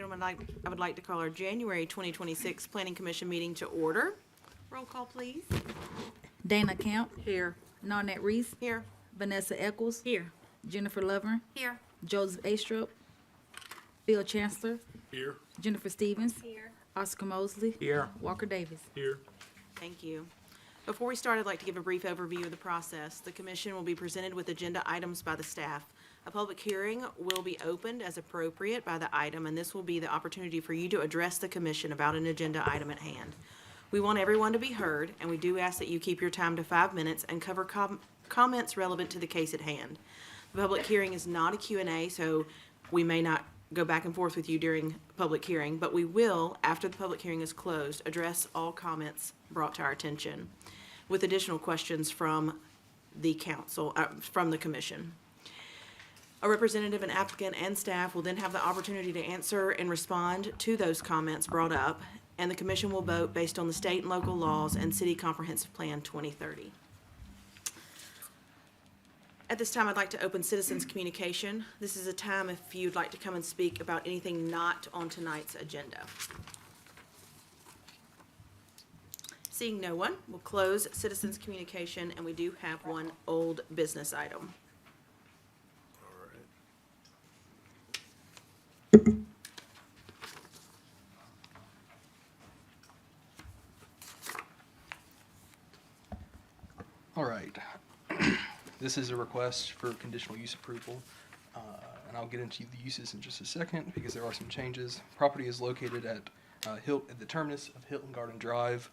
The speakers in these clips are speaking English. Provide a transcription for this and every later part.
Gentlemen, I would like to call our January 2026 Planning Commission meeting to order. Roll call, please. Dana Camp, Here. Narnette Reese, Here. Vanessa Eccles, Here. Jennifer Loveren, Here. Joseph Astrup, Bill Chancellor, Here. Jennifer Stevens, Here. Oscar Mosley, Here. Walker Davis. Here. Thank you. Before we start, I'd like to give a brief overview of the process. The commission will be presented with agenda items by the staff. A public hearing will be opened as appropriate by the item, and this will be the opportunity for you to address the commission about an agenda item at hand. We want everyone to be heard, and we do ask that you keep your time to 5 minutes and cover comments relevant to the case at hand. The public hearing is not a Q&A, so we may not go back and forth with you during public hearing, but we will, after the public hearing is closed, address all comments brought to our attention with additional questions from the council, from the commission. A representative, an applicant, and staff will then have the opportunity to answer and respond to those comments brought up, and the commission will vote based on the state and local laws and City Comprehensive Plan 2030. At this time, I'd like to open citizens' communication. This is a time if you'd like to come and speak about anything not on tonight's agenda. Seeing no one, we'll close citizens' communication, and we do have one old business item. All right. This is a request for conditional use approval, and I'll get into the uses in just a second because there are some changes. Property is located at the terminus of Hilton Garden Drive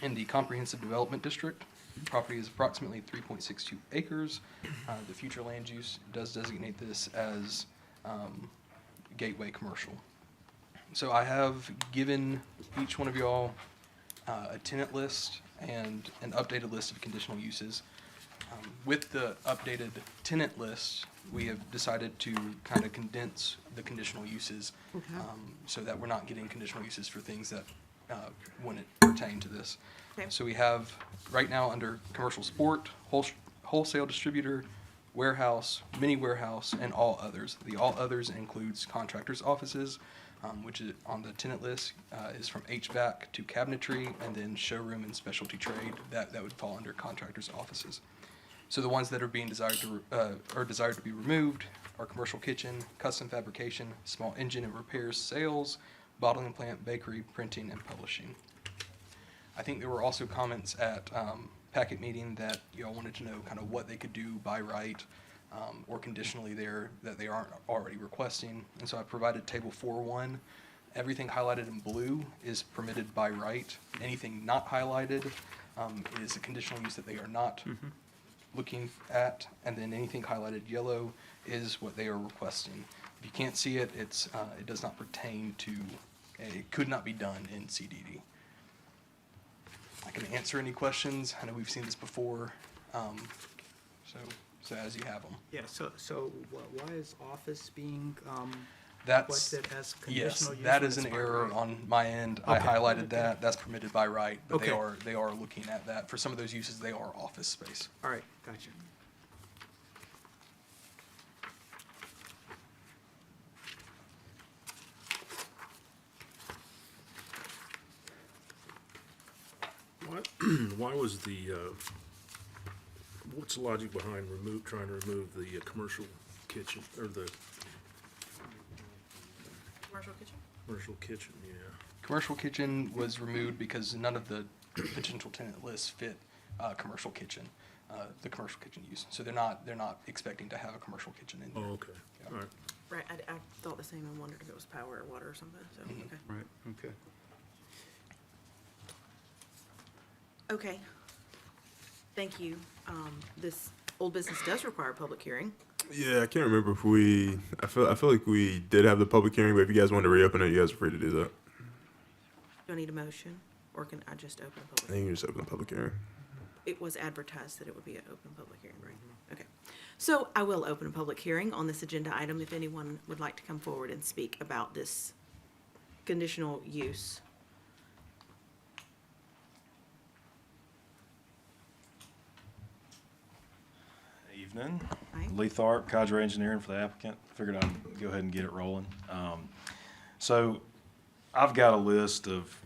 in the Comprehensive Development District. Property is approximately 3.62 acres. The future land use does designate this as gateway commercial. So I have given each one of y'all a tenant list and an updated list of conditional uses. With the updated tenant list, we have decided to kind of condense the conditional uses so that we're not getting conditional uses for things that wouldn't pertain to this. Okay. So we have right now under commercial sport, wholesale distributor, warehouse, mini warehouse, and all others. The all others includes contractors' offices, which is on the tenant list, is from HVAC to cabinetry, and then showroom and specialty trade. That would fall under contractors' offices. So the ones that are being desired to be removed are commercial kitchen, custom fabrication, small engine and repairs, sales, bottling plant, bakery, printing, and publishing. I think there were also comments at packet meeting that y'all wanted to know kind of what they could do by right or conditionally there that they aren't already requesting. And so I provided table 4.1. Everything highlighted in blue is permitted by right. Anything not highlighted is a conditional use that they are not looking at. And then anything highlighted yellow is what they are requesting. If you can't see it, it does not pertain to, it could not be done in CDD. I can answer any questions. I know we've seen this before, so as you have them. Yeah, so why is office being That's, requested as yes, conditional use? that when is it's an by error right? on my end. I Okay. highlighted that. That's permitted by right, but Okay. they are looking at that. For some of those uses, they are office space. All right, gotcha. Why was what's the logic behind trying to remove the commercial kitchen, or the Commercial kitchen? commercial kitchen, yeah? Commercial kitchen was removed because none of the potential tenant lists fit commercial kitchen, the commercial kitchen use. So they're not expecting to have a commercial kitchen in there. Oh, okay, Yeah. all right. Right, I thought the same and wondered if it was power or water or something, so, okay. Right, okay. Okay. Thank you. This old business does require a public hearing. Yeah, I can't remember if I feel like we did have the public hearing, but if you guys want to reopen it, you guys are free to do that. Do I need a motion, or can I just open a I public? think you can just open the public hearing. It was advertised that it would be an open public hearing, right? Okay. So I will open a public hearing on this agenda item if anyone would like to come forward and speak about this conditional use. Evening. Hi. Lee Tharp, Cadre Engineering for the applicant. Figured I'd go ahead and get it rolling. So I've got a list of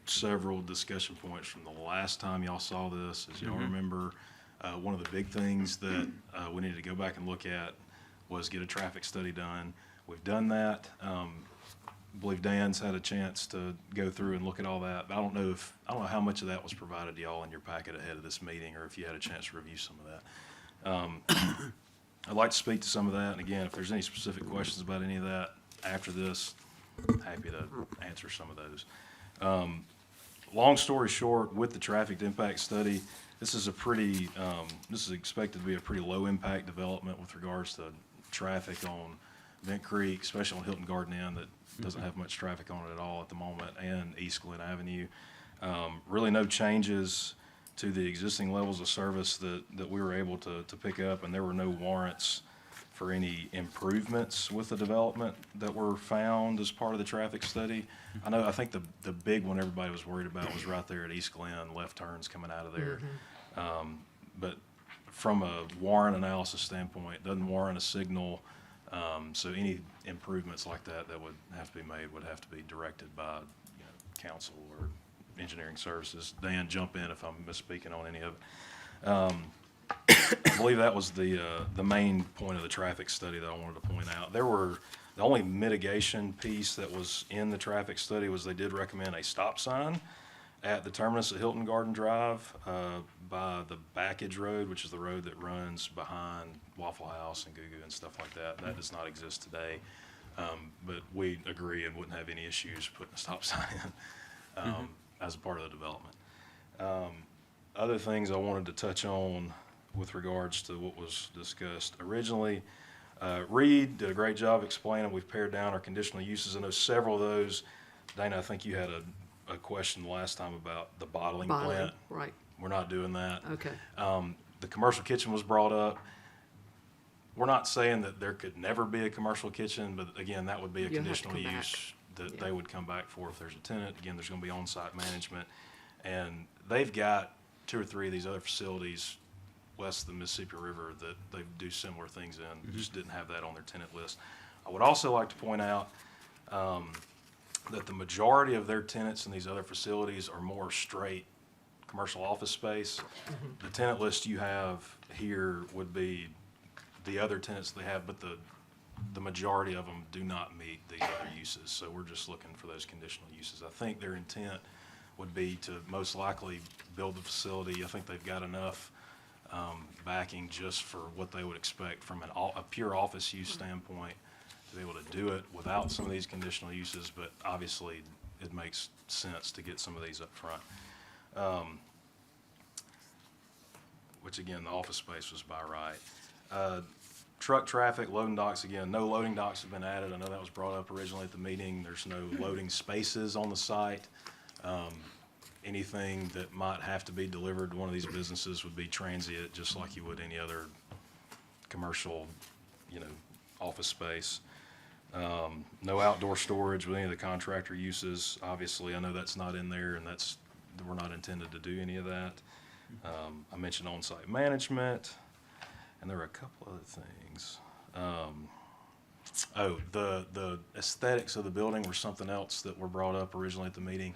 several discussion points from the last time y'all saw this. As y'all remember, one of the big things that we needed to go back and look at was get a traffic study done. We've done that. I believe Dan's had a chance to go through and look at all that. But I don't know how much of that was provided to y'all in your packet ahead of this meeting, or if you had a chance to review some of that. I'd like to speak to some of that, and again, if there's any specific questions about any of that after this, happy to answer some of those. Long story short, with the traffic impact study, this is expected to be a pretty low impact development with regards to traffic on Vent Creek, especially on Hilton Garden Inn that doesn't have much traffic on it at all at the moment, and East Glen Avenue. Really no changes to the existing levels of service that we were able to pick up, and there were no warrants for any improvements with the development that were found as part of the traffic study. I think the big one everybody was worried about was right there at East Glen, left turns coming out of there. But from a warrant analysis standpoint, doesn't warrant a signal. So any improvements like that would have to be made would have to be directed by council or engineering services. Dan, jump in if I'm misspeaking on any of it. I believe that was the main point of the traffic study that I wanted to point out. The only mitigation piece that was in the traffic study was they did recommend a stop sign at the terminus at Hilton Garden Drive by the Backage Road, which is the road that runs behind Waffle House and Goo Goo and stuff like that. That does not exist today, but we agree and wouldn't have any issues putting a stop sign in as a part of the development. Other things I wanted to touch on with regards to what was discussed originally. Reed did a great job explaining. We've pared down our conditional uses. I know several of those. Dana, I think you had a question last time about the bottling plant. Right, We're not doing that. okay. The commercial kitchen was brought up. We're not saying that there could never be a commercial kitchen, but again, that would be a You'll have to conditional come use that Yeah. they would come back for if there's a tenant. Again, there's gonna be on-site management. And they've got 2 or 3 of these other facilities west of the Mississippi River that they do similar things in, just didn't have that on their tenant list. I would also like to point out that the majority of their tenants in these other facilities are more straight commercial office space. The tenant list you have here would be the other tenants they have, but the majority of them do not meet the other uses. So we're just looking for those conditional uses. I think their intent would be to most likely build the facility. I think they've got enough backing just for what they would expect from a pure office use standpoint to be able to do it without some of these conditional uses, but obviously it makes sense to get some of these up front. Which again, the office space was by right. Truck traffic, loading docks, again, no loading docks have been added. I know that was brought up originally at the meeting. There's no loading spaces on the site. Anything that might have to be delivered to one of these businesses would be transient, just like you would any other commercial, office space. No outdoor storage with any of the contractor uses. Obviously, I know that's not in there, and we're not intended to do any of that. I mentioned on-site management, and there were a couple other things. The aesthetics of the building were something else that were brought up originally at the meeting.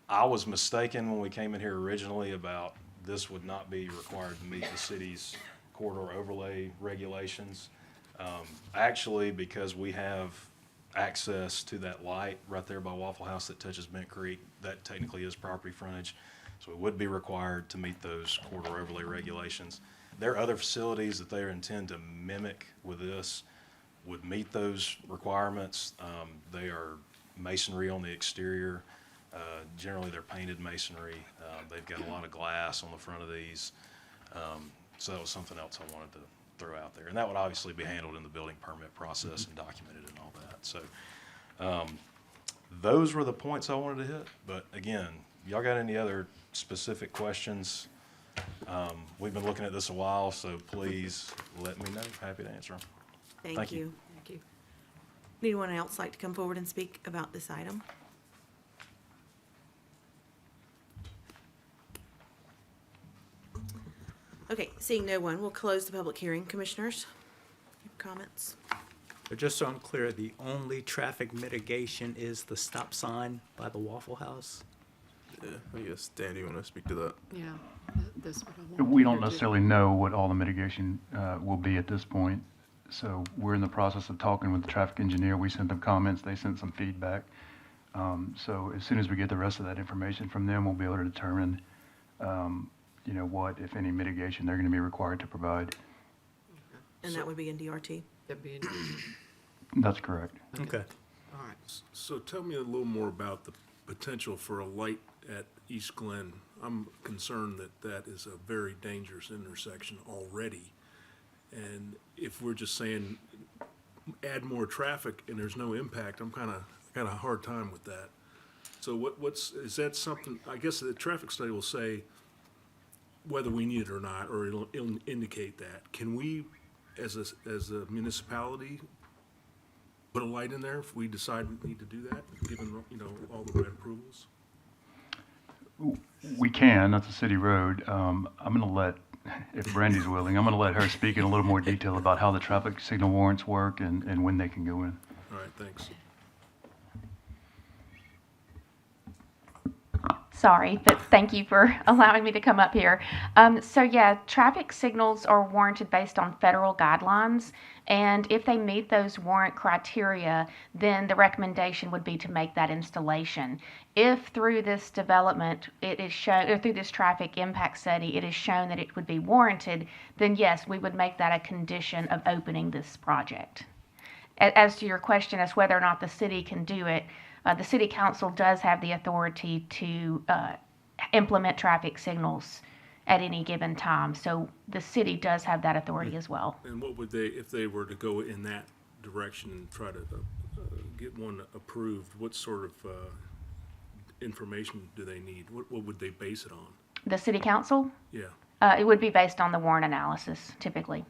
I was mistaken when we came in here originally about this would not be required to meet the city's corridor overlay regulations. Actually, because we have access to that light right there by Waffle House that touches Bent Creek, that technically is property frontage. So it would be required to meet those corridor overlay regulations. There are other facilities that they intend to mimic with this would meet those requirements. They are masonry on the exterior. Generally, they're painted masonry. They've got a lot of glass on the front of these. So that was something else I wanted to throw out there. And that would obviously be handled in the building permit process and documented and all that. So those were the points I wanted to hit. But again, y'all got any other specific questions? We've been looking at this a while, so please let me know. Happy to answer them. Thank you. Thank you. Anyone else like to come forward and speak about this item? Okay, seeing no one, we'll close the public hearing. Commissioners, comments? But just so I'm clear, the only traffic mitigation is the stop sign by the Waffle House? Yeah, I guess, Dan, do you want to speak to that? Yeah, that's what I want. We don't necessarily know what all the mitigation will be at this point. So we're in the process of talking with the traffic engineer. We sent them comments, they sent some feedback. So as soon as we get the rest of that information from them, we'll be able to determine, what, if any, mitigation they're going to be required to provide. And that would be in DRT. That'd be, That's correct. Okay. all right. So tell me a little more about the potential for a light at East Glen. I'm concerned that that is a very dangerous intersection already. And if we're just saying add more traffic and there's no impact, I'm got a hard time with that. So is that something, I guess the traffic study will say whether we need it or not, or it'll indicate that. Can we, as a municipality, put a light in there if we decide we need to do that, given, all the red approvals? We can, that's a city road. I'm going to let, if Brandy's willing, I'm going to let her speak in a little more detail about how the traffic signal warrants work and when they can go in. All right, thanks. Sorry, but thank you for allowing me to come up here. So yeah, traffic signals are warranted based on federal guidelines, and if they meet those warrant criteria, then the recommendation would be to make that installation. If through this development it is shown, or through this traffic impact study, it is shown that it would be warranted, then yes, we would make that a condition of opening this project. As to your question as whether or not the city can do it, the city council does have the authority to implement traffic signals at any given time. So the city does have that authority as well. And what would they, if they were to go in that direction and try to get one approved, what sort of information do they need? What would they base it on? The city council, Yeah. it would be based on the warrant analysis typically.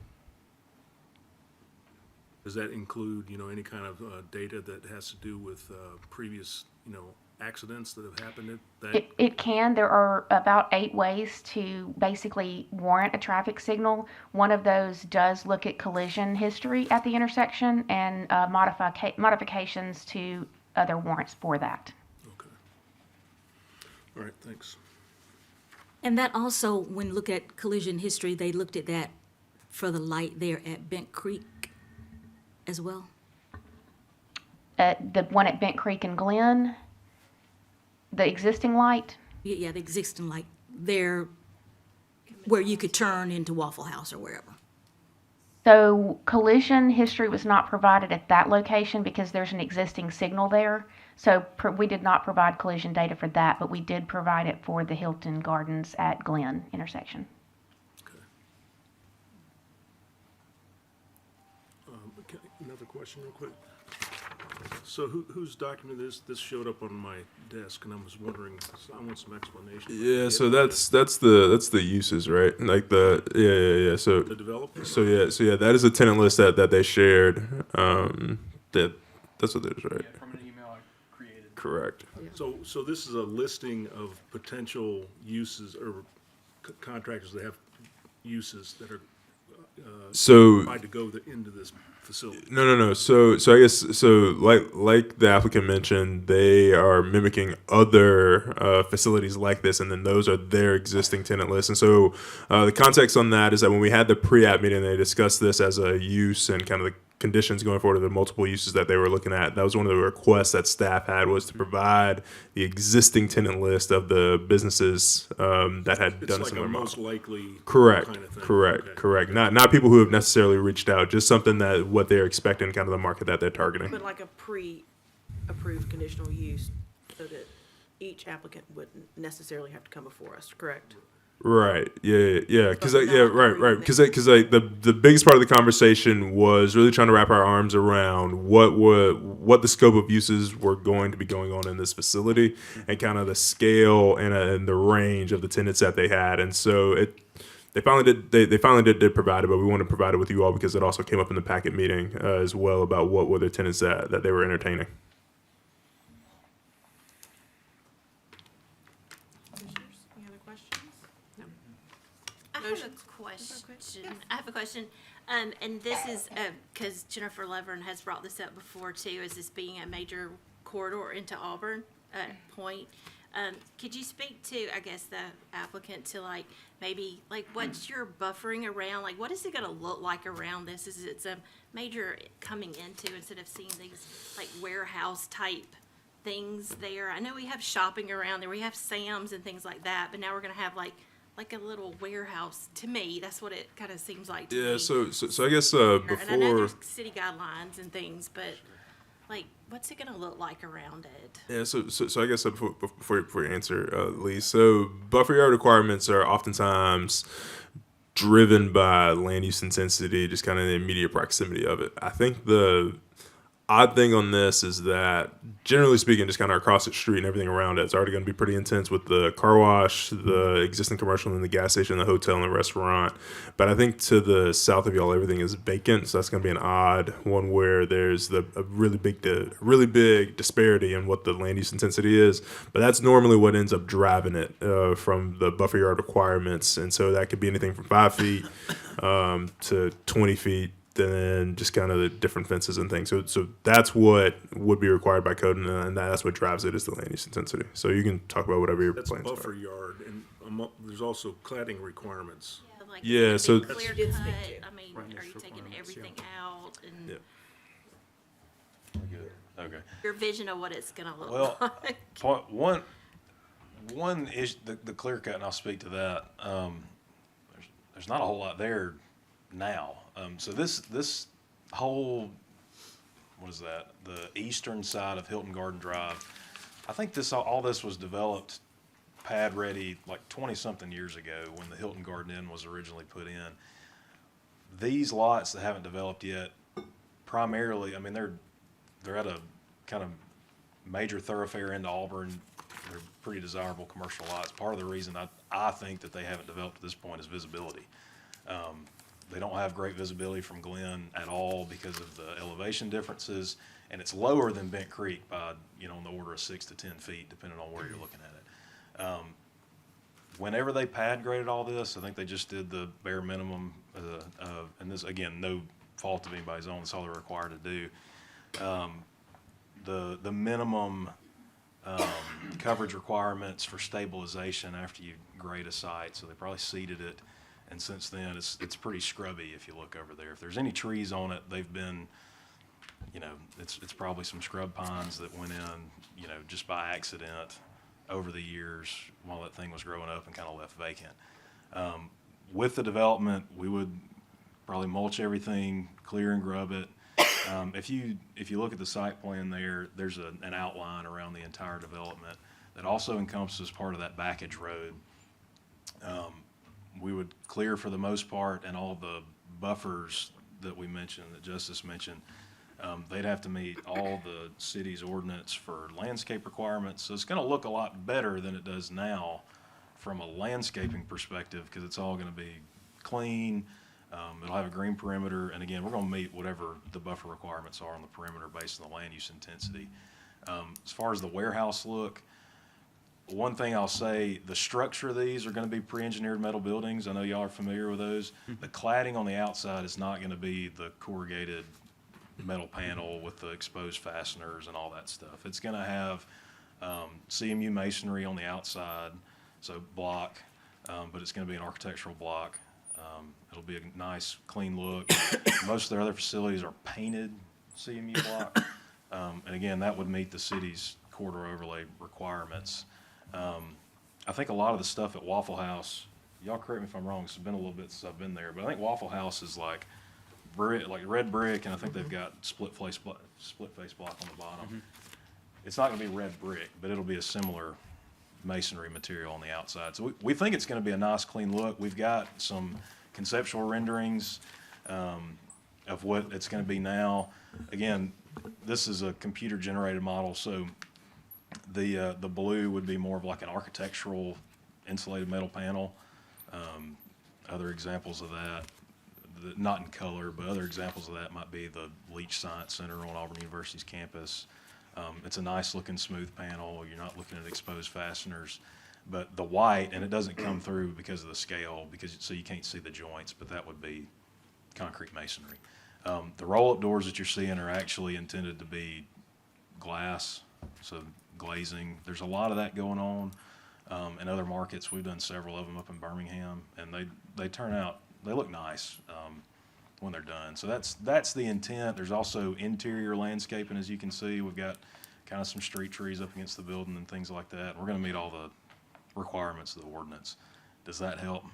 Does that include, any kind of data that has to do with previous, accidents that have happened at that? It can. There are about 8 ways to basically warrant a traffic signal. One of those does look at collision history at the intersection and modifications to other warrants for that. Okay. All right, thanks. And that also, when look at collision history, they looked at that for the light there at Bent Creek as well? The one at Bent Creek and Glen, the existing light, Yeah, the existing light there where you could turn into Waffle House or wherever. so collision history was not provided at that location because there's an existing signal there. So we did not provide collision data for that, but we did provide it for the Hilton Gardens at Glen intersection. Okay. Another question real quick. So whose document is this? Showed up on my desk and I was wondering, I want some explanation. Yeah, so that's the uses, right? Like yeah. So The developer? so yeah, that is a tenant list that they shared. That's what it is, right? From an email I created. Correct. So this is a listing of potential uses or contractors that have uses that are So tried to go into this facility. no. So I guess like the applicant mentioned, they are mimicking other facilities like this, and then those are their existing tenant lists. And so the context on that is that when we had the pre-app meeting, they discussed this as a use and kind of the conditions going forward of the multiple uses that they were looking at. That was one of the requests that staff had, was to provide the existing tenant list of the businesses that had It's done a like similar a model. most likely Correct, kind of thing. correct, Okay. correct. Not people who have necessarily reached out, just something that what they're expecting, kind of the market that they're targeting. But like a pre-approved conditional use, so that each applicant wouldn't necessarily have to come before us, correct? Right. Yeah. Because But not right. everything. Because the biggest part of the conversation was really trying to wrap our arms around what the scope of uses were going to be going on in this facility, and kind of the scale and the range of the tenants that they had. And so they finally did provide it, but we wanted to provide it with you all because it also came up in the packet meeting as well about what were the tenants that they were entertaining. Commissioners, any other questions? No. Motion. I have a question. And this is, because Jennifer Levern has brought this up before too, as this being a major corridor into Auburn, point. Could you speak to, I guess, the applicant to like, maybe, like, what's your buffering around? Like, what is it gonna look like around this? Is it a major coming into, instead of seeing these like warehouse type things there? I know we have shopping around there, we have Sam's and things like that, but now we're gonna have like a little warehouse. To me, that's what it kind of seems like to me. Yeah, so I guess And I know before, there's city guidelines and things, but like, what's it gonna look like around it? yeah, so I guess before you answer, Lee, so buffer yard requirements are oftentimes driven by land use intensity, just kind of the immediate proximity of it. I think the odd thing on this is that, generally speaking, just kind of across the street and everything around it, it's already going to be pretty intense with the car wash, the existing commercial, and the gas station, the hotel, and the restaurant. But I think to the south of y'all, everything is vacant, so that's going to be an odd one where there's a really big disparity in what the land use intensity is. But that's normally what ends up driving it from the buffer yard requirements, and so that could be anything from 5 feet to 20 feet. And just kind of the different fences and things. So that's what would be required by code, and that's what drives it, is the land use intensity. So you can talk about whatever your That's a plans buffer are. yard, and there's also cladding requirements. Like, Yeah, is it so- clear Did cut? speak to. I mean, Right, are you there's taking requirements, everything out and Good. Okay. your vision of what it's gonna look Well, like? one is the clear cut, and I'll speak to that. There's not a whole lot there now. So this whole, what is that? The eastern side of Hilton Garden Drive. I think all this was developed pad ready like 20-something years ago when the Hilton Garden Inn was originally put in. These lots that haven't developed yet, primarily, I mean, they're at a kind of major thoroughfare into Auburn. They're pretty desirable commercial lots. Part of the reason I think that they haven't developed at this point is visibility. They don't have great visibility from Glen at all because of the elevation differences, and it's lower than Bent Creek by, on the order of 6 to 10 feet, depending on where you're looking at it. Whenever they pad graded all this, I think they just did the bare minimum, and this, again, no fault of anybody's own, that's all they're required to do. The minimum coverage requirements for stabilization after you grade a site, so they probably seeded it. And since then, it's pretty scrubby if you look over there. If there's any trees on it, they've been, it's probably some scrub pines that went in, just by accident over the years while that thing was growing up and kind of left vacant. With the development, we would probably mulch everything, clear and grub it. If you look at the site plan there, there's an outline around the entire development that also encompasses part of that backage road. We would clear for the most part, and all the buffers that we mentioned, that Justice mentioned, they'd have to meet all the city's ordinance for landscape requirements. So it's going to look a lot better than it does now from a landscaping perspective, because it's all going to be clean. It'll have a green perimeter, and again, we're going to meet whatever the buffer requirements are on the perimeter based on the land use intensity. As far as the warehouse look, one thing I'll say, the structure of these are going to be pre-engineered metal buildings. I know y'all are familiar with those. The cladding on the outside is not going to be the corrugated metal panel with the exposed fasteners and all that stuff. It's going to have CMU masonry on the outside, so block, but it's going to be an architectural block. It'll be a nice, clean look. Most of their other facilities are painted CMU block. And again, that would meet the city's corridor overlay requirements. I think a lot of the stuff at Waffle House, y'all correct me if I'm wrong, it's been a little bit since I've been there, but I think Waffle House is like brick, like red brick, and I think they've got split face block on the bottom. It's not going to be red brick, but it'll be a similar masonry material on the outside. So we think it's going to be a nice, clean look. We've got some conceptual renderings of what it's going to be now. Again, this is a computer-generated model, so the blue would be more of like an architectural insulated metal panel. Other examples of that, not in color, but other examples of that might be the Leach Science Center on Auburn University's campus. It's a nice looking smooth panel. You're not looking at exposed fasteners. But the white, and it doesn't come through because of the scale, so you can't see the joints, but that would be concrete masonry. The roll-up doors that you're seeing are actually intended to be glass, so glazing. There's a lot of that going on in other markets. We've done several of them up in Birmingham, and they turn out, they look nice when they're done. So that's the intent. There's also interior landscaping, as you can see. We've got kind of some street trees up against the building and things like that. We're going to meet all the requirements of the ordinance. Does that help? I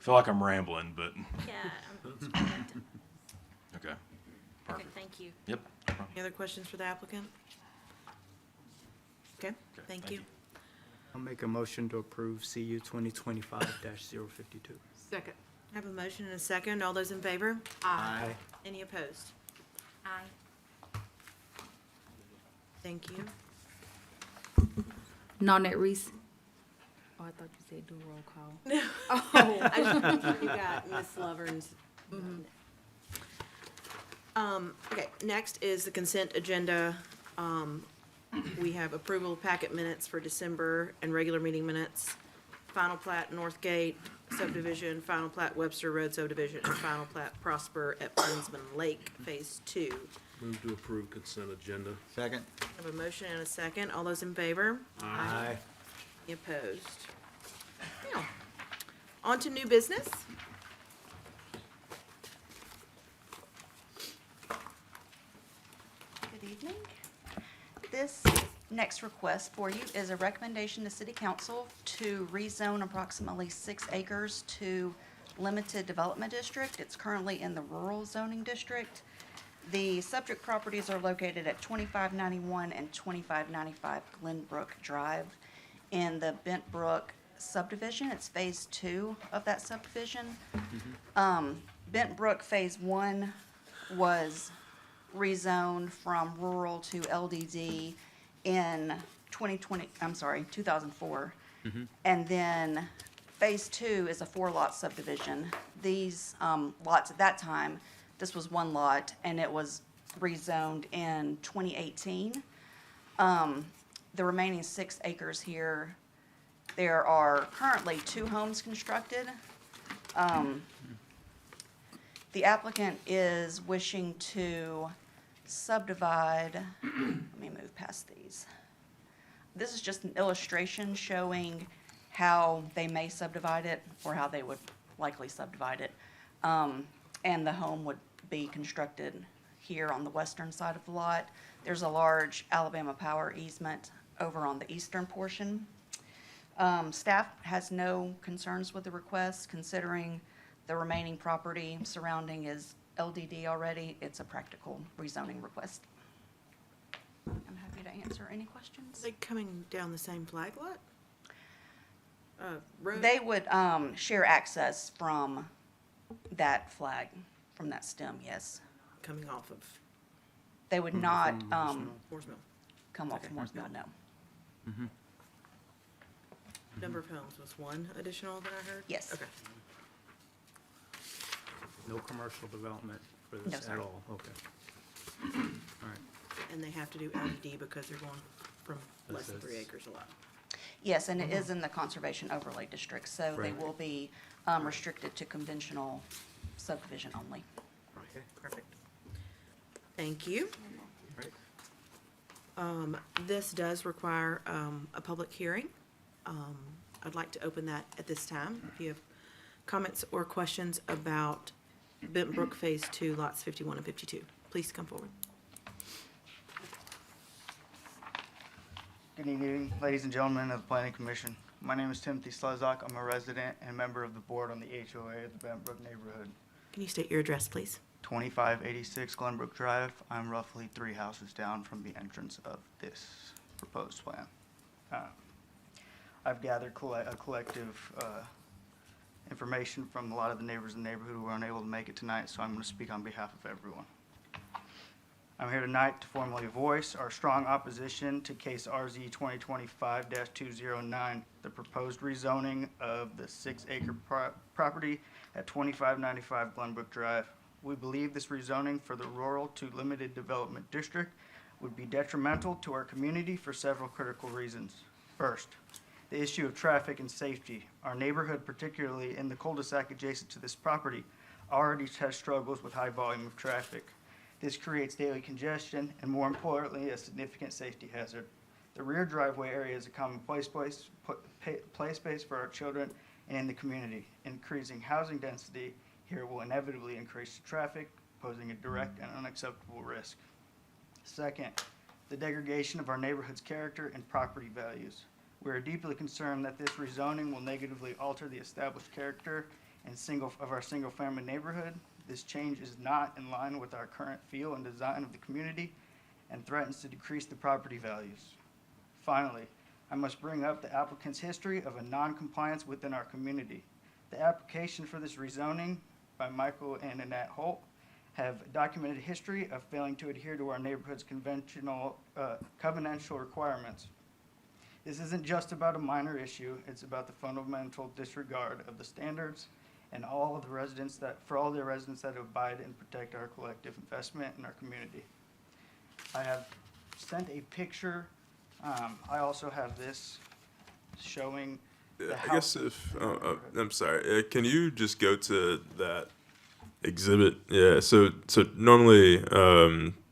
feel like I'm rambling, but Yeah. okay. Okay, Perfect. thank you. Yep. no problem. Any other questions for the applicant? Okay, thank you. I'll make a motion to approve CU 2025-052. Second. I have a motion and a second. All those in favor? Aye. Any opposed? Aye. Thank you. Nanette Reese. Oh, I thought you said do roll call. Oh, I just, you got Miss Lovern's. Okay, next is the consent agenda. We have approval of packet minutes for December and regular meeting minutes. Final plat Northgate subdivision, final plat Webster Road subdivision, and final plat Prosper at Plainsman Lake Phase 2. Move to approve consent agenda. Second. I have a motion and a second. All those in favor? Aye. Any opposed? Now, on to new business. Good evening. This next request for you is a recommendation to City Council to rezone approximately 6 acres to Limited Development District. It's currently in the Rural Zoning District. The subject properties are located at 2591 and 2595 Glenbrook Drive in the Bent Brook subdivision. It's Phase 2 of that subdivision. Bent Brook Phase 1 was rezoned from rural to LDD in 2004. And then Phase 2 is a 4-lot subdivision. These lots at that time, this was 1 lot, and it was rezoned in 2018. The remaining 6 acres here, there are currently 2 homes constructed. The applicant is wishing to subdivide, let me move past these. This is just an illustration showing how they may subdivide it or how they would likely subdivide it. And the home would be constructed here on the western side of the lot. There's a large Alabama Power easement over on the eastern portion. Staff has no concerns with the request, considering the remaining property surrounding is LDD already. It's a practical rezoning request. I'm happy to answer any questions. Are they coming down the same flag lot? Road? They would share access from that flag, from that stem, yes. Coming off of They would not Moore's Mill. come off Moore's Mill, no. Number of homes was 1 additional that I heard? Yes. Okay. No commercial development for No, this sir. at all? Okay. All right. And they have to do LDD because they're going from less than This 3 is- acres a lot. Yes, and it is in the Conservation Overlay District, so they Right. will be restricted to conventional subdivision only. Okay, perfect. Thank you. Right. This does require a public hearing. I'd like to open that at this time. If you have comments or questions about Benton Brook Phase 2, lots 51 and 52, please come forward. Good evening, ladies and gentlemen of the Planning Commission. My name is Timothy Slezak. I'm a resident and member of the board on the HOA of the Benton Brook neighborhood. Can you state your address, please? 2586 Glenbrook Drive. I'm roughly 3 houses down from the entrance of this proposed plan. I've gathered a collective information from a lot of the neighbors in the neighborhood who were unable to make it tonight, so I'm going to speak on behalf of everyone. I'm here tonight to formally voice our strong opposition to case RZ 2025-209, the proposed rezoning of the 6-acre property at 2595 Glenbrook Drive. We believe this rezoning for the rural to limited development district would be detrimental to our community for several critical reasons. First, the issue of traffic and safety. Our neighborhood, particularly in the cul-de-sac adjacent to this property, already has struggles with high volume of traffic. This creates daily congestion and, more importantly, a significant safety hazard. The rear driveway area is a common play space for our children and in the community. Increasing housing density here will inevitably increase traffic, posing a direct and unacceptable risk. Second, the degradation of our neighborhood's character and property values. We are deeply concerned that this rezoning will negatively alter the established character of our single-family neighborhood. This change is not in line with our current feel and design of the community and threatens to decrease the property values. Finally, I must bring up the applicant's history of a non-compliance within our community. The application for this rezoning by Michael and Annette Holt have documented history of failing to adhere to our neighborhood's covenantal requirements. This isn't just about a minor issue, it's about the fundamental disregard of the standards and for all the residents that abide and protect our collective investment in our community. I have sent a picture. I also have this showing the I guess I'm sorry. Can you just go to that exhibit? Yeah. So normally,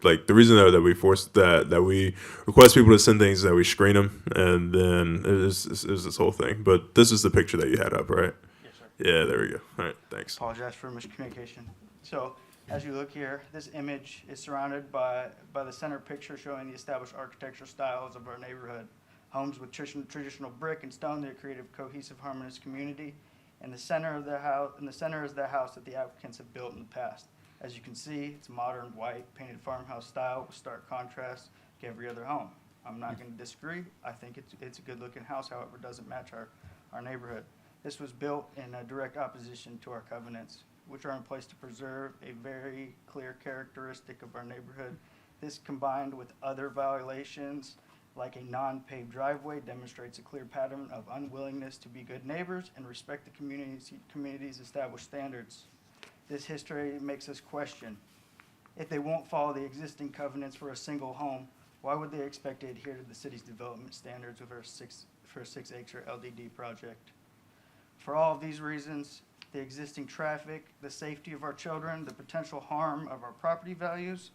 like the reason that we force that we request people to send things, that we screen them, and then it was this whole thing. But this is the picture that you had up, right? Yes, sir. Yeah. There we go. All right. Thanks. Apologize for miscommunication. So as you look here, this image is surrounded by the center picture showing the established architectural styles of our neighborhood. Homes with traditional brick and stone that create a cohesive, harmonious community. In the center is the house that the applicants have built in the past. As you can see, it's modern, white, painted farmhouse style with stark contrast to every other home. I'm not going to disagree. I think it's a good-looking house, however, it doesn't match our neighborhood. This was built in direct opposition to our covenants, which are in place to preserve a very clear characteristic of our neighborhood. This, combined with other violations like a non-paved driveway, demonstrates a clear pattern of unwillingness to be good neighbors and respect the community's established standards. This history makes us question, if they won't follow the existing covenants for a single home, why would they expect to adhere to the city's development standards for a 6-acre LDD project? For all of these reasons, the existing traffic, the safety of our children, the potential harm of our property values,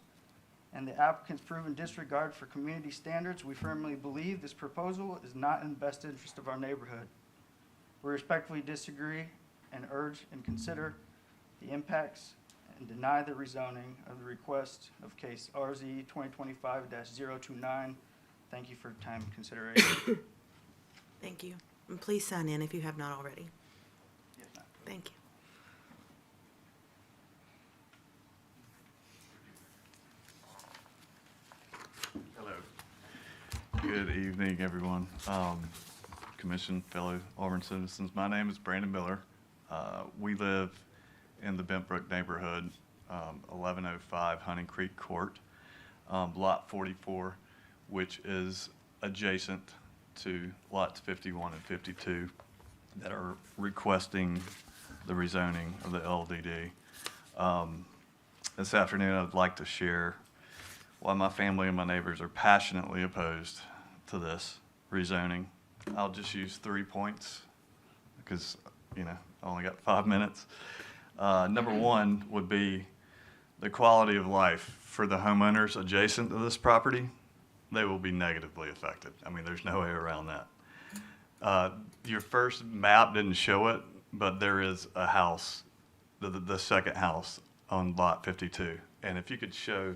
and the applicant's proven disregard for community standards, we firmly believe this proposal is not in the best interest of our neighborhood. We respectfully disagree and urge and consider the impacts and deny the rezoning of the request of case RZ 2025-029. Thank you for your time and consideration. Thank you. And please sign in if you have not already. Yes, ma'am. Thank you. Hello. Good evening, everyone. Commission, fellow Auburn citizens. My name is Brandon Miller. We live in the Bentbrook neighborhood, 1105 Hunting Creek Court, Lot 44, which is adjacent to lots 51 and 52 that are requesting the rezoning of the LDD. This afternoon, I'd like to share why my family and my neighbors are passionately opposed to this rezoning. I'll just use 3 points because, I only got 5 minutes. Number one would be the quality of life for the homeowners adjacent to this property. They will be negatively affected. I mean, there's no way around that. Your first map didn't show it, but there is a house, the second house on lot 52. And if you could show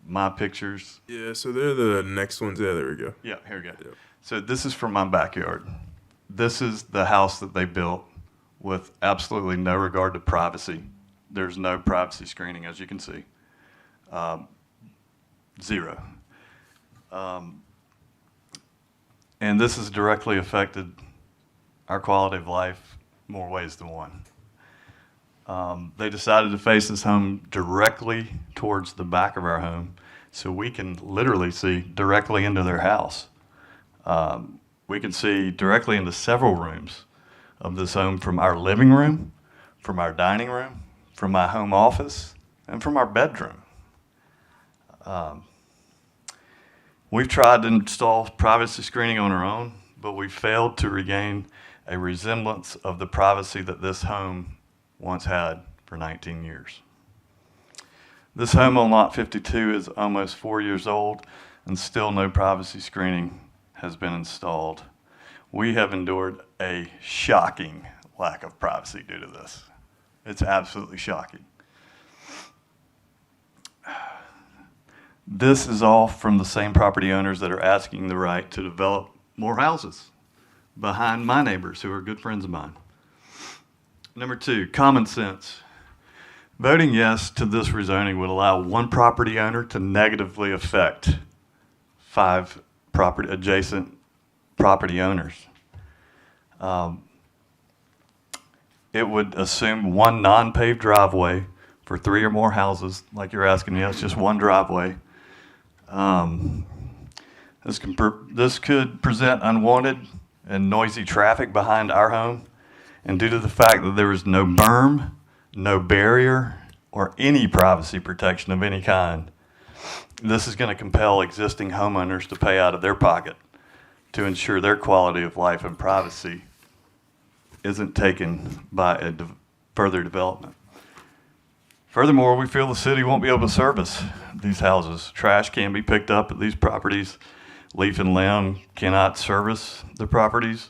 my pictures. Yeah. So they're the next ones. Yeah. There we go. Yeah, here we go. Yep. So this is from my backyard. This is the house that they built with absolutely no regard to privacy. There's no privacy screening, as you can see. Zero. And this has directly affected our quality of life more ways than one. They decided to face this home directly towards the back of our home so we can literally see directly into their house. We can see directly into several rooms of this home from our living room, from our dining room, from my home office, and from our bedroom. We've tried to install privacy screening on our own, but we failed to regain a resemblance of the privacy that this home once had for 19 years. This home on Lot 52 is almost 4 years old, and still no privacy screening has been installed. We have endured a shocking lack of privacy due to this. It's absolutely shocking. This is all from the same property owners that are asking the right to develop more houses behind my neighbors who are good friends of mine. Number two, common sense. Voting yes to this rezoning would allow one property owner to negatively affect 5 adjacent property owners. It would assume one non-paved driveway for 3 or more houses, like you're asking. Yes, just one driveway. This could present unwanted and noisy traffic behind our home, and due to the fact that there is no berm, no barrier, or any privacy protection of any kind, this is going to compel existing homeowners to pay out of their pocket to ensure their quality of life and privacy isn't taken by a further development. Furthermore, we feel the city won't be able to service these houses. Trash can be picked up at these properties. Leaf and limb cannot service the properties.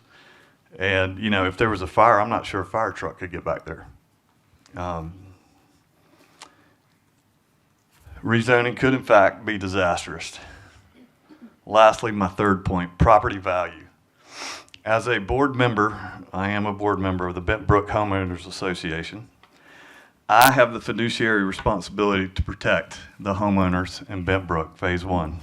And, you know, if there was a fire, I'm not sure a fire truck could get back there. Rezoning could, in fact, be disastrous. Lastly, my third point, property value. As a board member, I am a board member of the Bent Brook Homeowners Association. I have the fiduciary responsibility to protect the homeowners in Bent Brook Phase 1.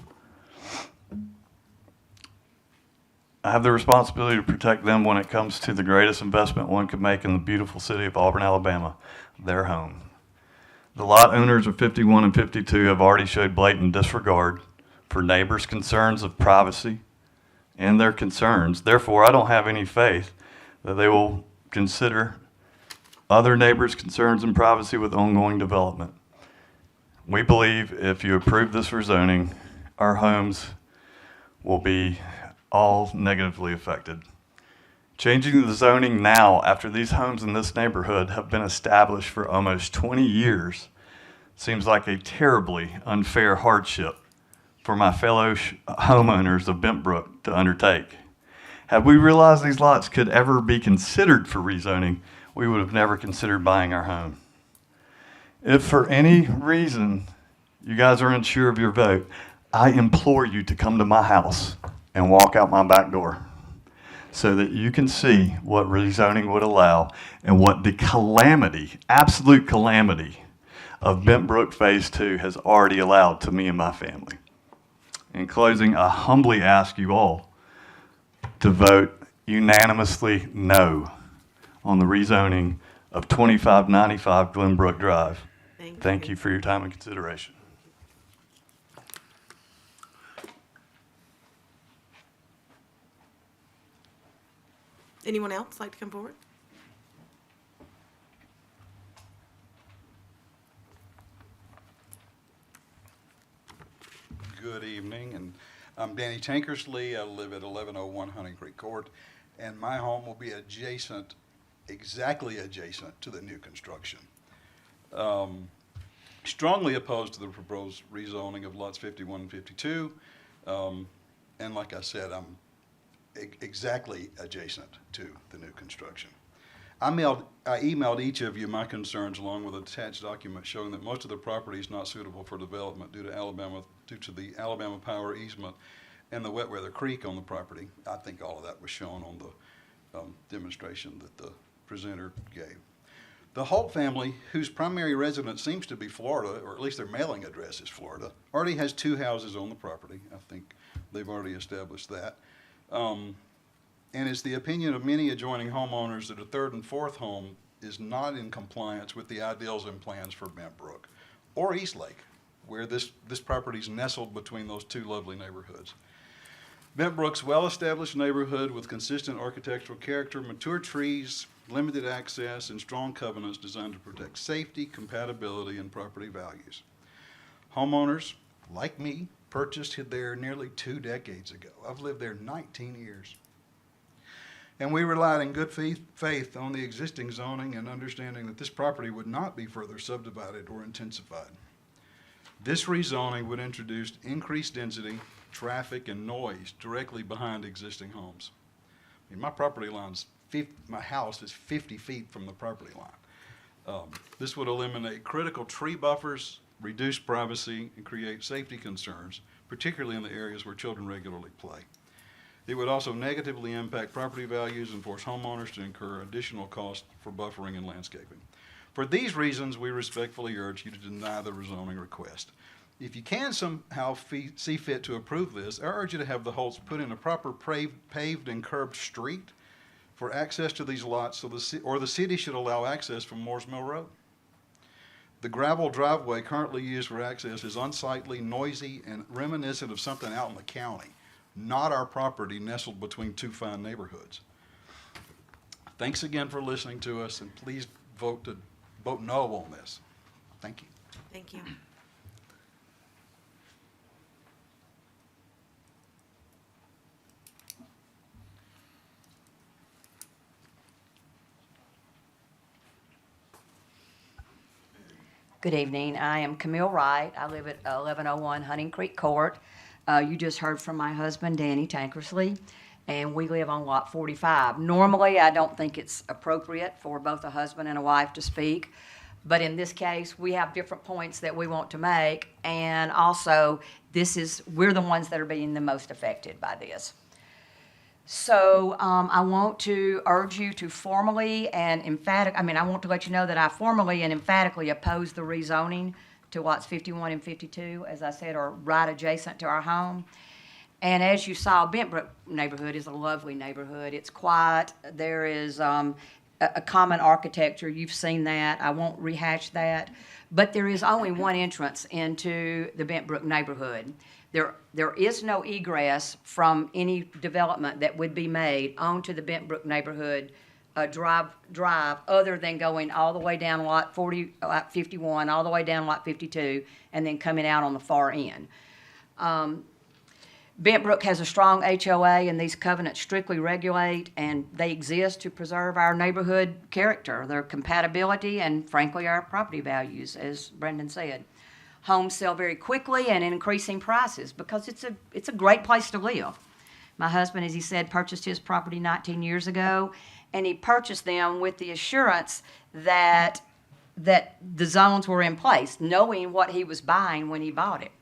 I have the responsibility to protect them when it comes to the greatest investment one could make in the beautiful city of Auburn, Alabama, their home. The lot owners of 51 and 52 have already showed blatant disregard for neighbors' concerns of privacy and their concerns. Therefore, I don't have any faith that they will consider other neighbors' concerns and privacy with ongoing development. We believe if you approve this rezoning, our homes will be all negatively affected. Changing the zoning now, after these homes in this neighborhood have been established for almost 20 years, seems like a terribly unfair hardship for my fellow homeowners of Bent Brook to undertake. Had we realized these lots could ever be considered for rezoning, we would have never considered buying our home. If for any reason you guys are unsure of your vote, I implore you to come to my house and walk out my back door so that you can see what rezoning would allow and what the calamity, absolute calamity of Bent Brook Phase 2 has already allowed to me and my family. In closing, I humbly ask you all to vote unanimously no on the rezoning of 2595 Glenbrook Drive. Thank you for your time and consideration. Anyone else like to come forward? Good evening, and I'm Danny Tankersley. I live at 1101 Hunting Creek Court, and my home will be adjacent, exactly adjacent to the new construction. Strongly opposed to the proposed rezoning of lots 51 and 52, and like I said, I'm exactly adjacent to the new construction. I emailed each of you my concerns along with an attached document showing that most of the property is not suitable for development due to the Alabama Power easement and the wet weather creek on the property. I think all of that was shown on the demonstration that the presenter gave. The Holt family, whose primary residence seems to be Florida, or at least their mailing address is Florida, already has 2 houses on the property. I think they've already established that. And it's the opinion of many adjoining homeowners that a 3rd and 4th home is not in compliance with the ideals and plans for Bent Brook or Eastlake, where this property is nestled between those 2 lovely neighborhoods. Bent Brook's well-established neighborhood with consistent architectural character, mature trees, limited access, and strong covenants designed to protect safety, compatibility, and property values. Homeowners, like me, purchased there nearly 2 decades ago. I've lived there 19 years. and we relied in good faith on the existing zoning and understanding that this property would not be further subdivided or intensified. This rezoning would introduce increased density, traffic, and noise directly behind existing homes. I mean, my house is 50 feet from the property line. This would eliminate critical tree buffers, reduce privacy, and create safety concerns, particularly in the areas where children regularly play. It would also negatively impact property values and force homeowners to incur additional costs for buffering and landscaping. For these reasons, we respectfully urge you to deny the rezoning request. If you can somehow see fit to approve this, I urge you to have the Holts put in a proper paved and curbed street for access to these lots, or the city should allow access from Moores Mill Road. The gravel driveway currently used for access is unsightly, noisy, and reminiscent of something out in the county, not our property nestled between two fine neighborhoods. Thanks again for listening to us, and please vote no on this. Thank you. Thank you. Good evening. I am Camille Wright. I live at 1101 Hunting Creek Court. You just heard from my husband, Danny Tankersley, and we live on Lot 45. Normally, I don't think it's appropriate for both a husband and a wife to speak, but in this case, we have different points that we want to make, and also, we're the ones that are being the most affected by this. So I want to urge you to formally and I want to let you know that I formally and emphatically oppose the rezoning to lots 51 and 52, as I said, are right adjacent to our home. And as you saw, Bentbrook neighborhood is a lovely neighborhood. It's quiet. There is a common architecture. You've seen that. I won't rehash that. But there is only one entrance into the Bentbrook neighborhood. There is no egress from any development that would be made onto the Bentbrook neighborhood drive other than going all the way down lot 51, all the way down lot 52, and then coming out on the far end. Bentbrook has a strong HOA, and these covenants strictly regulate, and they exist to preserve our neighborhood character, their compatibility, and frankly, our property values, as Brendan said. Homes sell very quickly and in increasing prices because it's a great place to live. My husband, as he said, purchased his property 19 years ago, and he purchased them with the assurance that the zones were in place, knowing what he was buying when he bought it.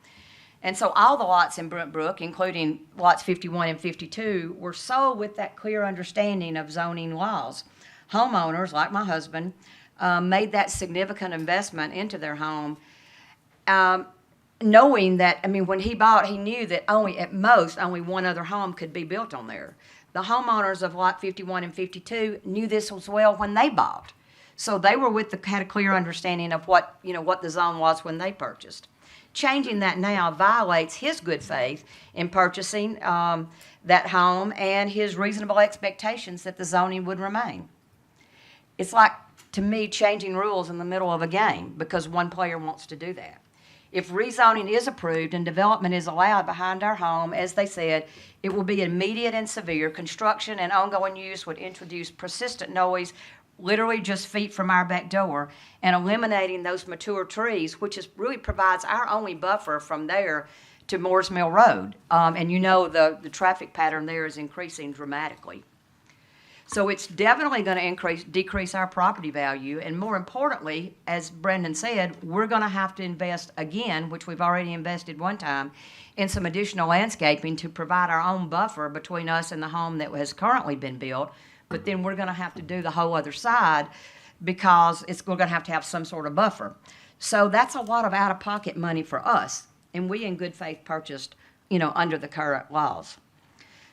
And so all the lots in Brentbrook, including lots 51 and 52, were sold with that clear understanding of zoning laws. Homeowners, like my husband, made that significant investment into their home, knowing that, when he bought, he knew that at most only one other home could be built on there. The homeowners of lot 51 and 52 knew this as well when they bought. So they had a clear understanding of what the zone was when they purchased. Changing that now violates his good faith in purchasing that home and his reasonable expectations that the zoning would remain. It's like, to me, changing rules in the middle of a game because one player wants to do that. If rezoning is approved and development is allowed behind our home, as they said, it will be immediate and severe. Construction and ongoing use would introduce persistent noise, literally just feet from our back door, and eliminating those mature trees, which really provides our only buffer from there to Moores Mill Road. And the traffic pattern there is increasing dramatically. So it's definitely going to decrease our property value, and more importantly, as Brendan said, we're going to have to invest again, which we've already invested one time, in some additional landscaping to provide our own buffer between us and the home that has currently been built. But then we're going to have to do the whole other side because we're going to have some sort of buffer. So that's a lot of out-of-pocket money for us, and we in good faith purchased, under the current laws.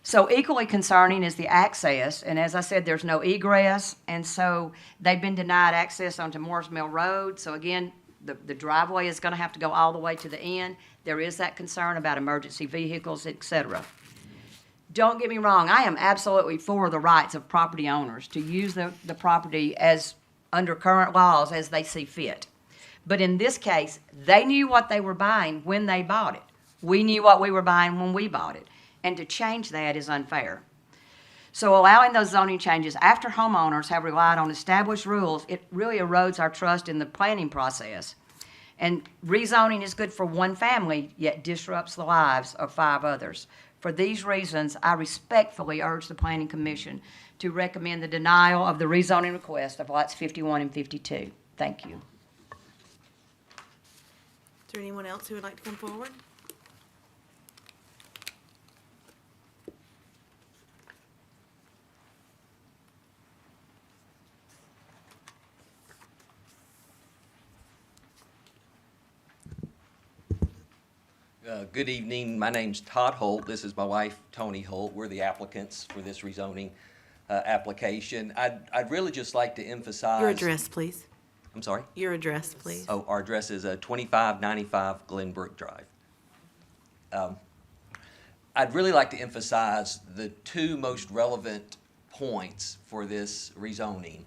So equally concerning is the access, and as I said, there's no egress, and so they've been denied access onto Moores Mill Road. So again, the driveway is going to have to go all the way to the end. There is that concern about emergency vehicles, etc. Don't get me wrong, I am absolutely for the rights of property owners to use the property as under current laws as they see fit. But in this case, they knew what they were buying when they bought it. We knew what we were buying when we bought it. And to change that is unfair. So allowing those zoning changes after homeowners have relied on established rules, it really erodes our trust in the planning process. And rezoning is good for one family, yet disrupts the lives of 5 others. For these reasons, I respectfully urge the Planning Commission to recommend the denial of the rezoning request of lots 51 and 52. Thank you. Is there anyone else who would like to come forward? Good evening. My name's Todd Holt. This is my wife, Tony Holt. We're the applicants for this rezoning application. I'd really just like to emphasize. Your address, please. I'm sorry? Your address, please. Oh, our address is 2595 Glenbrook Drive. I'd really like to emphasize the 2 most relevant points for this rezoning.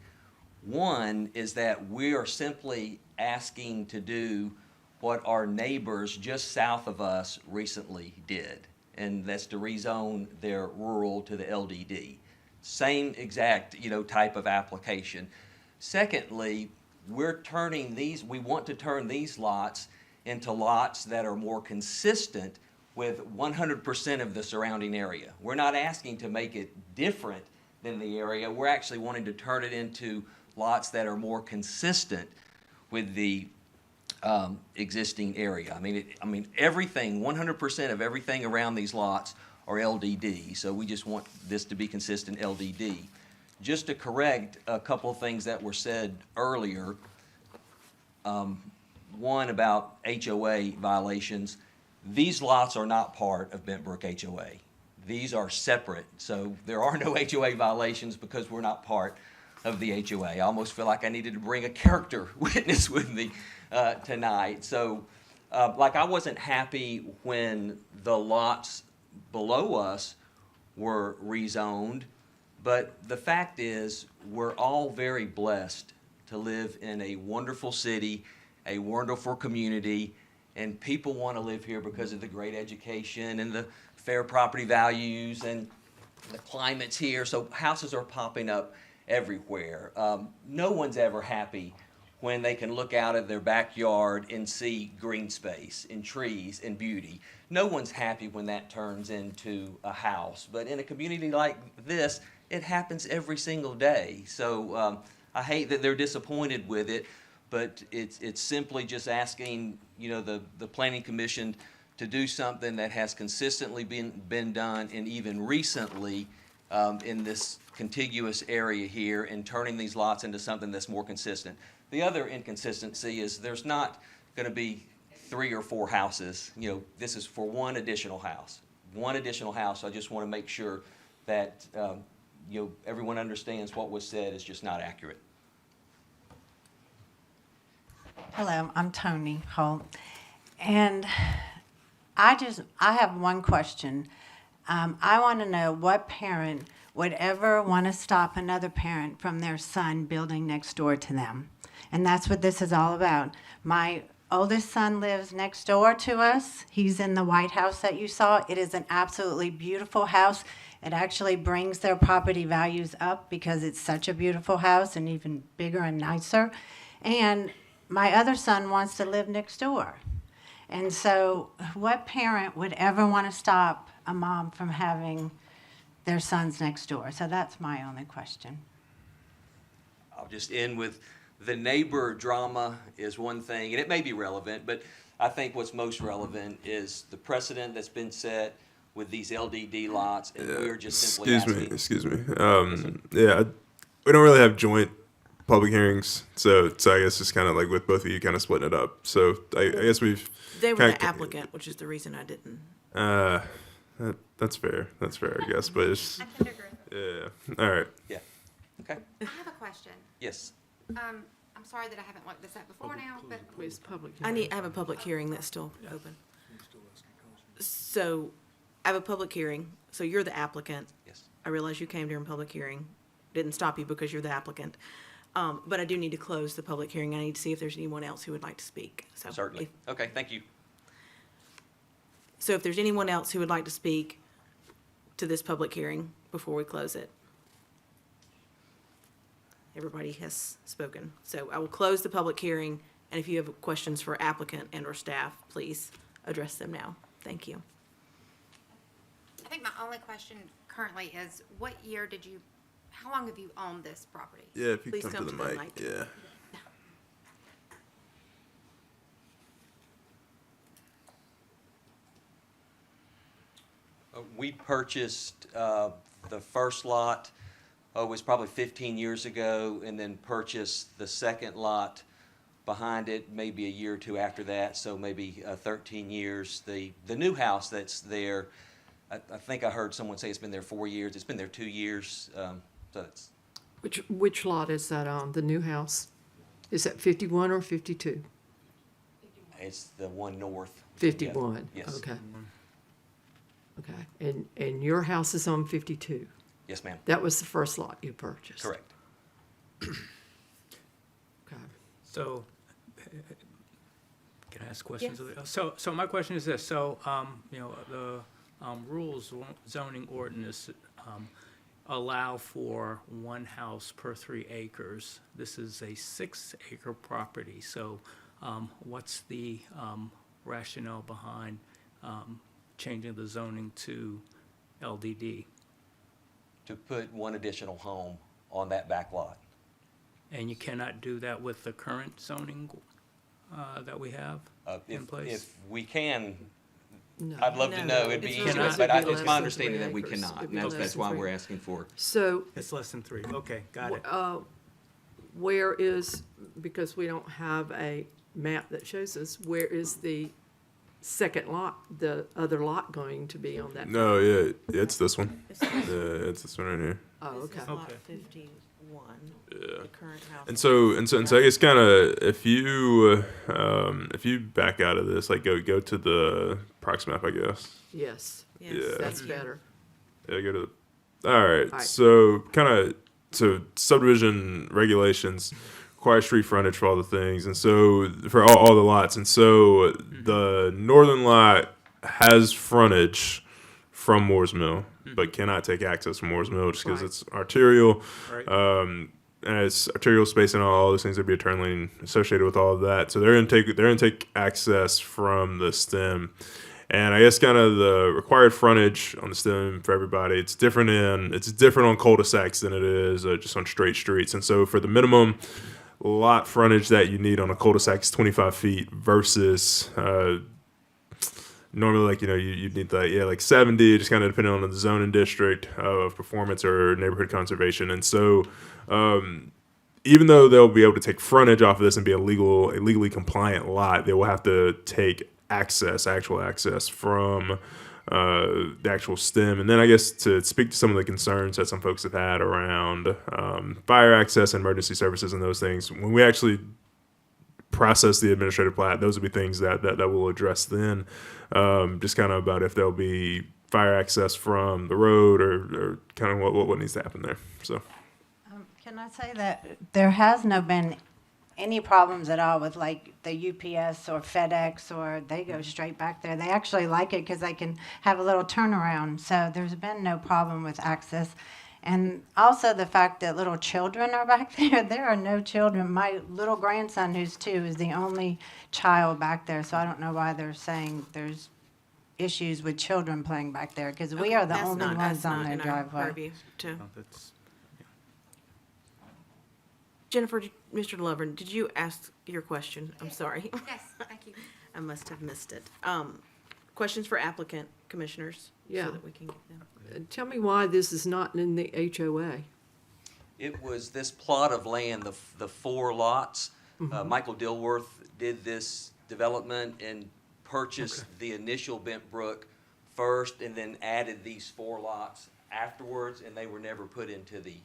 One is that we are simply asking to do what our neighbors just south of us recently did, and that's to rezone their rural to the LDD. Same exact, type of application. Secondly, we want to turn these lots into lots that are more consistent with 100% of the surrounding area. We're not asking to make it different than the area. We're actually wanting to turn it into lots that are more consistent with the existing area. I mean, everything, 100% of everything around these lots are LDD, so we just want this to be consistent LDD. Just to correct a couple of things that were said earlier, one about HOA violations. These lots are not part of Bentbrook HOA. These are separate, so there are no HOA violations because we're not part of the HOA. I almost feel like I needed to bring a character witness with me tonight. So, I wasn't happy when the lots below us were rezoned, but the fact is we're all very blessed to live in a wonderful city, a wonderful community, and people want to live here because of the great education and the fair property values and the climate's here. So houses are popping up everywhere. No one's ever happy when they can look out at their backyard and see green space and trees and beauty. No one's happy when that turns into a house. But in a community like this, it happens every single day. So I hate that they're disappointed with it, but it's simply just asking, the Planning Commission to do something that has consistently been done, and even recently in this contiguous area here, and turning these lots into something that's more consistent. The other inconsistency is there's not going to be 3 or 4 houses. This is for one additional house. One additional house. I just want to make sure that everyone understands what was said is just not accurate. Hello, I'm Tony Holt, and I have one question. I want to know what parent would ever want to stop another parent from their son building next door to them. And that's what this is all about. My oldest son lives next door to us. He's in the White House that you saw. It is an absolutely beautiful house. It actually brings their property values up because it's such a beautiful house and even bigger and nicer. And my other son wants to live next door. And so what parent would ever want to stop a mom from having their sons next door? So that's my only question. I'll just end with the neighbor drama is one thing, and it may be relevant, but I think what's most relevant is the precedent that's been set with these LDD lots, and we're just simply asking. Excuse me. We don't really have joint public hearings, so I guess it's kind of like with both of you kind of splitting it up. So I guess we've. They were the applicant, which is the reason I didn't. That's fair. That's fair, I guess. But it's. I can agree. Yeah. All right. Yeah. Okay. I have a question. Yes. I'm sorry that I haven't looked this up before now, but It's public. I have a public hearing that's still open. So, I have a public hearing. So you're the applicant. Yes. I realize you came during public hearing. Didn't stop you because you're the applicant. But I do need to close the public hearing. I need to see if there's anyone else who would like to speak. So Certainly. Okay. Thank you. So if there's anyone else who would like to speak to this public hearing, before we close it? Everybody has spoken. So I will close the public hearing, and if you have questions for applicant and/or staff, please address them now. Thank you. I think my only question currently is, how long have you owned this property? Yeah, if you Please come to the mic. Yeah. We purchased the first lot, it was probably 15 years ago, and then purchased the second lot behind it maybe a year or two after that, so maybe 13 years. The new house that's there, I think I heard someone say it's been there 4 years. It's been there 2 years. So it's, Which lot is that on, the new house? Is that 51 or 52? it's the one north. 51, Yes. okay. Okay, and your house is on 52? Yes, ma'am. That was the first lot you purchased? Correct. Okay. So, can I ask questions? So my question is this, so, the rules, zoning ordinance, allow for one house per 3 acres. This is a 6-acre property, so, what's the, rationale behind, changing the zoning to LDD? To put one additional home on that back lot. And you cannot do that with the current zoning that we have in place? If we can, No. I'd love to know, it'd be It's easy, not- but it'd be it's less my than understanding 3 that we acres. cannot, It'd be and less that's than why 3. we're asking for. So, It's less than 3, okay, got it. where is, because we don't have a map that shows us, where is the second lot, the other lot going to be on that? No, yeah, it's this one. Yeah, it's this one right here. Oh, okay. This is lot 51. Yeah. The current house. And so I guess kind of if you back out of this, like go to the prox map, I guess. Yes. Yes, Yeah. That's better. Yeah, go to the. All right. All right. So subdivision regulations require street frontage for all the things, and so for all the lots, and so the northern lot has frontage from Moore's Mill, but cannot take access from Moore's Mill just because Right. it's arterial. Right. And it's arterial space and all those things. There'd be a turn lane associated with all of that. So they're gonna take access from the stem. And I guess kind of the required frontage on the stem for everybody, it's different on cul-de-sacs than it is just on straight streets. And so for the minimum lot frontage that you need on a cul-de-sac is 25 feet versus normally, like, you'd need like 70, just kind of depending on the zoning district of performance or neighborhood conservation. And so even though they'll be able to take frontage off of this and be a legally compliant lot, they will have to take actual access from the actual stem. And then I guess to speak to some of the concerns that some folks have had around fire access and emergency services and those things, when we actually process the administrative plat, those will be things that we'll address then. Just kind of about if there'll be fire access from the road or kind of what needs to happen there. So. Can I say that there has no been any problems at all with like the UPS or FedEx, or they go straight back there. They actually like it because they can have a little turnaround. So there's been no problem with access. And also the fact that little children are back there. There are no children. My little grandson, who's 2, is the only child back there. So I don't know why they're saying there's issues with children playing back there, because we are the That's only not- ones that's on not their in our driveway. purview to- No, that's- Jennifer, Mr. Glover, did you ask your question? I'm sorry. Yes, thank you. I must have missed it. Questions for applicant, commissioners? Yeah. So that we can get them. Tell me why this is not in the HOA. It was this plot of land, the 4 lots. Michael Dilworth did this development and purchased the initial Bent Brook first and then added these 4 lots afterwards, and they were never put into the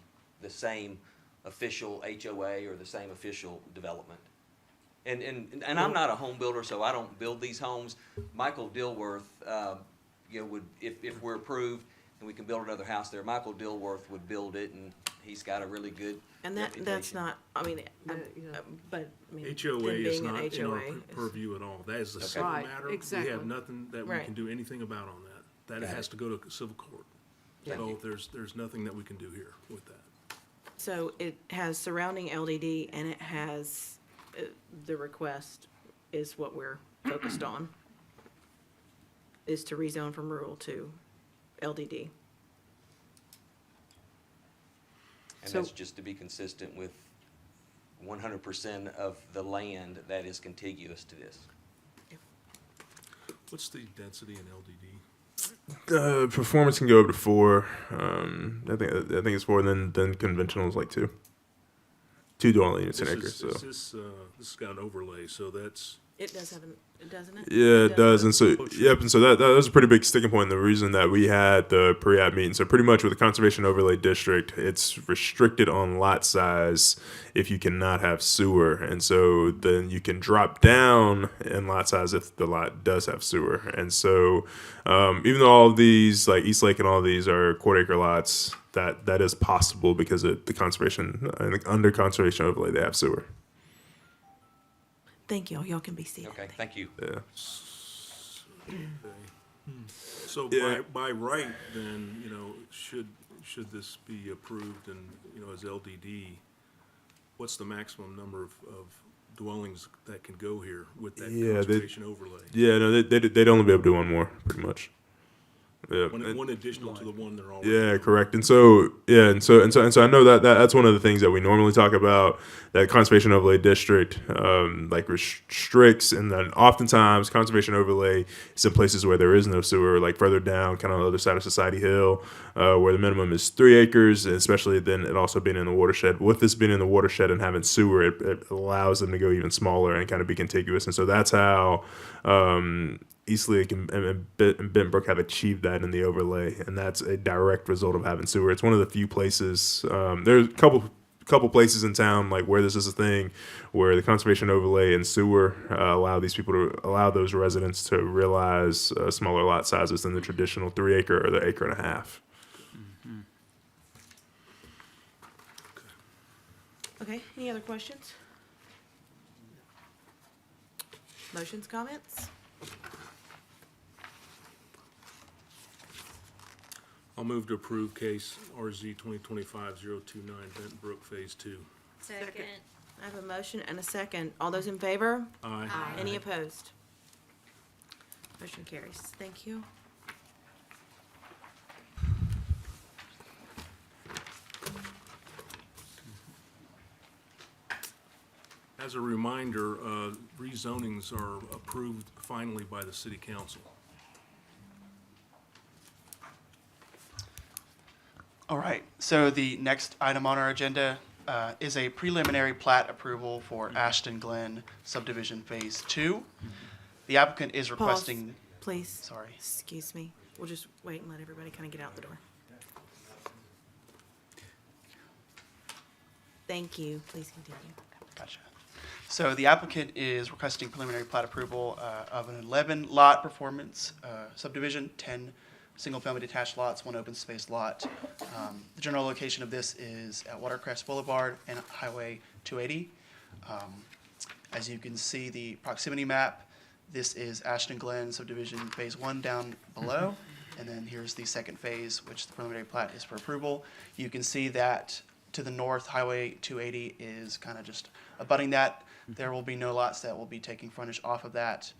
same official HOA or the same official development. And I'm not a home builder, so I don't build these homes. Michael Dilworth, would, if we're approved and we can build another house there, Michael Dilworth would build it, and he's got a really good And that's reputation. not, I mean, but, I mean. HOA them is being an not in our HOA is- purview at all. That is a civil Right, matter. exactly. We have nothing that we Right. can do anything about on that. That Got has to go to civil court. So there's nothing that we can do here with that. So it has surrounding LDD and it has, the request is what we're focused on, is to rezone from rural to LDD. And So- that's just to be consistent with 100% of the land that is contiguous to this. What's the density in LDD? Performance can go up to 4. I think it's 4, and then conventional is like 2. 2 dwelling units an acre. So This has got an overlay, so that's, It does have doesn't it? yeah, it does. And so yep, and so that was a pretty big sticking point. The reason that we had the pre-app meeting. So pretty much with the conservation overlay district, it's restricted on lot size if you cannot have sewer, and so then you can drop down in lot size if the lot does have sewer. And so even though all of these, like East Lake and all these, are quarter-acre lots, that is possible because of the conservation under conservation overlay they have sewer. Thank y'all. Y'all can be seated. Okay, thank you. Yeah. so Yeah. by right, then, should this be approved and, as LDD, what's the maximum number of dwellings that can go here with that conservation overlay? Yeah, no, they'd only be able to do one more, pretty much. Yeah. One additional to the one they're already. Yeah, correct. And so I know that's one of the things that we normally talk about, that conservation overlay district like restricts, and then oftentimes conservation overlay is in places where there is no sewer, like further down, kind of on the other side of Society Hill, where the minimum is 3 acres, and especially then it also being in the watershed. With this being in the watershed and having sewer, it allows them to go even smaller and kind of be contiguous. And so that's how East Lake and Benton Brook have achieved that in the overlay, and that's a direct result of having sewer. It's one of the few places. There's a couple places in town like where this is a thing, where the conservation overlay and sewer allow those residents to realize smaller lot sizes than the traditional 3 acre or the 1.5 acres. Okay, any other questions? Motions, comments? I'll move to approve case RZ 2025-029 Benton Brook Phase 2. Second. I have a motion and a second. All those in favor? Aye. Any opposed? Motion carries. Thank you. As a reminder, rezonings are approved finally by the city council. All right, so the next item on our agenda is a preliminary plat approval for Ashton Glen subdivision Phase 2. The applicant is requesting. Please. Sorry. Excuse me. We'll just wait and let everybody kind of get out the door. Thank you. Please continue. Gotcha. So the applicant is requesting preliminary plat approval of an 11-lot performance subdivision, 10 single-family detached lots, 1 open space lot. The general location of this is at Watercrest Boulevard and Highway 280. As you can see the proximity map, this is Ashton Glen subdivision Phase 1 down below, and then here's the second phase, which the preliminary plat is for approval. You can see that to the north, Highway 280 is kind of just abutting that. There will be no lots that will be taking frontage off of that.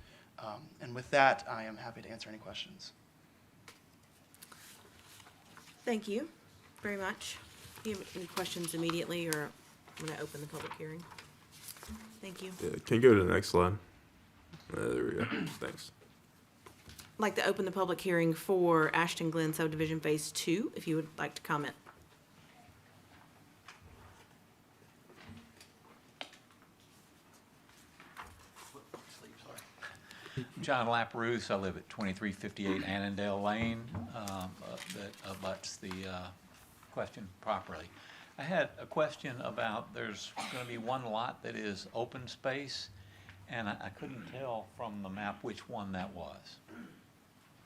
And with that, I am happy to answer any questions. Thank you very much. Do you have any questions immediately, or I'm going to open the public hearing? Thank you. Yeah, can you go to the next slide? There we go. Thanks. I'd like to open the public hearing for Ashton Glen subdivision Phase 2, if you would like to comment. John Laprousse. I live at 2358 Annandale Lane, that abuts the question properly. I had a question about, there's going to be one lot that is open space, and I couldn't tell from the map which one that was.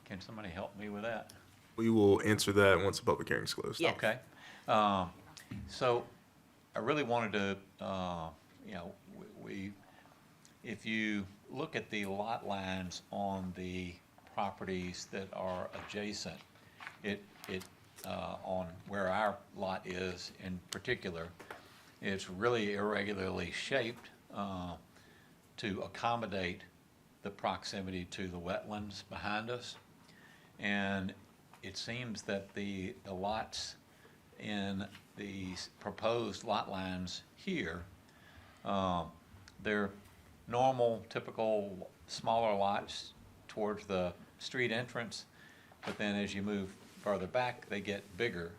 Can somebody help me with that? We will answer that once the public hearing's closed. Yes. Okay. So I really wanted to, if you look at the lot lines on the properties that are adjacent, it on where our lot is in particular. It's really irregularly shaped to accommodate the proximity to the wetlands behind us. And it seems that the lots in the proposed lot lines here, they're normal, typical, smaller lots towards the street entrance, but then as you move further back, they get bigger.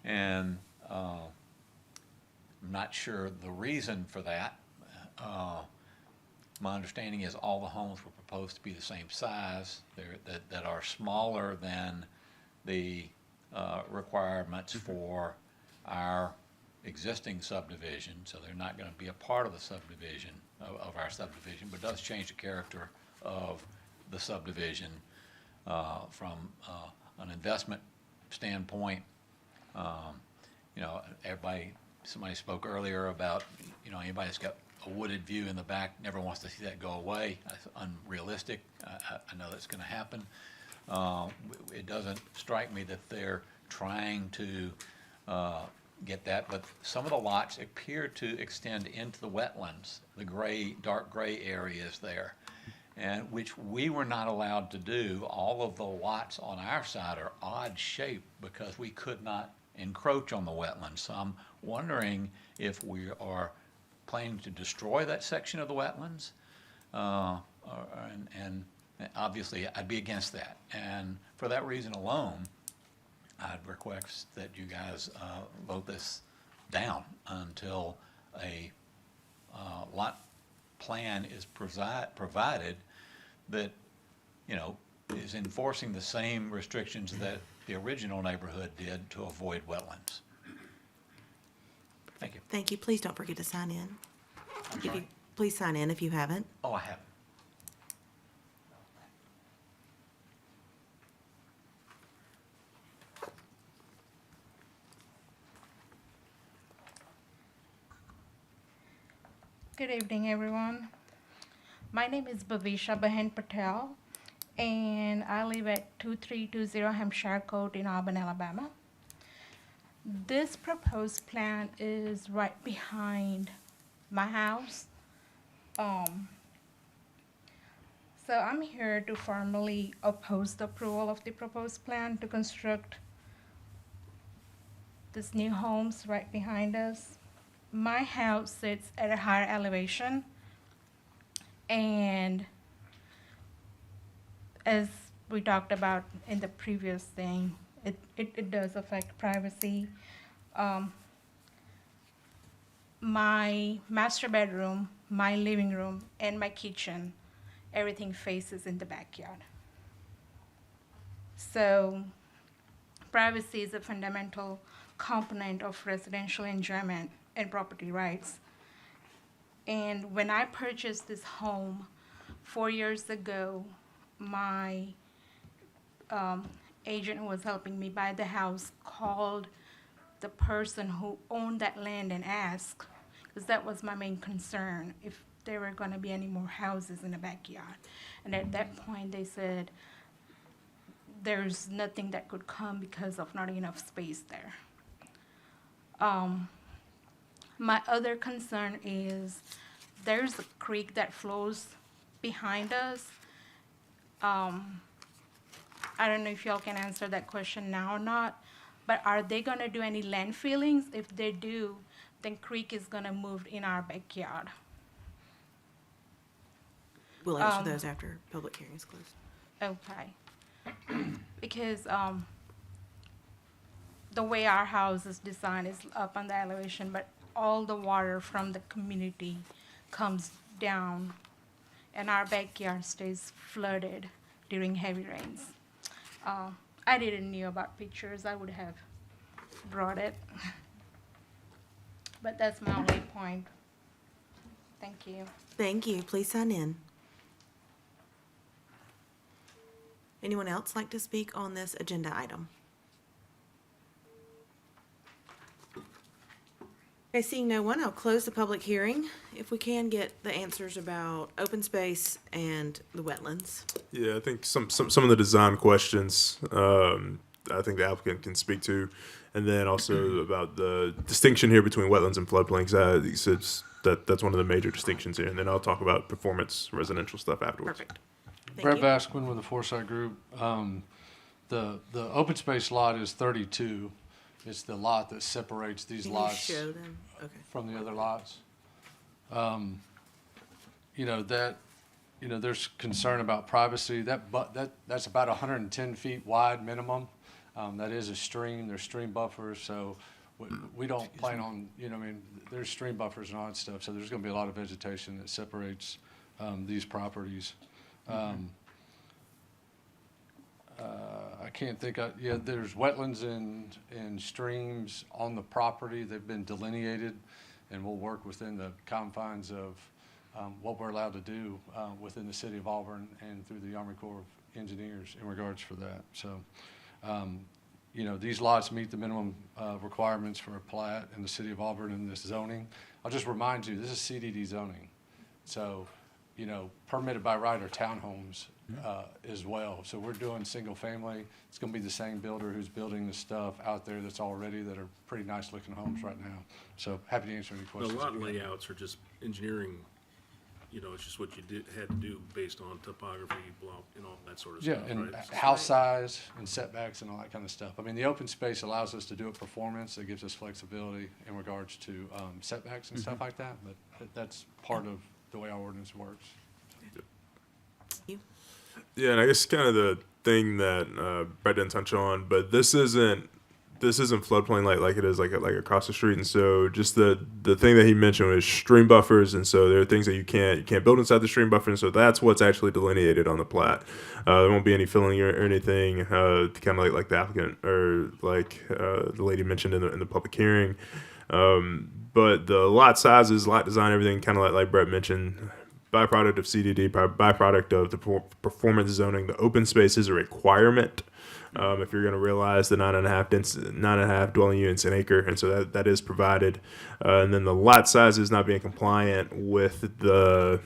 And I'm not sure the reason for that. My understanding is all the homes were proposed to be the same size, that are smaller than the requirements for our existing subdivision, so they're not going to be a part of the subdivision, of our subdivision, but does change the character of the subdivision from an investment standpoint. You know, somebody spoke earlier about, you know, anybody that's got a wooded view in the back never wants to see that go away. That's unrealistic. I know that's going to happen. It doesn't strike me that they're trying to get that, but some of the lots appear to extend into the wetlands, the gray, dark gray areas there, and which we were not allowed to do. All of the lots on our side are odd shaped because we could not encroach on the wetlands. So I'm wondering if we are planning to destroy that section of the wetlands, and obviously I'd be against that. And for that reason alone, I'd request that you guys vote this down until a lot plan is provided that, you know, is enforcing the same restrictions that the original neighborhood did to avoid wetlands. Thank you. Thank you. Please don't forget to sign in. I'm If you- sorry? Please sign in if you haven't. Oh, I haven't. Good evening, everyone. My name is Bhavisha Bahen Patel, and I live at 2320 Hampshire Court in Auburn, Alabama. This proposed plan is right behind my house. So I'm here to formally oppose the approval of the proposed plan to construct these new homes right behind us. My house sits at a higher elevation, and as we talked about in the previous thing, it does affect privacy. My master bedroom, my living room, and my kitchen, everything faces in the backyard. So privacy is a fundamental component of residential enjoyment and property rights. And when I purchased this home 4 years ago, my agent who was helping me buy the house called the person who owned that land and asked, because that was my main concern, if there were going to be any more houses in the backyard. And at that point, they said there's nothing that could come because of not enough space there. My other concern is there's a creek that flows behind us. I don't know if y'all can answer that question now or not, but are they gonna do any land fillings? If they do, then creek is gonna move in our backyard. We'll answer those after public hearing is closed. Okay. Because the way our house is designed is up on the elevation, but all the water from the community comes down, and our backyard stays flooded during heavy rains. I didn't know about pictures. I would have brought it. But that's my only point. Thank you. Thank you. Please sign in. Anyone else like to speak on this agenda item? Okay, seeing no one, I'll close the public hearing. If we can get the answers about open space and the wetlands. Yeah, I think some of the design questions I think the applicant can speak to. And then also about the distinction here between wetlands and floodplains. He says that's one of the major distinctions here. And then I'll talk about performance residential stuff afterwards. Perfect. Thank Brett you. Basquin with the Foresight Group. The open space lot is 32. It's the lot that separates these Can you lots show them? Okay. from the other lots. There's concern about privacy. That's about 110 feet wide minimum. That is a stream. There's stream buffers, so we don't plan on, there's stream buffers and all that stuff. So there's going to be a lot of vegetation that separates these properties. I can't think of, there's wetlands and streams on the property. They've been delineated, and we'll work within the confines of what we're allowed to do within the city of Auburn and through the Army Corps of Engineers in regards for that. So, these lots meet the minimum requirements for a plat in the city of Auburn in this zoning. I'll just remind you, this is CDD zoning. So, permitted by right are townhomes as well. So we're doing single family. It's going to be the same builder who's building the stuff out there that are pretty nice looking homes right now. So happy to answer any The questions. lot layouts are just engineering, it's just what you had to do based on topography, block, and all that sort of Yeah, stuff, and right? house size and setbacks and all that kind of stuff. I mean, the open space allows us to do a performance. It gives us flexibility in regards to setbacks and stuff like that. But that's part of the way our ordinance works. Yeah, and I guess kind of the thing that Brett didn't touch on, but this isn't floodplain like it is like across the street. And so just the thing that he mentioned was stream buffers, and so there are things that you can't build inside the stream buffer, and so that's what's actually delineated on the plat. There won't be any filling or anything, kind of like the applicant or like the lady mentioned in the public hearing. But the lot sizes, lot design, everything kind of like Brett mentioned. Byproduct of CDD, byproduct of the performance zoning. The open space is a requirement if you're going to realize the 9.5 dwelling units an acre, and so that is provided. And then the lot size is not being compliant with the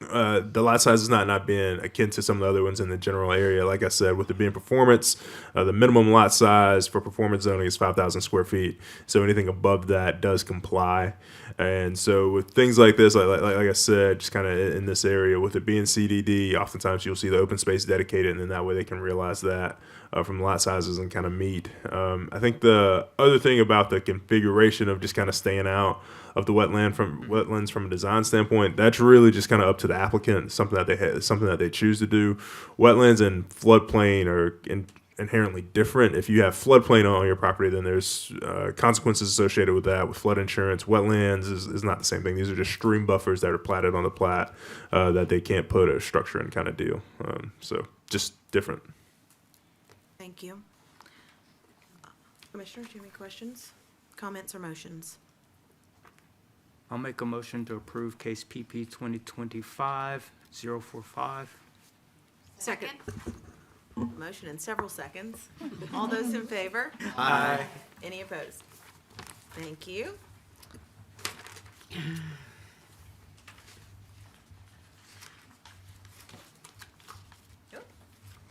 lot size is not being akin to some of the other ones in the general area. Like I said, with it being performance, the minimum lot size for performance zoning is 5,000 square feet. So anything above that does comply. And so with things like this, like I said, just kind of in this area, with it being CDD, oftentimes you'll see the open space dedicated, and then that way they can realize that from lot sizes and kind of meet. I think the other thing about the configuration of just kind of staying out of the wetlands from a design standpoint, that's really just kind of up to the applicant, something that they choose to do. Wetlands and floodplain are inherently different. If you have floodplain on your property, then there's consequences associated with that, with flood insurance. Wetlands is not the same thing. These are just stream buffers that are platted on the plat that they can't put a structure in, kind of deal. So just different. Thank you. Commissioners, do you have any questions, comments, or motions? I'll make a motion to approve case PP 2025-045. Second. Motion in several seconds. All those in favor? Aye. Any opposed? Thank you.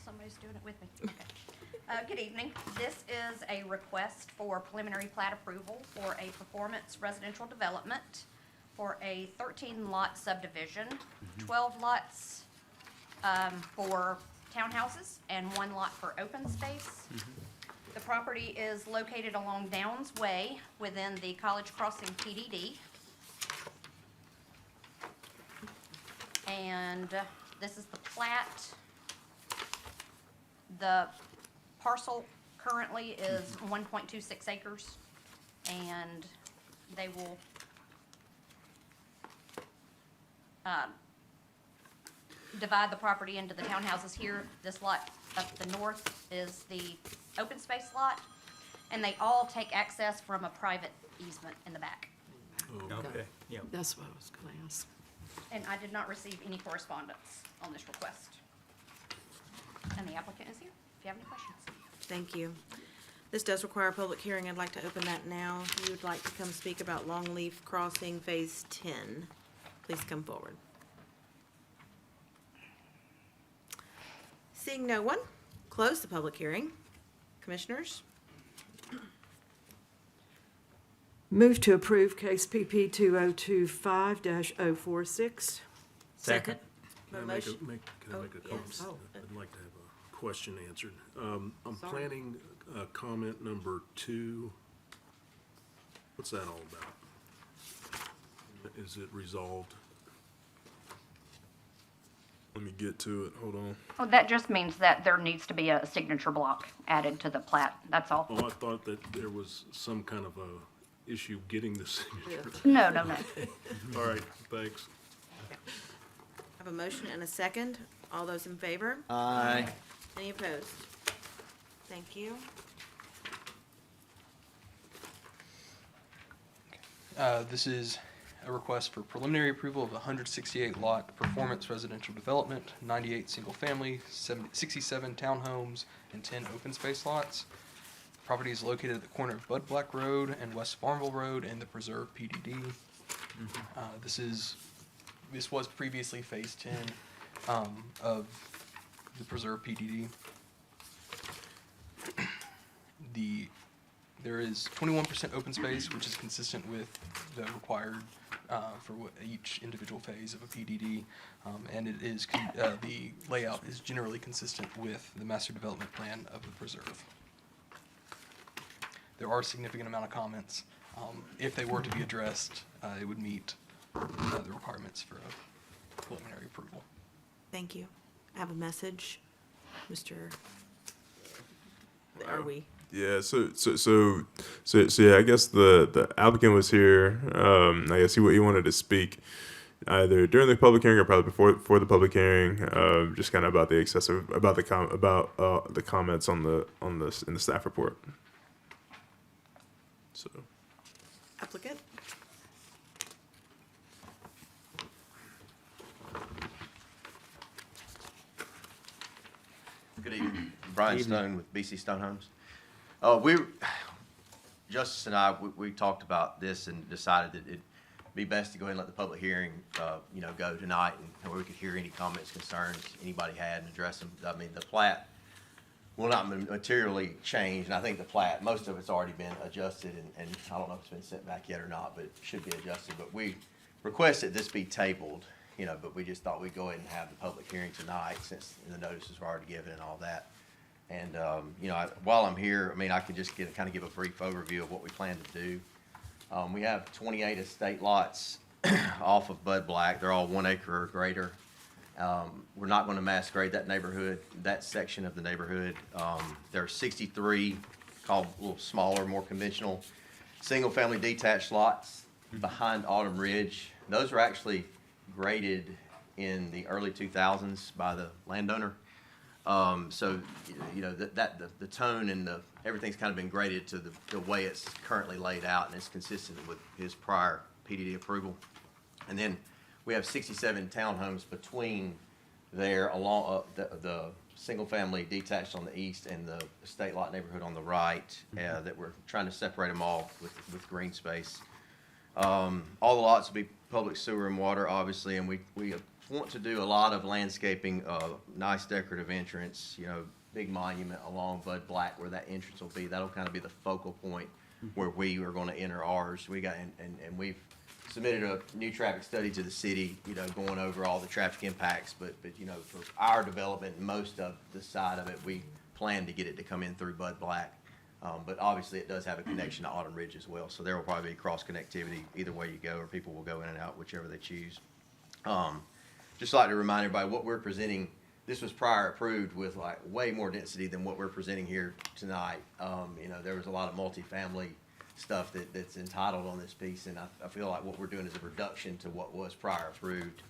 Somebody's doing it with me. Okay. Good evening. This is a request for preliminary plat approval for a performance residential development for a 13-lot subdivision, 12 lots for townhouses and 1 lot for open space. The property is located along Downs Way within the College Crossing PDD. And this is the plat. The parcel currently is 1.26 acres, and they will divide the property into the townhouses here. This lot up the north is the open space lot, and they all take access from a private easement in the back. Okay, yeah. That's what I was gonna ask. And I did not receive any correspondence on this request. And the applicant is here, if you have any questions. Thank you. This does require a public hearing. I'd like to open that now. If you would like to come speak about Longleaf Crossing Phase 10, please come forward. Seeing no one, close the public hearing. Commissioners? Move to approve case PP 2025-046. Second. Can I make a, can I make a comment? yes. I'd like to have a question answered. I'm Sorry. planning, comment number 2. What's that all about? Is it resolved? Let me get to it. Hold on. Oh, that just means that there needs to be a signature block added to the plat, that's all. Oh, I thought that there was some kind of a issue getting the signature. No. All right, thanks. I have a motion and a second. All those in favor? Aye. Any opposed? Thank you. This is a request for preliminary approval of 168 lot performance residential development, 98 single family, 67 townhomes, and 10 open space lots. The property is located at the corner of Bud Black Road and West Farmville Road in the Preserve PDD. This was previously phase 10 of the Preserve PDD. There is 21% open space, which is consistent with the required for each individual phase of a PDD, and it is the layout is generally consistent with the master development plan of the preserve. There are a significant amount of comments. If they were to be addressed, it would meet the requirements for a preliminary approval. Thank you. I have a message. Mr. Are we? Yeah, so yeah, I guess the applicant was here. I guess he wanted to speak either during the public hearing or probably before the public hearing, just kind of about the excessive about the comments on the in the staff report. So Applicant? Good evening. Brian Stone with BC Stone Homes. Justice and I, we talked about this and decided that it'd be best to go ahead and let the public hearing, go tonight and where we could hear any comments, concerns anybody had and address them. I mean, the plat will not materially change, and I think the plat, most of it's already been adjusted, and I don't know if it's been sent back yet or not, but it should be adjusted. But we requested this be tabled, but we just thought we'd go ahead and have the public hearing tonight since the notices were already given and all that. And, while I'm here, I can just kind of give a brief overview of what we plan to do. We have 28 estate lots off of Bud Black. They're all 1 acre or greater. We're not going to mass grade that neighborhood, that section of the neighborhood. There are 63 called a little smaller, more conventional, single-family detached lots behind Autumn Ridge. Those were actually graded in the early 2000s by the landowner. So, the tone and everything's kind of been graded to the way it's currently laid out, and it's consistent with his prior PDD approval. And then we have 67 townhomes between there along the single-family detached on the east and the estate lot neighborhood on the right, that we're trying to separate them all with green space. All the lots will be public sewer and water, obviously, and we want to do a lot of landscaping, nice decorative entrance, big monument along Bud Black where that entrance will be. That'll kind of be the focal point where we are going to enter ours. We got, and we've submitted a new traffic study to the city, going over all the traffic impacts, but for our development, most of the side of it, we plan to get it to come in through Bud Black. But obviously it does have a connection to Autumn Ridge as well. So there will probably be cross connectivity either way you go, or people will go in and out, whichever they choose. Just like to remind everybody what we're presenting. This was prior approved with like way more density than what we're presenting here tonight. There was a lot of multifamily stuff that's entitled on this piece, and I feel like what we're doing is a reduction to what was prior approved.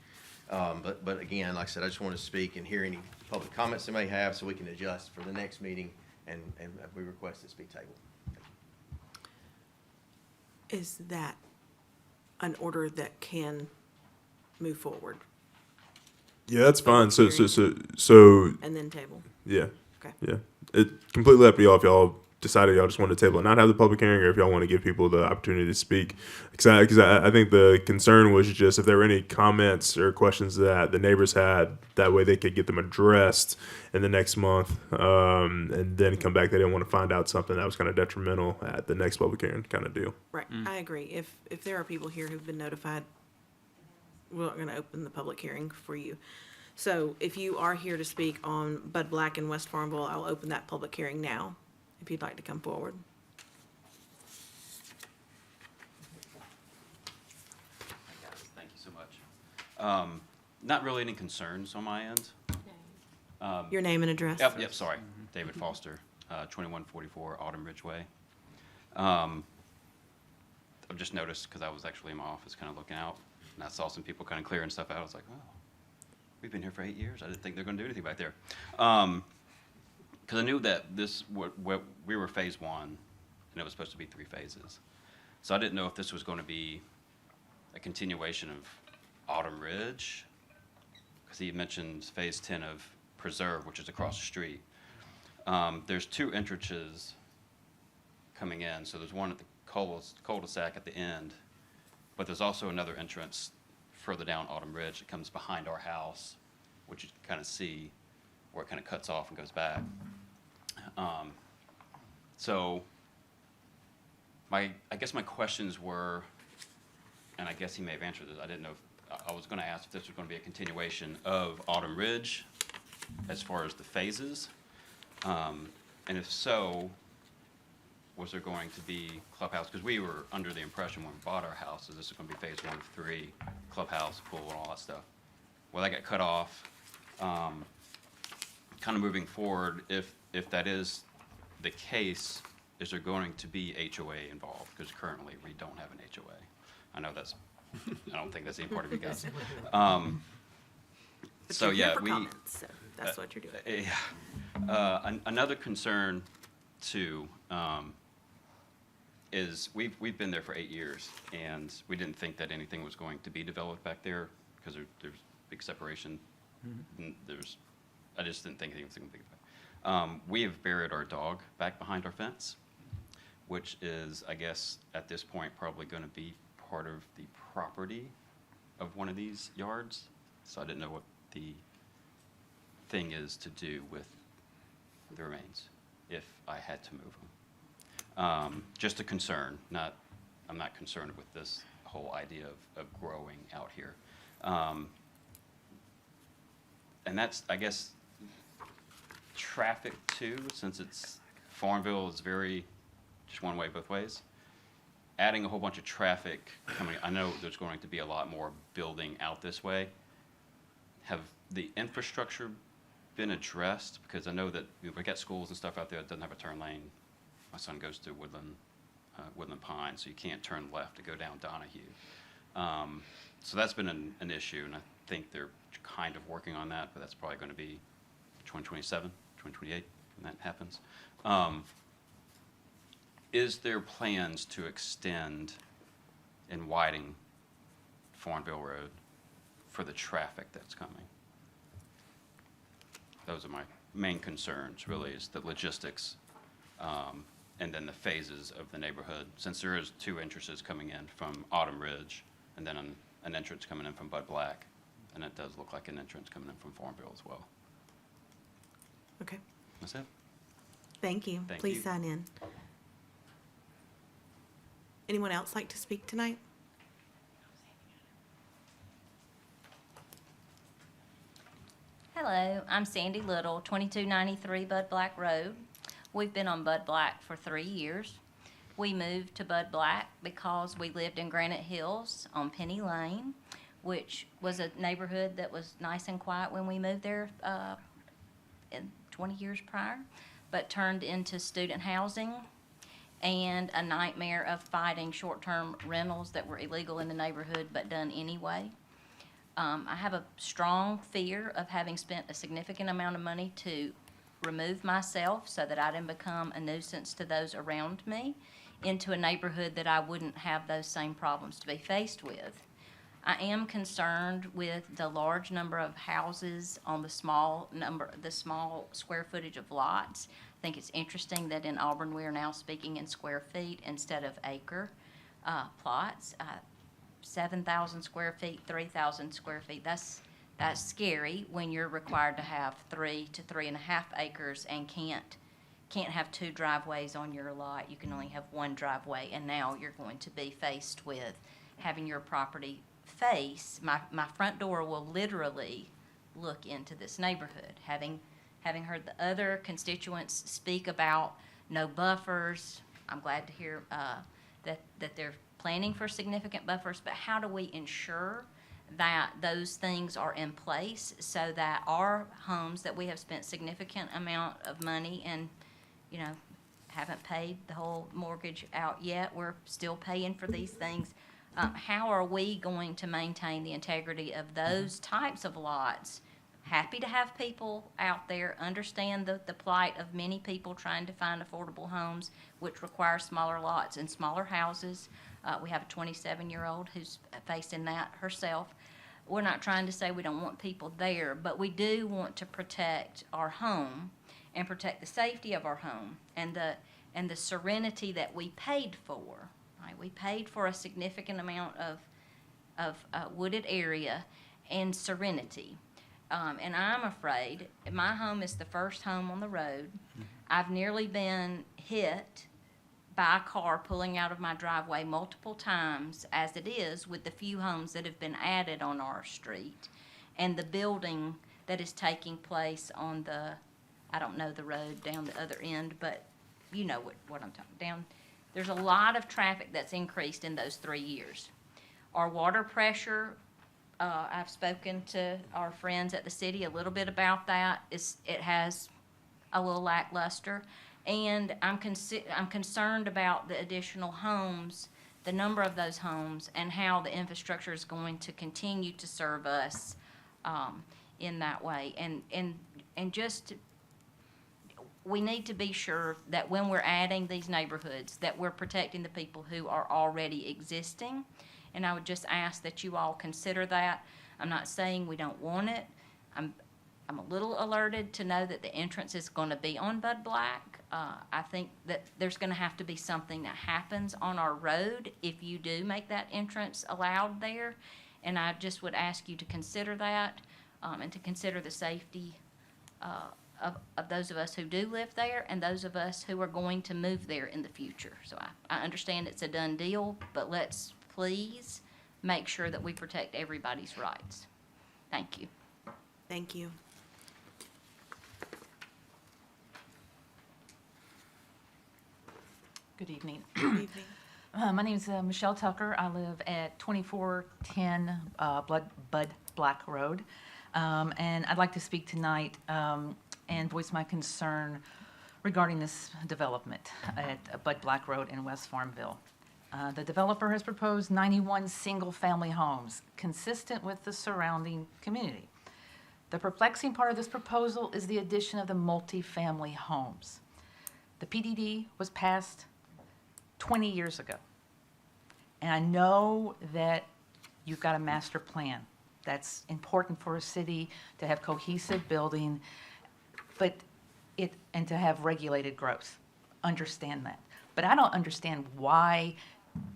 But again, like I said, I just want to speak and hear any public comments they may have so we can adjust for the next meeting, and we request this be tabled. Is that an order that can move forward? yeah, that's fine. So And then table? yeah. Okay. Yeah. It completely up to y'all if y'all decided y'all just want to table and not have the public hearing, or if y'all want to give people the opportunity to speak. Because I think the concern was just if there were any comments or questions that the neighbors had, that way they could get them addressed in the next month, and then come back. They didn't want to find out something that was kind of detrimental at the next public hearing kind of deal. Right, I agree. If there are people here who've been notified, we're not gonna open the public hearing for you. So if you are here to speak on Bud Black and West Farmville, I'll open that public hearing now, if you'd like to come forward. Thank you so much. Not really any concerns on my end. Your name and address? Yep, sorry. David Foster, 2144 Autumn Ridgeway. I've just noticed, because I was actually in my office kind of looking out, and I saw some people kind of clearing stuff out. I was like, oh, we've been here for 8 years. I didn't think they're going to do anything back there. Because I knew that we were phase 1, and it was supposed to be 3 phases. So I didn't know if this was going to be a continuation of Autumn Ridge, because he mentioned phase 10 of Preserve, which is across the street. There's 2 entrances coming in. So there's one at the cul-de-sac at the end, but there's also another entrance further down Autumn Ridge that comes behind our house, which you can kind of see where it kind of cuts off and goes back. So I guess my questions were, and I guess he may have answered this, I didn't know if, I was going to ask if this was going to be a continuation of Autumn Ridge as far as the phases, and if so, was there going to be clubhouse? Because we were under the impression when we bought our house that this is going to be phase 1 of 3, clubhouse, pool, and all that stuff. Well, that got cut off. Kind of moving forward, if that is the case, is there going to be HOA involved? Because currently we don't have an HOA. I know that's, I don't think that's any part of you guys. So yeah, So that's what you're doing. Another concern too, is we've been there for 8 years, and we didn't think that anything was going to be developed back there because there's big separation. And I just didn't think anything was going to be back. We have buried our dog back behind our fence, which is, I guess, at this point probably going to be part of the property of one of these yards. So I didn't know what the thing is to do with the remains if I had to move them. Just a concern, I'm not concerned with this whole idea of growing out here. And that's, I guess, traffic too, since Farmville is very, just one way both ways. Adding a whole bunch of traffic coming, I know there's going to be a lot more building out this way. Have the infrastructure been addressed? Because I know that we got schools and stuff out there that doesn't have a turn lane. My son goes to Woodland Pines, so you can't turn left to go down Donahue. So that's been an issue, and I think they're kind of working on that, but that's probably going to be 2027, 2028 when that happens. Is there plans to extend and widen Farmville Road for the traffic that's coming? Those are my main concerns, really, is the logistics, and then the phases of the neighborhood, since there is 2 entrances coming in from Autumn Ridge, and then an entrance coming in from Bud Black, and it does look like an entrance coming in from Farmville as well. Okay, That's it. thank you. Thank Please you. sign in. Anyone else like to speak tonight? Hello, I'm Sandy Little, 2293 Bud Black Road. We've been on Bud Black for 3 years. We moved to Bud Black because we lived in Granite Hills on Penny Lane, which was a neighborhood that was nice and quiet when we moved there in 20 years prior, but turned into student housing and a nightmare of fighting short-term rentals that were illegal in the neighborhood but done anyway. I have a strong fear of having spent a significant amount of money to remove myself so that I didn't become a nuisance to those around me into a neighborhood that I wouldn't have those same problems to be faced with. I am concerned with the large number of houses on the small square footage of lots. think it's interesting that in Auburn, we are now speaking in square feet instead of acre plots. 7,000 square feet, 3,000 square feet, that's scary when you're required to have 3 to 3.5 acres and can't have 2 driveways on your lot. You can only have 1 driveway, and now you're going to be faced with having your property face. My front door will literally look into this neighborhood. Having heard the other constituents speak about no buffers, I'm glad to hear that they're planning for significant buffers, but how do we ensure that those things are in place so that our homes that we have spent significant amount of money and, you know, haven't paid the whole mortgage out yet, we're still paying for these things. How are we going to maintain the integrity of those types of lots? Happy to have people out there understand the plight of many people trying to find affordable homes, which require smaller lots and smaller houses. We have a 27-year-old who's facing that herself. We're not trying to say we don't want people there, but we do want to protect our home and protect the safety of our home and the serenity that we paid for. Right? We paid for a significant amount of wooded area and serenity. And I'm afraid, my home is the first home on the road. I've nearly been hit by a car pulling out of my driveway multiple times as it is with the few homes that have been added on our street. And the building that is taking place on the, I don't know the road down the other end, but you know what I'm talking down. There's a lot of traffic that's increased in those 3 years. Our water pressure, I've spoken to our friends at the city a little bit about that. It has a little lackluster. And I'm concerned about the additional homes, the number of those homes, and how the infrastructure is going to continue to serve us in that way. And just, we need to be sure that when we're adding these neighborhoods, that we're protecting the people who are already existing. And I would just ask that you all consider that. I'm not saying we don't want it. I'm a little alerted to know that the entrance is going to be on Bud Black. I think that there's going to have to be something that happens on our road if you do make that entrance allowed there. And I just would ask you to consider that and to consider the safety of those of us who do live there and those of us who are going to move there in the future. So I understand it's a done deal, but let's please make sure that we protect everybody's rights. Thank you. Thank you. Good evening. Good evening. My name is Michelle Tucker. I live at 2410 Bud Black Road. And I'd like to speak tonight and voice my concern regarding this development at Bud Black Road in West Farmville. The developer has proposed 91 single-family homes consistent with the surrounding community. The perplexing part of this proposal is the addition of the multifamily homes. The PDD was passed 20 years ago. And I know that you've got a master plan. That's important for a city to have cohesive building, and to have regulated growth. Understand that. But I don't understand why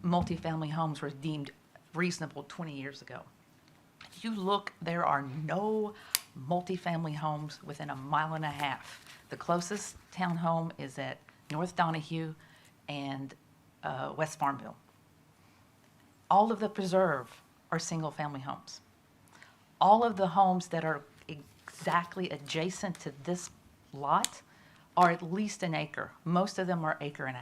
multifamily homes were deemed reasonable 20 years ago. If you look, there are no multifamily homes within 1.5 miles. The closest townhome is at North Donahue and West Farmville. All of the preserve are single-family homes. All of the homes that are exactly adjacent to this lot are at least an acre. Most of them are 1.5 acres.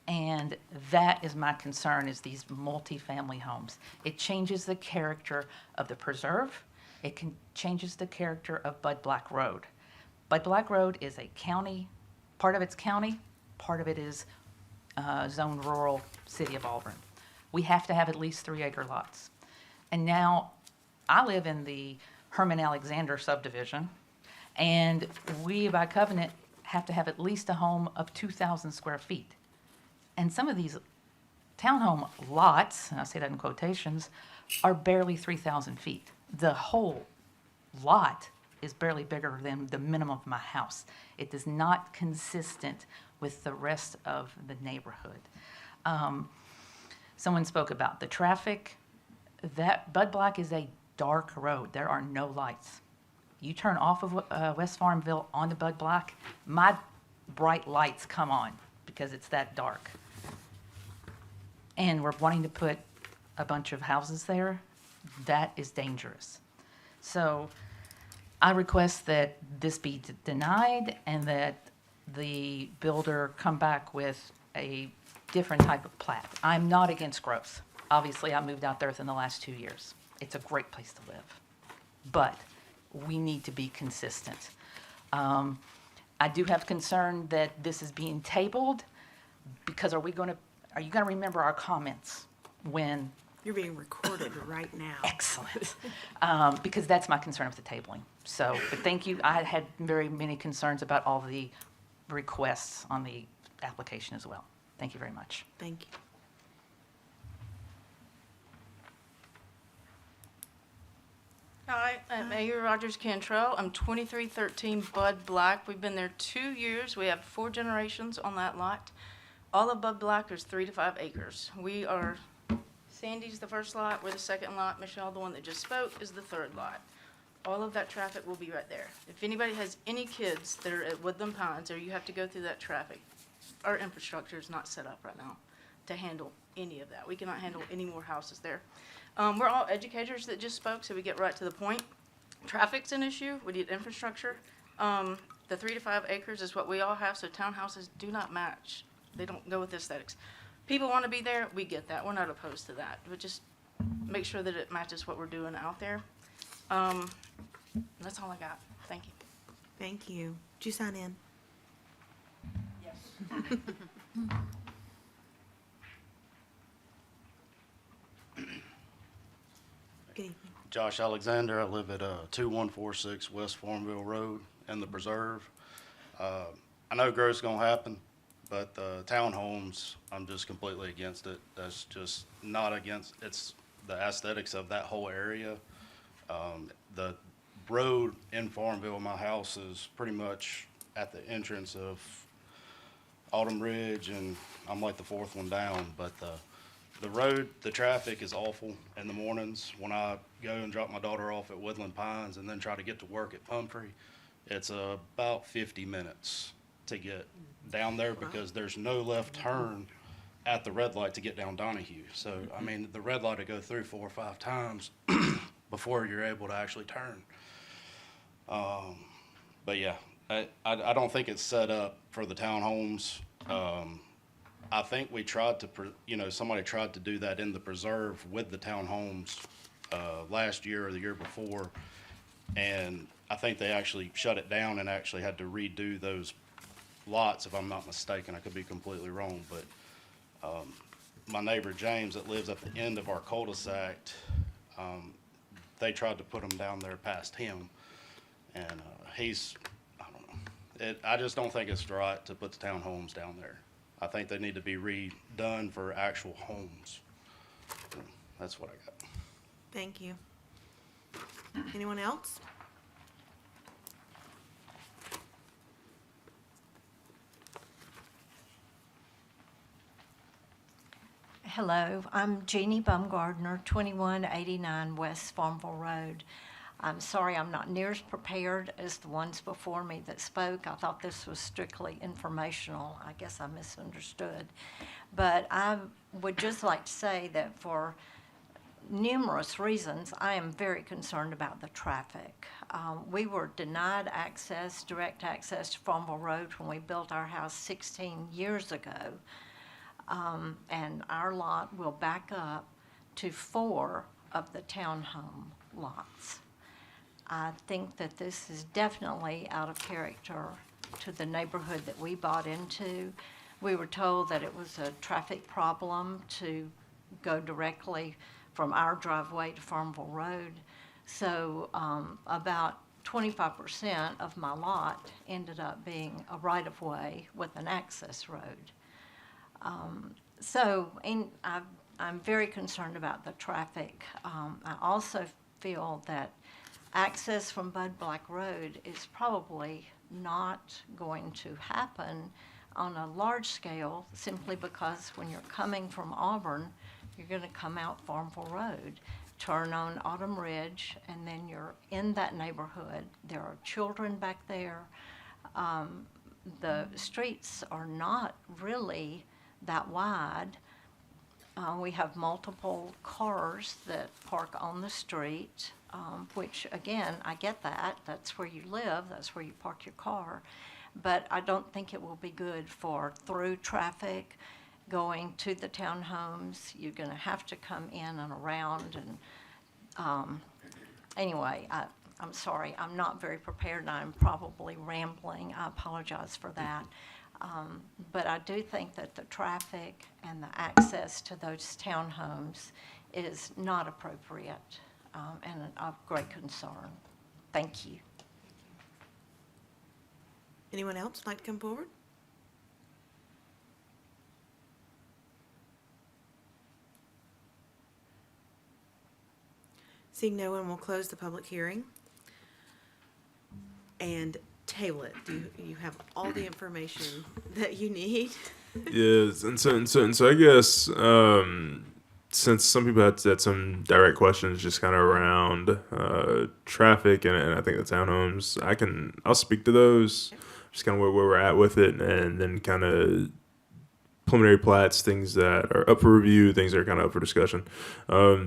And that is my concern, is these multifamily homes. It changes the character of the preserve. It changes the character of Bud Black Road. Bud Black Road is a county, part of it's county, part of it is zone rural city of Auburn. We have to have at least 3-acre lots. And now I live in the Herman Alexander subdivision, and we by covenant have to have at least a home of 2,000 square feet. And some of these townhome lots, and I say that in quotations, are barely 3,000 feet. The whole lot is barely bigger than the minimum of my house. It is not consistent with the rest of the neighborhood. Someone spoke about the traffic. That Bud Black is a dark road. There are no lights. You turn off of West Farmville onto Bud Black, my bright lights come on because it's that dark. And we're wanting to put a bunch of houses there. That is dangerous. So I request that this be denied and that the builder come back with a different type of plat. I'm not against growth. Obviously, I moved out there within the last 2 years. It's a great place to live. But we need to be consistent. I do have concern that this is being tabled because are you going to remember our comments when? You're being recorded right now. Excellent. Because that's my concern with the tabling. So, but thank you. I had very many concerns about all the requests on the application as well. Thank you very much. Thank you. Hi, I'm Mayor Rogers Cantrell. I'm 2313 Bud Black. We've been there 2 years. We have 4 generations on that lot. All of Bud Black is 3 to 5 acres. We are, Sandy's the first lot, we're the second lot. Michelle, the one that just spoke, is the third lot. All of that traffic will be right there. If anybody has any kids that are at Woodland Pines or you have to go through that traffic, our infrastructure is not set up right now to handle any of that. We cannot handle any more houses there. We're all educators that just spoke, so we get right to the point. Traffic's an issue. We need infrastructure. The 3 to 5 acres is what we all have, so townhouses do not match. They don't go with aesthetics. People want to be there. We get that. We're not opposed to that. But just make sure that it matches what we're doing out there. That's all I got. Thank you. Thank you. Did you sign in? Yes. Good evening. Josh Alexander. I live at 2146 West Farmville Road in the Preserve. I know growth's gonna happen, but the townhomes, I'm just completely against it. That's just not against, it's the aesthetics of that whole area. The road in Farmville, my house is pretty much at the entrance of Autumn Ridge, and I'm like the 4th one down, but the road, the traffic is awful in the mornings. When I go and drop my daughter off at Woodland Pines and then try to get to work at Pumphrey, it's about 50 minutes to get down there because there's no left turn at the red light to get down Donahue. So, I mean, the red light will go through 4 or 5 times before you're able to actually turn. But yeah, I don't think it's set up for the townhomes. I think we tried to, somebody tried to do that in the preserve with the townhomes last year or the year before, and I think they actually shut it down and actually had to redo those lots, if I'm not mistaken. I could be completely wrong, but my neighbor James that lives at the end of our cul-de-sac, they tried to put them down there past him, and I don't know. I just don't think it's right to put the townhomes down there. I think they need to be redone for actual homes. That's what I got. Thank you. Anyone else? Hello, I'm Jeannie Baumgardner, 2189 West Farmville Road. I'm sorry I'm not near as prepared as the ones before me that spoke. I thought this was strictly informational. I guess I misunderstood. But I would just like to say that for numerous reasons, I am very concerned about the traffic. We were denied access, direct access to Farmville Road when we built our house 16 years ago. And our lot will back up to 4 of the townhome lots. I think that this is definitely out of character to the neighborhood that we bought into. We were told that it was a traffic problem to go directly from our driveway to Farmville Road. So about 25% of my lot ended up being a right-of-way with an access road. I'm very concerned about the traffic. I also feel that access from Bud Black Road is probably not going to happen on a large scale, simply because when you're coming from Auburn, you're going to come out Farmville Road, turn on Autumn Ridge, and then you're in that neighborhood. There are children back there. The streets are not really that wide. We have multiple cars that park on the street, which, again, I get that. That's where you live. That's where you park your car. But I don't think it will be good for through traffic going to the townhomes. You're going to have to come in and around. And anyway, I'm sorry. I'm not very prepared. I'm probably rambling. I apologize for that. But I do think that the traffic and the access to those townhomes is not appropriate and of great concern. Thank you. Anyone else like to come forward? Seeing no one, we'll close the public hearing and table it. Do you have all the information that you need? Yes, and so I guess since some people had some direct questions just kind of around traffic and I think the townhomes, I'll speak to those, just kind of where we're at with it, and then kind of preliminary plats, things that are up for review, things that are kind of up for discussion.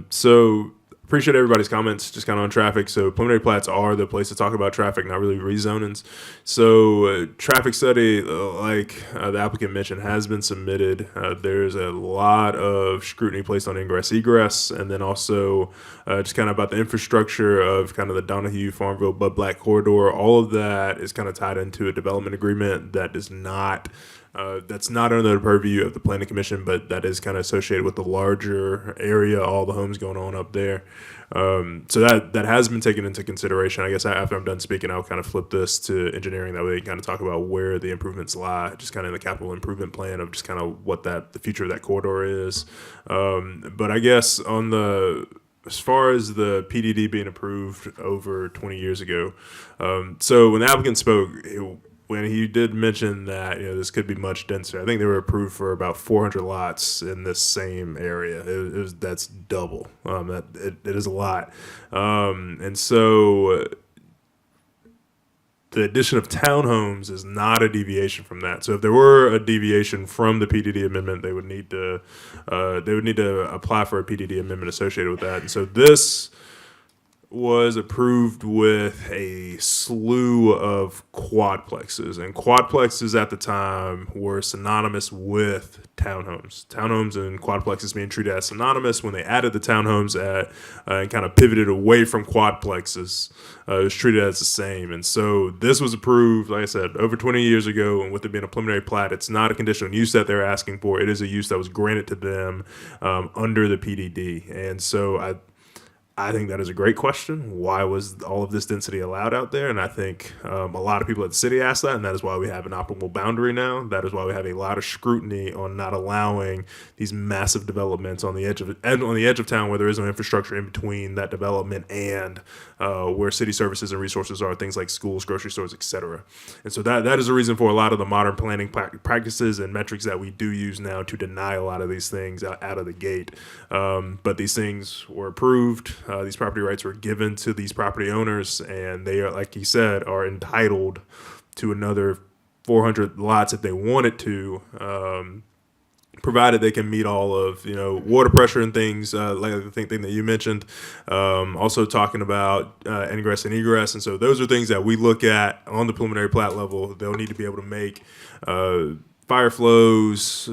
So appreciate everybody's comments just kind of on traffic. So preliminary plats are the place to talk about traffic, not really rezonings. So traffic study, like the applicant mentioned, has been submitted. There's a lot of scrutiny placed on ingress egress, and then also just kind of about the infrastructure of kind of the Donahue, Farmville, Bud Black corridor. All of that is kind of tied into a development agreement that is not that's not under the purview of the Planning Commission, but that is kind of associated with the larger area, all the homes going on up there. So that has been taken into consideration. I guess after I'm done speaking, I'll kind of flip this to engineering. That way, kind of talk about where the improvements lie, just kind of in the capital improvement plan of just kind of what the future of that corridor is. But I guess as far as the PDD being approved over 20 years ago, so when the applicant spoke, when he did mention that this could be much denser, I think they were approved for about 400 lots in this same area. That's double. It is a lot, and so the addition of townhomes is not a deviation from that. So if there were a deviation from the PDD amendment, they would need to apply for a PDD amendment associated with that. And so this was approved with a slew of quadplexes, and quadplexes at the time were synonymous with townhomes. Townhomes and quadplexes being treated as synonymous. When they added the townhomes and kind of pivoted away from quadplexes, it was treated as the same. And so this was approved, like I said, over 20 years ago, and with it being a preliminary plat, it's not a conditional use that they're asking for. It is a use that was granted to them under the PDD. And so I think that is a great question. Why was all of this density allowed out there? And I think a lot of people at the city asked that, and that is why we have an operable boundary now. That is why we have a lot of scrutiny on not allowing these massive developments on the edge of town where there is no infrastructure in between that development and where city services and resources are, things like schools, grocery stores, etc. And so that is a reason for a lot of the modern planning practices and metrics that we do use now to deny a lot of these things out of the gate. But these things were approved. These property rights were given to these property owners, and they are, like he said, are entitled to another 400 lots if they wanted to, provided they can meet all of water pressure and things like the thing that you mentioned. Also talking about ingress and egress, and so those are things that we look at on the preliminary plat level. They'll need to be able to make fire flows,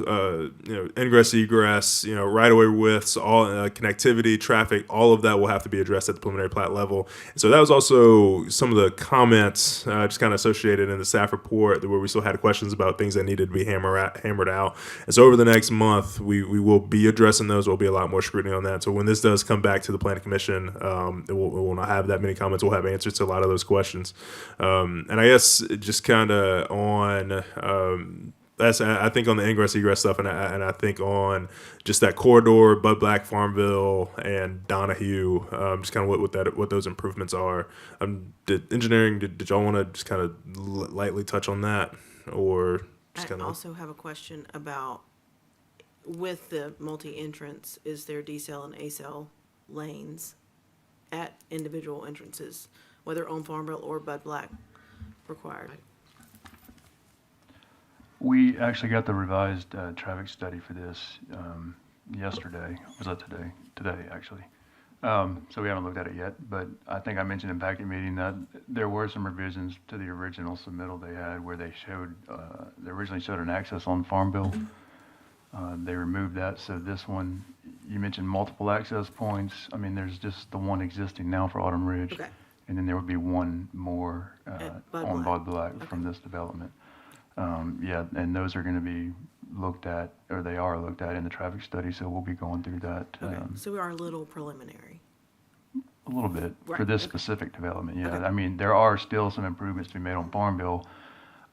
ingress, egress, right-of-way widths, all connectivity, traffic, all of that will have to be addressed at the preliminary plat level. And so that was also some of the comments just kind of associated in the staff report where we still had questions about things that needed to be hammered out. And so over the next month, we will be addressing those. There'll be a lot more scrutiny on that. So when this does come back to the Planning Commission, it will not have that many comments. We'll have answers to a lot of those questions. And I guess just kind of on I think on the ingress egress stuff, and I think on just that corridor, Bud Black, Farmville, and Donahue, just kind of what those improvements are. Did y'all want to just kind of lightly touch on that, or just I kind of? also have a question about, with the multi-entrance, is there decel and acel lanes at individual entrances, whether on Farmville or Bud Black required? We actually got the revised traffic study for this yesterday. Was that today? Today, actually. So we haven't looked at it yet, but I think I mentioned in packet meeting that there were some revisions to the original submittal they had where they showed, they originally showed an access on Farmville. They removed that, so this one, you mentioned multiple access points. I mean, there's just the one existing now for Autumn Ridge. Okay. And then there would be one more Bud on Black. Bud Black from this development. Yeah, and those are gonna be looked at, or they are looked at in the traffic study, so we'll be going through that Okay, so we are a little preliminary. a little bit for Right, this okay. specific development, yeah. Okay. I mean, there are still some improvements to be made on Farmville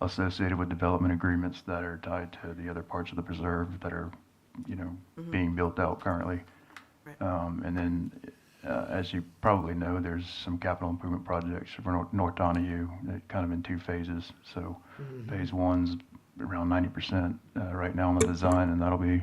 associated with development agreements that are tied to the other parts of the preserve that are, being built out currently. And then, as you probably know, there's some capital improvement projects for North Donahue, that kind of in two phases. So phase one's around 90% right now on the design, and that'll be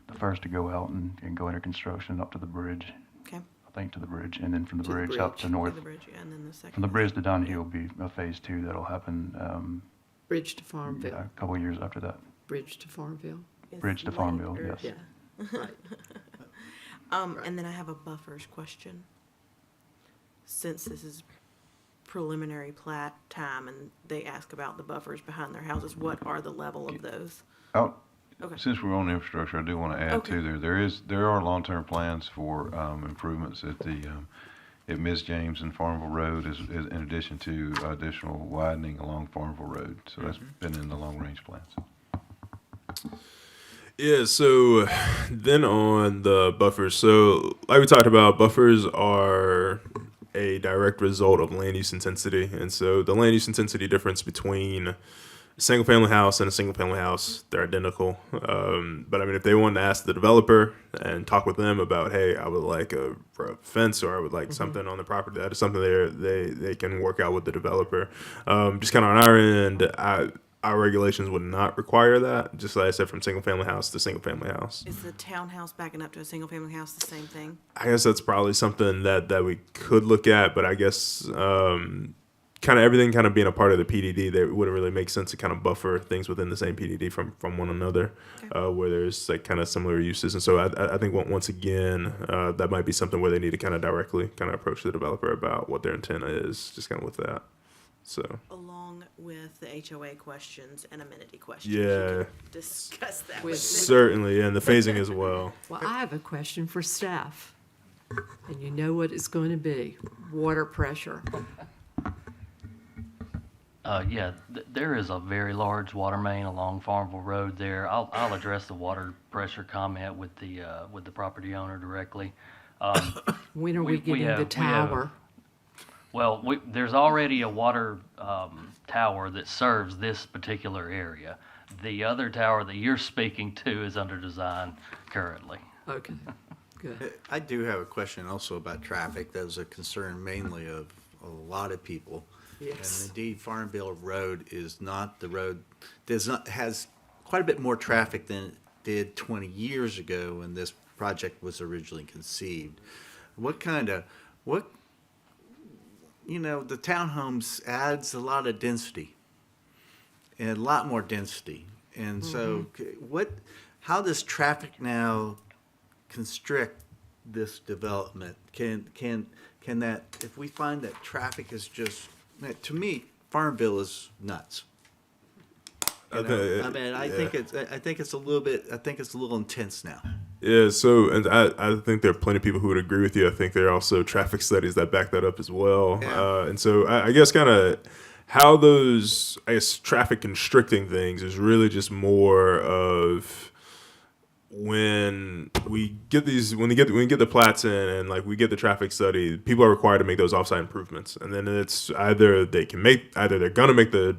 the first to go out and go into construction up to the bridge. Okay. I think to the bridge, and then from the To the bridge up to bridge, north. to the bridge, yeah, and then the second From the phase. bridge to Donahue will be a phase two that'll happen Bridge to Farmville, a couple of years after that. bridge to Farmville. It's Bridge to Farmville, later, yes. Yeah. Right. And then I have a buffers question. Since this is preliminary plat time and they ask about the buffers behind their houses, what are the level of those? Okay. Since we're on infrastructure, I do want to add Okay. too, there are long-term plans for improvements at at Miss James and Farmville Road in addition to additional widening along Farmville Road. So that's been in the long-range plans. Yeah, so then on the buffers, so like we talked about, buffers are a direct result of land use intensity. And so the land use intensity difference between a single family house and a single family house, they're identical. But I mean, if they wanted to ask the developer and talk with them about, hey, I would like a fence or I would like something on the property, that is something they can work out with the developer. Just kind of on our end, our regulations would not require that, just like I said, from single family house to single family house. Is the townhouse backing up to a single family house the same thing? I guess that's probably something that we could look at, but I guess kind of everything kind of being a part of the PDD, that wouldn't really make sense to kind of buffer things within the same PDD from one another, where there's like kind of similar uses. And so I think once again, that might be something where they need to kind of directly kind of approach the developer about what their intent is, just kind of with that. So. Along with the HOA questions and amenity questions. You Yeah. can discuss that with them. Certainly, and the phasing as well. Well, I have a question for staff, and you know what it's going to be, water pressure. There is a very large water main along Farmville Road there. I'll address the water pressure comment with the property owner directly. When are we getting the tower? Well, there's already a water tower that serves this particular area. The other tower that you're speaking to is under design currently. Okay, good. I do have a question also about traffic. That was a concern mainly of a lot of people. Yes. And indeed, Farmville Road is not the road, has quite a bit more traffic than it did 20 years ago when this project was originally conceived. The townhomes adds a lot of density and a lot more density. And so how does traffic now constrict this development? Can that, if we find that traffic is just, to me, Farmville is nuts. I think it's a little intense now. Yeah, so, and I think there are plenty of people who would agree with you. I think there are also traffic studies that back that up as well. Yeah. And so I guess kind of how those, traffic constricting things is really just more of when we get the plats in and like we get the traffic study, people are required to make those offsite improvements. And then it's either they're gonna make the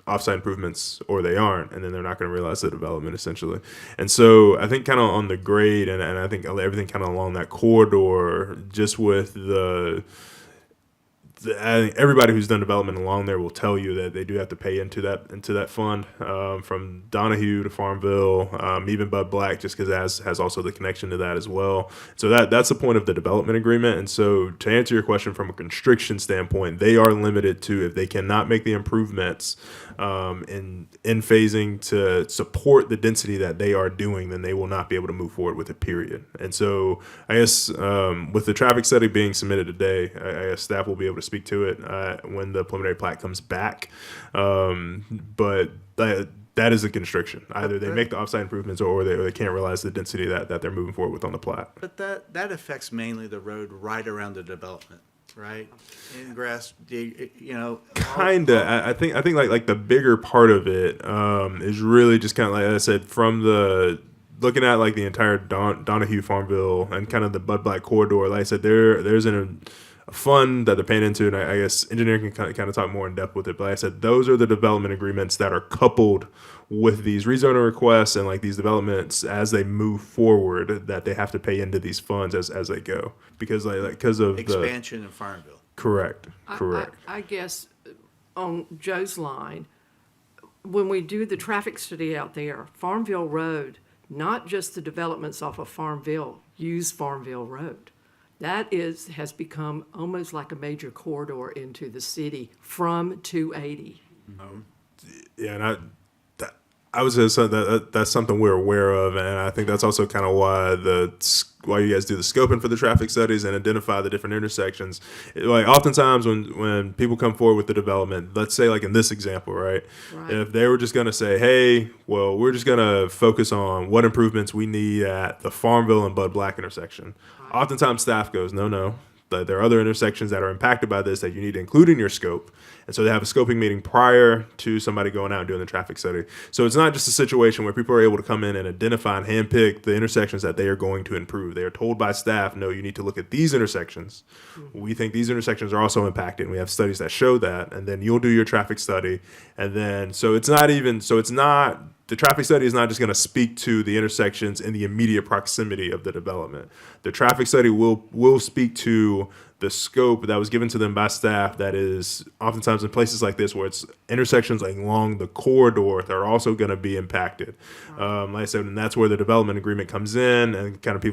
offsite improvements or they aren't, and then they're not going to realize the development essentially. And so I think kind of on the grade, and I think everything kind of along that corridor, just with I think everybody who's done development along there will tell you that they do have to pay into that fund, from Donahue to Farmville, even Bud Black, just because it has also the connection to that as well. So that's the point of the development agreement. And so to answer your question from a constriction standpoint, they are limited to, if they cannot make the improvements in phasing to support the density that they are doing, then they will not be able to move forward with it, period. And so I guess with the traffic study being submitted today, I guess staff will be able to speak to it when the preliminary plat comes back. But that is a constriction. Either they make the offsite improvements or they can't realize the density that they're moving forward with on the plat. But that affects mainly the road right around the development, right? Ingress, Kinda. I think like the bigger part of it is really just kind of like I said, from the looking at like the entire Donahue Farmville and kind of the Bud Black corridor. Like I said, there's a fund that they're paying into, and I guess engineering can kind of talk more in depth with it. But like I said, those are the development agreements that are coupled with these rezoning requests and like these developments as they move forward, that they have to pay into these funds as they go, because because of expansion in Farmville. Correct. I guess on Joe's line, when we do the traffic study out there, Farmville Road, not just the developments off of Farmville, use Farmville Road. That has become almost like a major corridor into the city from 280. Yeah, and I was just saying that's something we're aware of, and I think that's also kind of why you guys do the scoping for the traffic studies and identify the different intersections. Like oftentimes when people come forward with the development, let's say like in this example, right? If they were just going to say, hey, well, we're just going to focus on what improvements we need at the Farmville and Bud Black intersection. Oftentimes staff goes, no, there are other intersections that are impacted by this that you need to include in your scope. And so they have a scoping meeting prior to somebody going out and doing the traffic study. So it's not just a situation where people are able to come in and identify and handpick the intersections that they are going to improve. They are told by staff, no, you need to look at these intersections. We think these intersections are also impacted, and we have studies that show that. And then you'll do your traffic study. And then, the traffic study is not just going to speak to the intersections in the immediate proximity of the development. The traffic study will speak to the scope that was given to them by staff that is oftentimes in places like this where it's intersections like along the corridor that are also going to be impacted. Like I said, and that's where the development agreement comes in, and kind of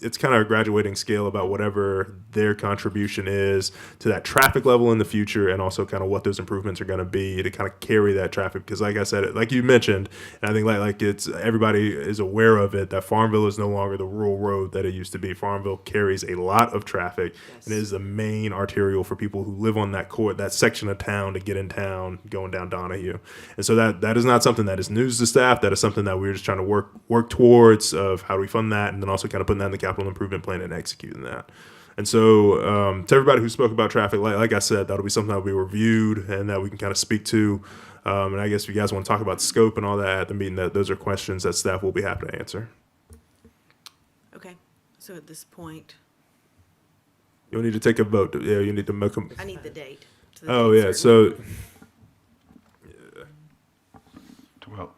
it's kind of a graduating scale about whatever their contribution is to that traffic level in the future, and also kind of what those improvements are going to be to kind of carry that traffic. Because like I said, like you mentioned, and I think like it's everybody is aware of it, that Farmville is no longer the rural road that it used to be. Farmville carries a lot of traffic, and is the main arterial for people who live on that section of town to get in town going down Donahue. And so that is not something that is news to staff. That is something that we're just trying to work towards, of how do we fund that, and then also kind of putting that in the capital improvement plan and executing that. And so to everybody who spoke about traffic, like I said, that'll be something that will be reviewed and that we can kind of speak to. And I guess if you guys want to talk about scope and all that at the meeting, those are questions that staff will be happy to answer. Okay, so at this point, You'll need to take a vote. Yeah, you need to make I need the date. Oh, yeah, so. 12.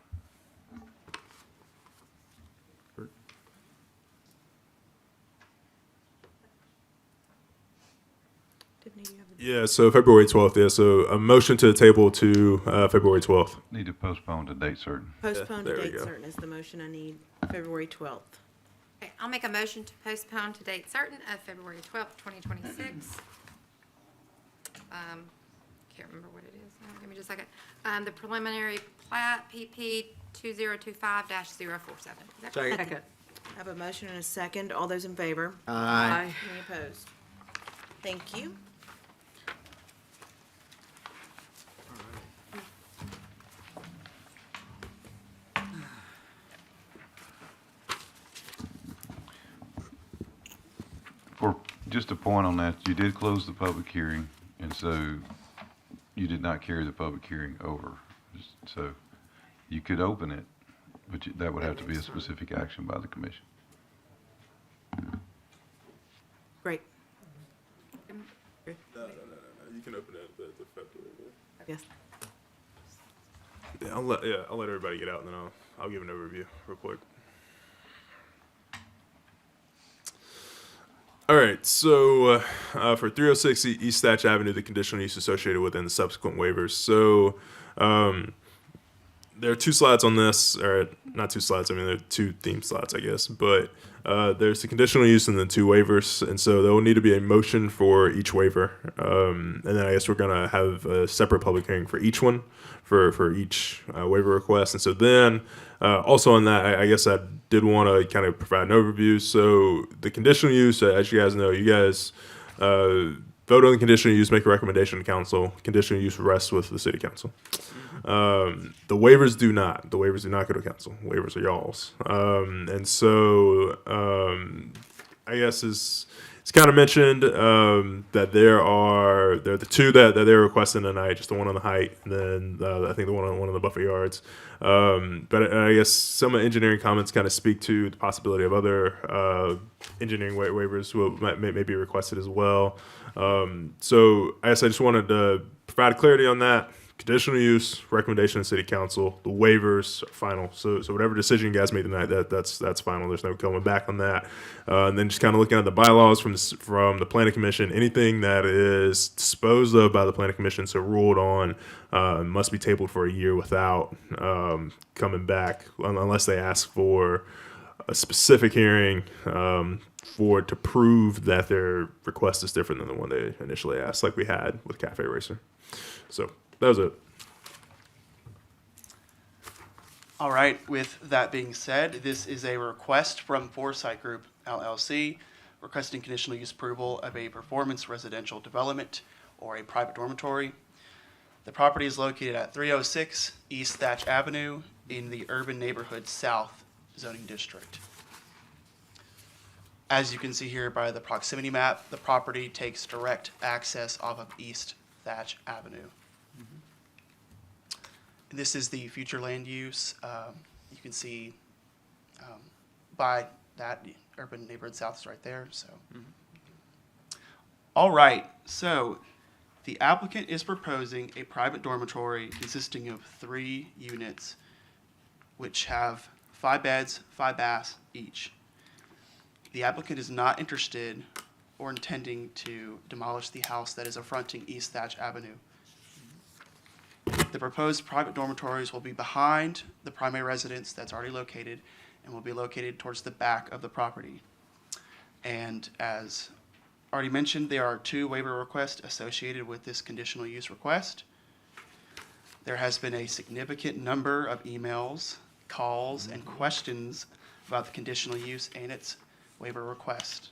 Yeah, so February 12th, yeah, so a motion to the table to February 12th. Need to postpone to date certain. Postpone Yeah, to there we date go. certain is the motion I need, February 12th. Okay, I'll make a motion to postpone to date certain of February 12th, 2026. Can't remember what it is now. Give me just a second. The preliminary plat, PP 2025-047. Second. I have a motion and a second. All those in favor? Aye. Any opposed? Thank you. For just a point on that, you did close the public hearing, and so you did not carry the public hearing over. So you could open it, but that would have to be a specific action by the commission. Great. No, you can open it at the February. Yes. I'll let everybody get out, and then I'll give an overview real quick. All right, so for 306 East Thatch Avenue, the conditional use associated with and the subsequent waivers. So there are two slides on this, or not two slides, I mean, there are two theme slides, I guess. But there's the conditional use and the two waivers. And so there will need to be a motion for each waiver. And then I guess we're going to have a separate public hearing for each one, for each waiver request. And so then also on that, I guess I did want to kind of provide an overview. So the conditional use, as you guys know, you guys vote on the conditional use, make a recommendation to council. Conditional use rests with the city council. The waivers do not. The waivers do not go to council. Waivers are y'all's. And so I guess it's kind of mentioned that there are the two that they're requesting tonight, just the one on the height, and then I think the one on the buffer yards. But I guess some engineering comments kind of speak to the possibility of other engineering waivers may be requested as well. So I guess I just wanted to provide clarity on that. Conditional use, recommendation to city council, the waivers are final. So whatever decision you guys made tonight, that's final. There's no coming back on that. And then just kind of looking at the bylaws from the planning commission, anything that is disposed of by the planning commission, so ruled on, must be tabled for a year without coming back unless they ask for a specific hearing to prove that their request is different than the one they initially asked, like we had with Cafe Racer. So that was it. All right, with that being said, this is a request from Foresight Group LLC requesting conditional use approval of a performance residential development or a private dormitory. The property is located at 306 East Thatch Avenue in the Urban Neighborhood South zoning district. As you can see here by the proximity map, the property takes direct access off of East Thatch Avenue. This is the future land use. You can see by that Urban Neighborhood South is right there. So, all right. So, the applicant is proposing a private dormitory consisting of 3 units, which have 5 beds, 5 baths each. The applicant is not interested or intending to demolish the house that is affronting East Thatch Avenue. The proposed private dormitories will be behind the primary residence that's already located and will be located towards the back of the property. And as already mentioned, there are 2 waiver requests associated with this conditional use request. There has been a significant number of emails, calls, and questions about the conditional use and its waiver request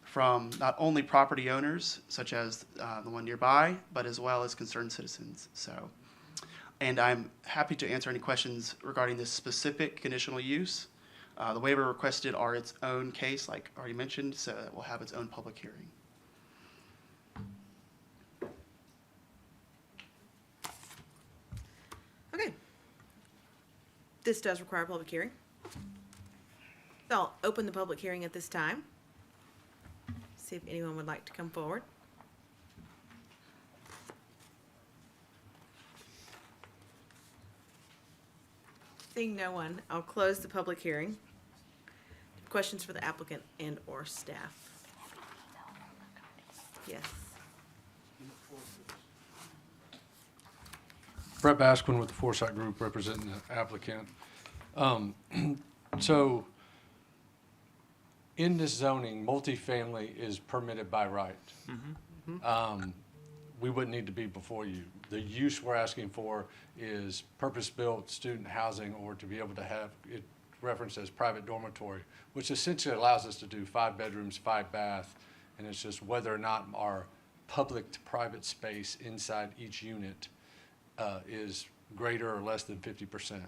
from not only property owners, such as the one nearby, but as well as concerned citizens. So, and I'm happy to answer any questions regarding this specific conditional use. The waiver requested are its own case, like already mentioned, so it will have its own public hearing. Okay. This does require a public hearing. So I'll open the public hearing at this time. See if anyone would like to come forward. Seeing no one, I'll close the public hearing. Questions for the applicant and or staff? Yes. Brett Basquin with the Foresight Group representing the applicant. So in this zoning, multifamily is permitted by right. We wouldn't need to be before you. The use we're asking for is purpose-built student housing, or to be able to have it referenced as private dormitory, which essentially allows us to do 5 bedrooms, 5 bath, and it's just whether or not our public to private space inside each unit is greater or less than 50%.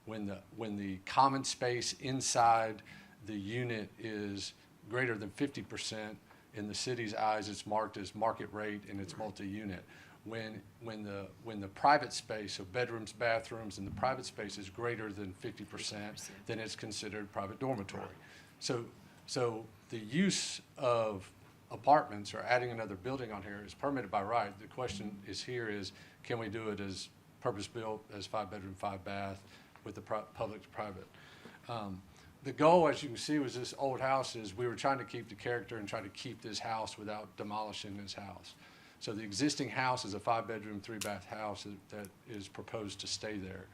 When the common space inside the unit is greater than 50%, in the city's eyes, it's marked as market rate and it's multi-unit. When the private space, so bedrooms, bathrooms, and the private space is greater than 50%, then it's considered private dormitory. So the use of apartments or adding another building on here is permitted by right. The question is, can we do it as purpose-built as 5-bedroom, 5-bath with the public to private. The goal, as you can see, was this old house is we were trying to keep the character and try to keep this house without demolishing this house. So the existing house is a 5-bedroom, 3-bath house that is proposed to stay there.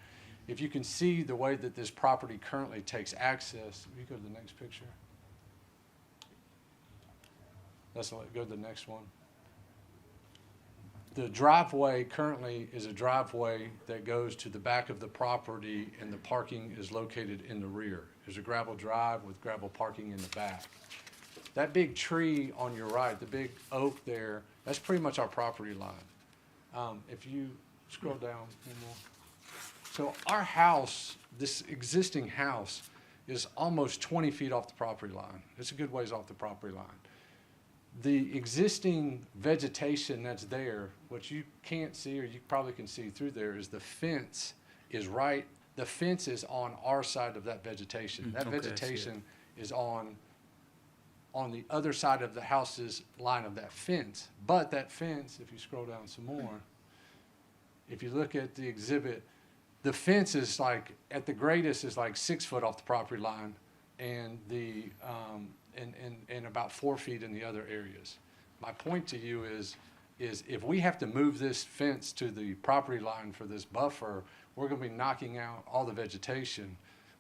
If you can see the way that this property currently takes access, if you go to the next picture. Go to the next one. The driveway currently is a driveway that goes to the back of the property, and the parking is located in the rear. There's a gravel drive with gravel parking in the back. That big tree on your right, the big oak there, that's pretty much our property line. If you scroll down one more. So our house, this existing house, is almost 20 feet off the property line. It's a good ways off the property line. The existing vegetation that's there, what you can't see or you probably can see through there, is the fence is right. The fence is on our side of that vegetation. That Okay, I see it. vegetation is on the other side of the house's line of that fence. But that fence, if you scroll down some more, if you look at the exhibit, the fence is like, at the greatest, is like 6 foot off the property line, and and about 4 feet in the other areas. My point to you is if we have to move this fence to the property line for this buffer, we're gonna be knocking out all the vegetation.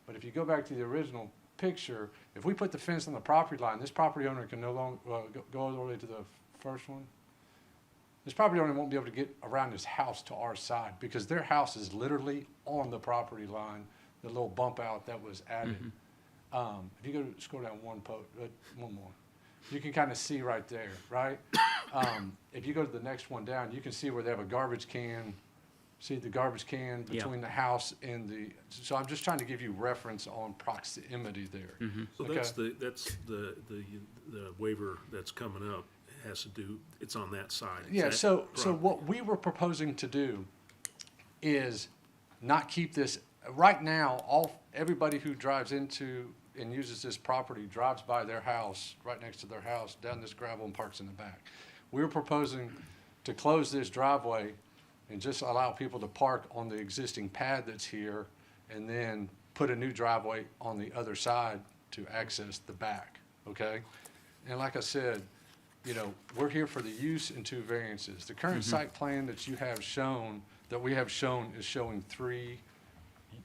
But if you go back to the original picture, if we put the fence on the property line, this property owner can no longer, go all the way to the first one. This property owner won't be able to get around his house to our side because their house is literally on the property line, the little bump out that was added. If you scroll down one more, you can kind of see right there, right? If you go to the next one down, you can see where they have a garbage can. See the garbage can between the house and the, so I'm just trying to give you reference on proximity there. So Okay? that's the waiver that's coming up has to do, it's on that side. Yeah, That so property. what we were proposing to do is not keep this, right now, everybody who drives into and uses this property drives by their house, right next to their house, down this gravel and parks in the back. We were proposing to close this driveway and just allow people to park on the existing pad that's here and then put a new driveway on the other side to access the back, okay? And like I said, you know, we're here for the use and 2 variances. The current site plan that you have shown, that we have shown, is showing 3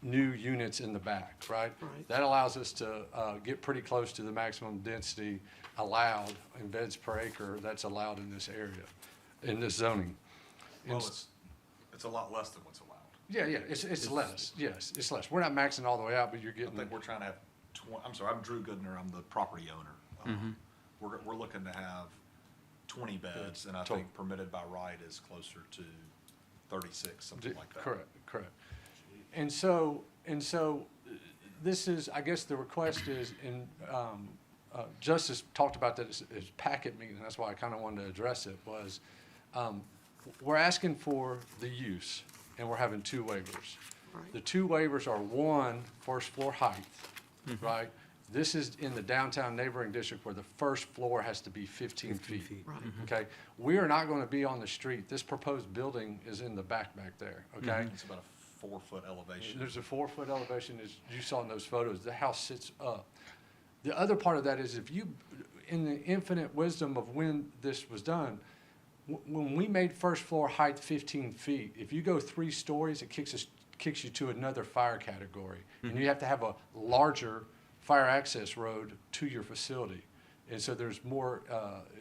new units in the back, right? Right. That allows us to get pretty close to the maximum density allowed in beds per acre that's allowed in this area, in this zoning. Well, And it's a lot less than what's allowed. yeah, it's less, yes, it's less. We're not maxing all the way out, but you're I getting, think we're trying to have I'm sorry, I'm Drew Goodner, I'm the property owner. We're looking to have 20 beds, and I Total. think permitted by right is closer to 36, something like that. correct. And so, this is, I guess the request is, Justice talked about that as packet meeting, that's why I kind of wanted to address it, was, we're asking for the use, and we're having 2 waivers. Right. The 2 waivers are, 1, first floor height, right? This is in the downtown neighboring district where the first floor has to be 15 feet. Right. Okay, we are not going to be on the street. This proposed building is in the back there, okay? It's about a 4-foot elevation. There's a 4-foot elevation, as you saw in those photos. The house sits up. The other part of that is if you, in the infinite wisdom of when this was done, when we made first floor height 15 feet, if you go 3 stories, it kicks you to another fire category. And you have to have a larger fire access road to your facility. And so there's more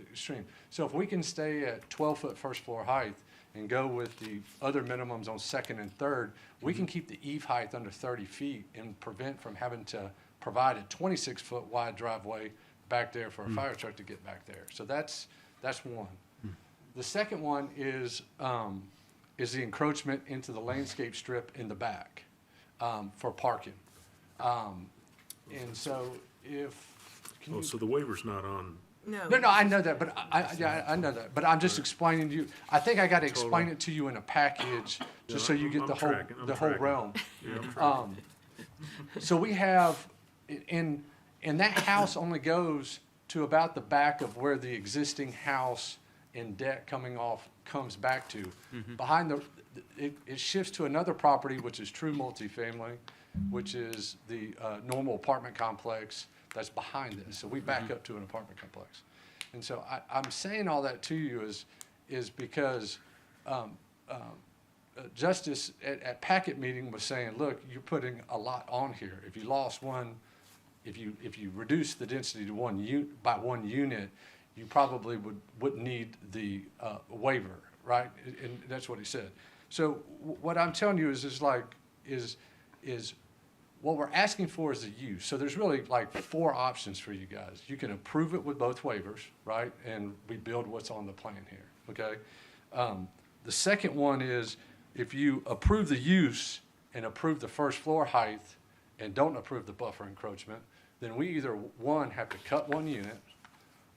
extreme. So if we can stay at 12-foot first floor height and go with the other minimums on second and third, we can keep the eve height under 30 feet and prevent from having to provide a 26-foot wide driveway back there for a fire truck to get back there. So that's one. The second one is the encroachment into the landscape strip in the back for parking. And so So the waiver's not on, No, I know that, but I know that, but I'm just explaining to you, I think I gotta explain it to you in a package, just so you get I'm the tracking, I'm whole tracking. realm. Yeah, I'm tracking. So we have, and that house only goes to about the back of where the existing house and deck coming off comes back to. Behind it shifts to another property, which is true multifamily, which is the normal apartment complex that's behind this. So we back up to an apartment complex. And so I'm saying all that to you is because Justice at Packet meeting was saying, look, you're putting a lot on here. If you lost one, if you reduce the density to by one unit, you probably wouldn't need the waiver, right? And that's what he said. So what I'm telling you is what we're asking for is the use. So there's really like 4 options for you guys. You can approve it with both waivers, right? And we build what's on the plan here, okay? The second one is if you approve the use and approve the first floor height and don't approve the buffer encroachment, then we either, one, have to cut one unit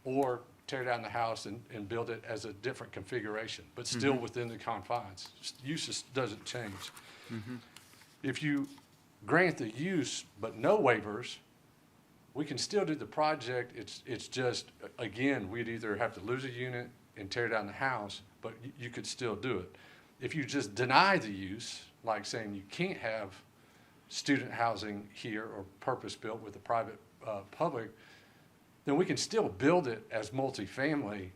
or tear down the house and build it as a different configuration, but still within the confines. Use doesn't change. If you grant the use but no waivers, we can still do the project. It's just, again, we'd either have to lose a unit and tear down the house, but you could still do it. If you just deny the use, like saying you can't have student housing here or purpose-built with a private public, then we can still build it as multifamily.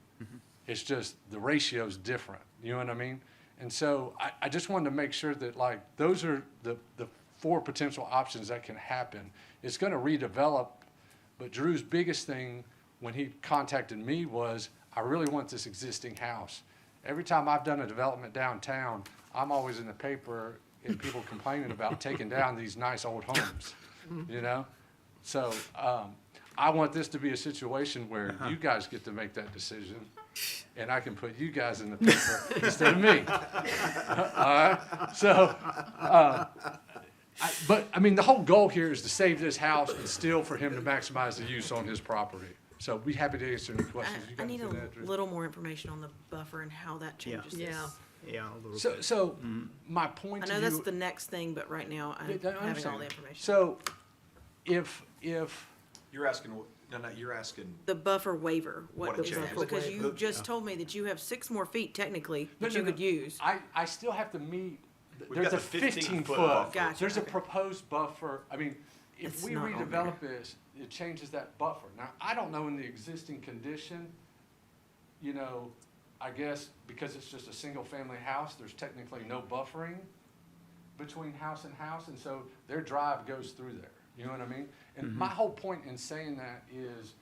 It's just the ratio's different. You know what I mean? And so I just wanted to make sure that like those are the 4 potential options that can happen. It's going to redevelop, but Drew's biggest thing when he contacted me was, I really want this existing house. Every time I've done a development downtown, I'm always in the paper and people complaining about taking down these nice old homes, you know? So I want this to be a situation where you guys get to make that decision and I can put you guys in the paper instead of me. All right? So, but I mean, the whole goal here is to save this house and still for him to maximize the use on his property. So be happy to answer any questions you I guys need for a that, Drew. little more information on the buffer and how that changes this. Yeah. So my point I to know you. that's the next thing, but right now I'm Yeah, I having all understand. the information. So if You're asking, you're asking, The buffer waiver, what, What it changes. because you waiver. just told me that you have 6 more feet technically that No, you no, could no. use. I still have to meet, We've there's got a the 15 15-foot foot. buffer. Gotcha, There's a okay. proposed buffer. I mean, if It's we not on redevelop this, it changes that buffer. Now, I don't know in the existing condition, you know, I guess because it's just a single family house, there's technically no buffering between house and house, and so their drive goes through there. You know what I mean? And my whole point in saying that is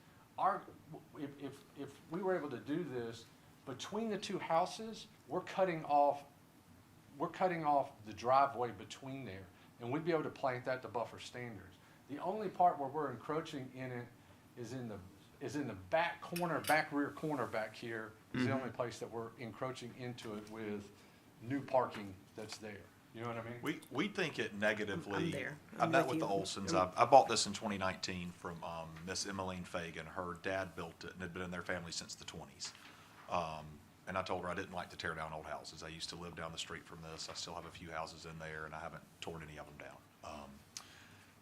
if we were able to do this, between the 2 houses, we're cutting off the driveway between there, and we'd be able to plant that to buffer standards. The only part where we're encroaching in it is in the back corner, back rear corner back here is the only place that we're encroaching into it with new parking that's there. You know what I mean? we think it negatively. I'm there. I I'm met with with the you. Olsons. I bought this in 2019 from Miss Emmeline Fagan. Her dad built it and had been in their family since the 20s. And I told her I didn't like to tear down old houses. I used to live down the street from this. I still have a few houses in there, and I haven't torn any of them down.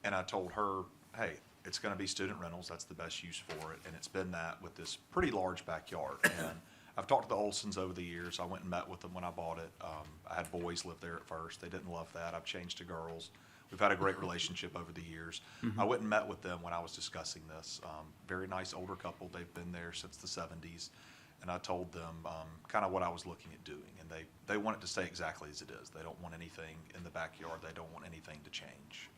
And I told her, hey, it's going to be student rentals. That's the best use for it. And it's been that with this pretty large backyard. And I've talked to the Olsons over the years. I went and met with them when I bought it. I had boys live there at first. They didn't love that. I've changed to girls. We've had a great relationship over the years. I went and met with them when I was discussing this. Very nice older couple. They've been there since the 70s. And I told them kind of what I was looking at doing. And they want it to stay exactly as it is. They don't want anything in the backyard. They don't want anything to change.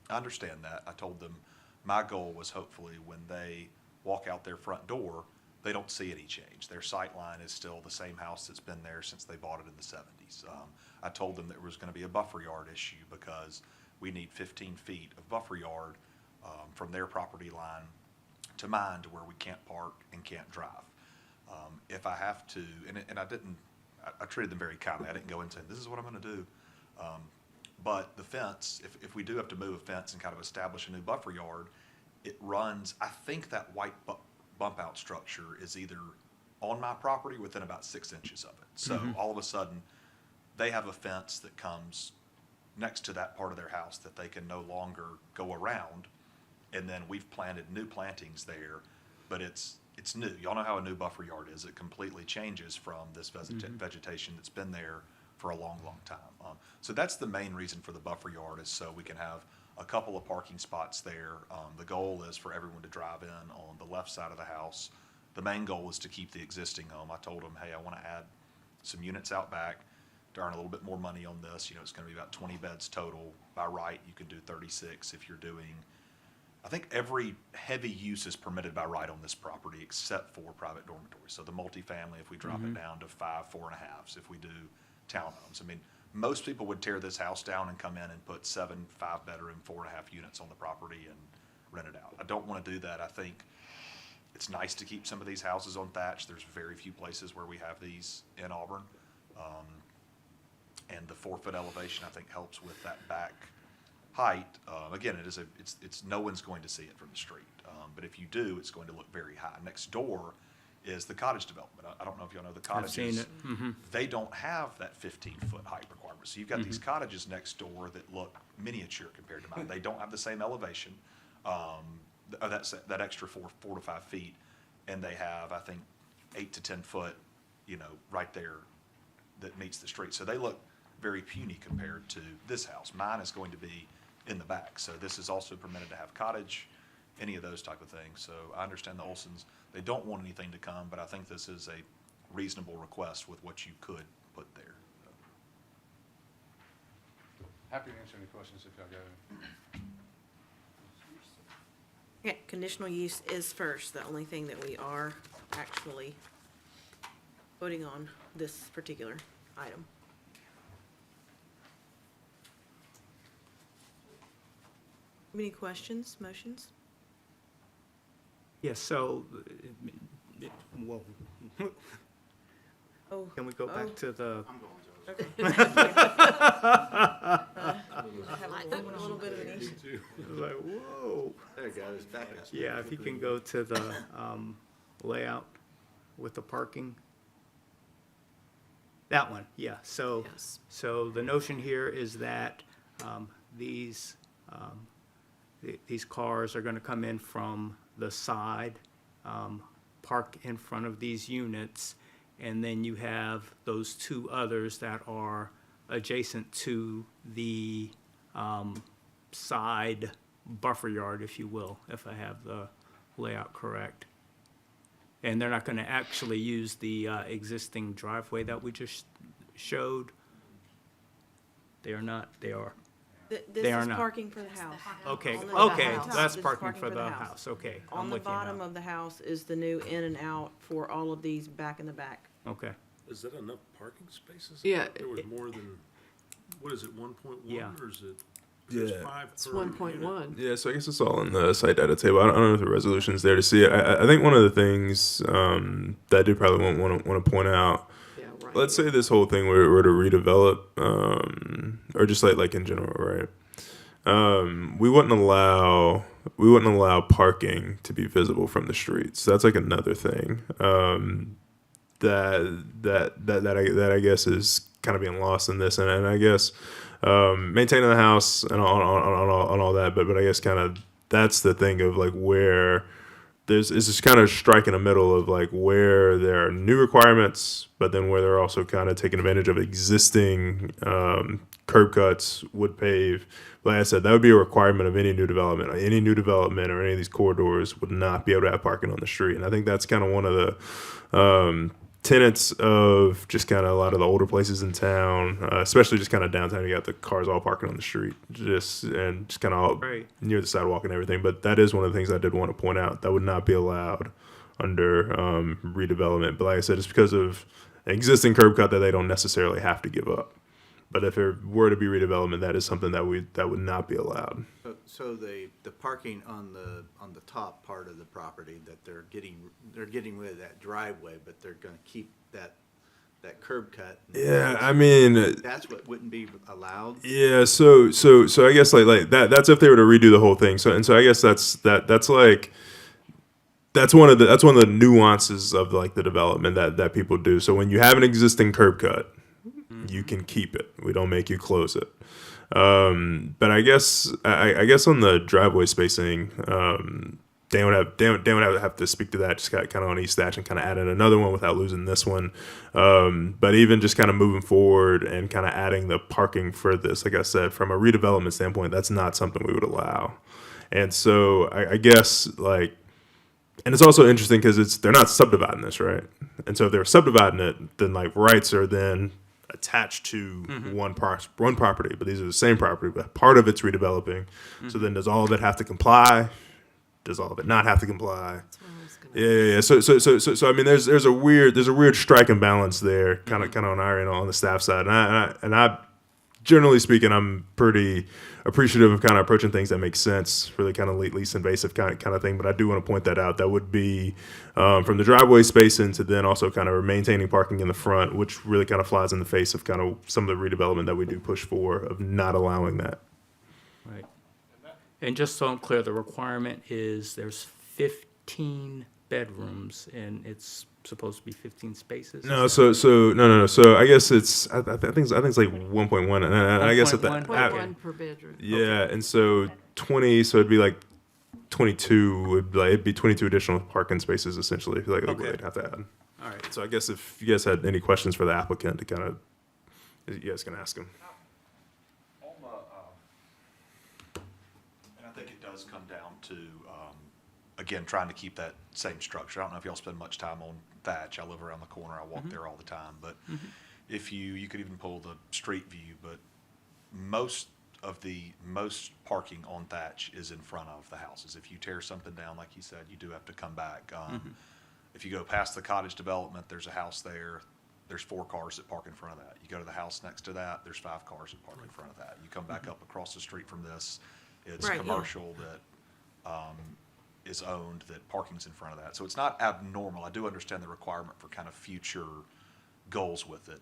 I understand that. I told them my goal was hopefully when they walk out their front door, they don't see any change. Their sight line is still the same house that's been there since they bought it in the 70s. I told them there was going to be a buffer yard issue because we need 15 feet of buffer yard from their property line to mine to where we can't park and can't drive. If I have to, and I treated them very kindly. I didn't go into this is what I'm going to do. But the fence, if we do have to move a fence and kind of establish a new buffer yard, it runs, I think that white bump out structure is either on my property within about 6 inches of it. So all of a sudden, they have a fence that comes next to that part of their house that they can no longer go around. And then we've planted new plantings there, but it's new. Y'all know how a new buffer yard is. It completely changes from this vegetation that's been there for a long, long time. So that's the main reason for the buffer yard, is so we can have a couple of parking spots there. The goal is for everyone to drive in on the left side of the house. The main goal is to keep the existing home. I told them, hey, I want to add some units out back to earn a little bit more money on this. You know, it's going to be about 20 beds total. By right, you can do 36 if you're doing, I think every heavy use is permitted by right on this property except for private dormitories. So the multifamily, if we drop it down to 5 4.5s, if we do townhomes. I mean, most people would tear this house down and come in and put 7 5-bedroom, 4.5 units on the property and rent it out. I don't want to do that. I think it's nice to keep some of these houses on thatch. There's very few places where we have these in Auburn. And the 4-foot elevation, I think, helps with that back height. Again, it's no one's going to see it from the street. But if you do, it's going to look very high. Next door is the cottage development. I don't know if y'all know the cottages. I've seen it. Mm-hmm. They don't have that 15-foot height requirement. So you've got these cottages next door that look miniature compared to mine. They don't have the same elevation, that extra 4 to 5 feet, and they have, I think, 8 to 10 foot, right there that meets the street. So they look very puny compared to this house. Mine is going to be in the back. So this is also permitted to have cottage, any of those type of things. So I understand the Olsons, they don't want anything to come, but I think this is a reasonable request with what you could put there. Happy to answer any questions if y'all got any. Okay, conditional use is first, the only thing that we are actually voting on this particular item. Any questions, motions? Yes, so, well, Oh. can we go back to the? Okay. I have a little bit of an issue. Like, whoa. There you go, it's back up. Yeah, if you can go to the layout with the parking. That one, yeah. So, Yes. so the notion here is that these cars are going to come in from the side, park in front of these units, and then you have those two others that are adjacent to the side buffer yard, if you will, if I have the layout correct. And they're not going to actually use the existing driveway that we just showed. They are not, they are. This They are is not. parking for the house. Okay, On the okay, house. that's This is parking for the house, okay. On I'm the with you now. bottom of the house is the new in and out for all of these back in the back. Okay, Is that enough parking spaces? Yeah, There was more than, what is it, 1.1, Yeah. or is it? Yeah. There's 5 It's per 1.1. unit. Yeah, so I guess it's all in the site data table. I don't know if the resolution's there to see it. I think one of the things that I do probably want to point out. Yeah, right. Let's say this whole thing were to redevelop, or just like in general, right? We wouldn't allow parking to be visible from the streets. That's like another thing that I guess is kind of being lost in this, and I guess maintaining the house and on all that, but I guess kind of that's the thing of like where it's just kind of striking a middle of like where there are new requirements, but then where they're also kind of taking advantage of existing curb cuts, wood pave. Like I said, that would be a requirement of any new development. Any new development or any of these corridors would not be able to have parking on the street. And I think that's kind of one of the tenets of just kind of a lot of the older places in town, especially just kind of downtown. You got the cars all parking on the street, just kind of all Right. near the sidewalk and everything. But that is one of the things I did want to point out. That would not be allowed under redevelopment. But like I said, it's because of an existing curb cut that they don't necessarily have to give up. But if there were to be redevelopment, that is something that would not be allowed. So the parking on the top part of the property that they're getting rid of that driveway, but they're gonna keep that curb cut. Yeah, I mean, That's what wouldn't be allowed? yeah. So I guess like that. That's if they were to redo the whole thing. So I guess that's like. That's one of the nuances of like the development that people do. So when you have an existing curb cut, you can keep it. We don't make you close it. But I guess on the driveway spacing, Dan would have to speak to that, just kind of on East Thatch and kind of add in another one without losing this one. But even just kind of moving forward and kind of adding the parking for this, like I said, from a redevelopment standpoint, that's not something we would allow. And so I guess like, and it's also interesting because they're not subdividing this, right? And so if they're subdividing it, then like rights are then attached to one property, but these are the same property, but part of it's redeveloping. So then does all of it have to comply? Does all of it not have to comply? Yeah. So I mean, there's a weird strike and balance there, kind of on our end, on the staff side, and I generally speaking, I'm pretty appreciative of kind of approaching things that make sense for the kind of least invasive kind of thing. But I do want to point that out. That would be from the driveway spacing to then also kind of maintaining parking in the front, which really kind of flies in the face of kind of some of the redevelopment that we do push for of not allowing that. Right. And just so I'm clear, the requirement is there's 15 bedrooms and it's supposed to be 15 spaces? No, no. So I guess it's I think it's like 1.1, and I guess at the 1.1 per bedroom. Yeah, and so 20, so it'd be like 22. It'd be 22 additional parking spaces essentially. Like what they'd have to add. All right. So I guess if you guys had any questions for the applicant, to kind of, you guys can ask them. And I think it does come down to, again, trying to keep that same structure. I don't know if y'all spend much time on Thatch. I live around the corner. I walk there all the time. But if you could even pull the street view, but most parking on Thatch is in front of the houses. If you tear something down, like you said, you do have to come back. If you go past the cottage development, there's a house there. There's 4 cars that park in front of that. You go to the house next to that, there's 5 cars that park in front of that. You come back up across the street from this, it's Right, yeah. commercial that is owned, that parking's in front of that. So it's not abnormal. I do understand the requirement for kind of future goals with it.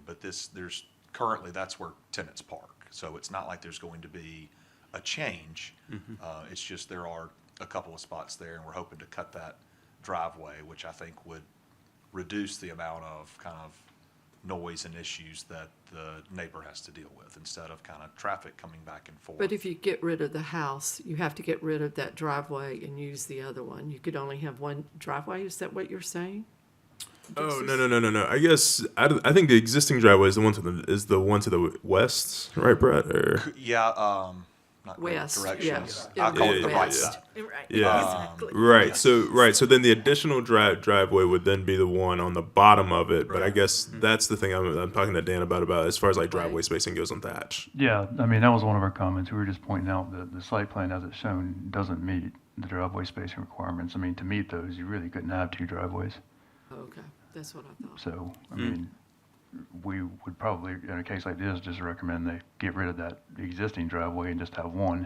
But there's currently, that's where tenants park. So it's not like there's going to be a change. It's just there are a couple of spots there, and we're hoping to cut that driveway, which I think would reduce the amount of kind of noise and issues that the neighbor has to deal with, instead of kind of traffic coming back and forth. But if you get rid of the house, you have to get rid of that driveway and use the other one. You could only have one driveway. Is that what you're saying? Oh, no. I guess I think the existing driveway is the one to the west, right, Brett? Or Not West, directions. yeah. I call it the right West. side. Right, Yeah. exactly. Right. So then the additional driveway would then be the one on the bottom of it. But I guess that's the thing I'm talking to Dan about as far as like driveway spacing goes on Thatch. Yeah, I mean, that was one of our comments. We were just pointing out that the site plan as it's shown doesn't meet the driveway spacing requirements. I mean, to meet those, you really couldn't have 2 driveways. Okay, that's what I thought. So, I mean, we would probably, in a case like this, just recommend they get rid of that existing driveway and just have one.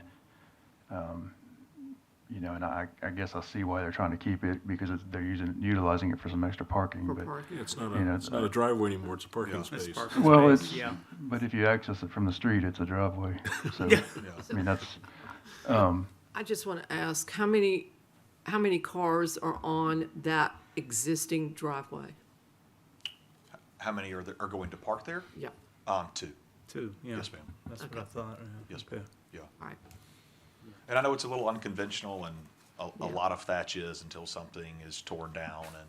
And I guess I see why they're trying to keep it, because they're utilizing it for some extra parking. But Yeah, it's not a driveway anymore, it's a parking space. Well, but if you access it from the street, it's a driveway. So, I mean, that's, I just want to ask, how many cars are on that existing driveway? How many are going to park there? Yeah. 2. 2, yeah. Yes, ma'am. That's what I thought. Yes, ma'am. Yeah. All right. And I know it's a little unconventional, and a lot of thatch is until something is torn down and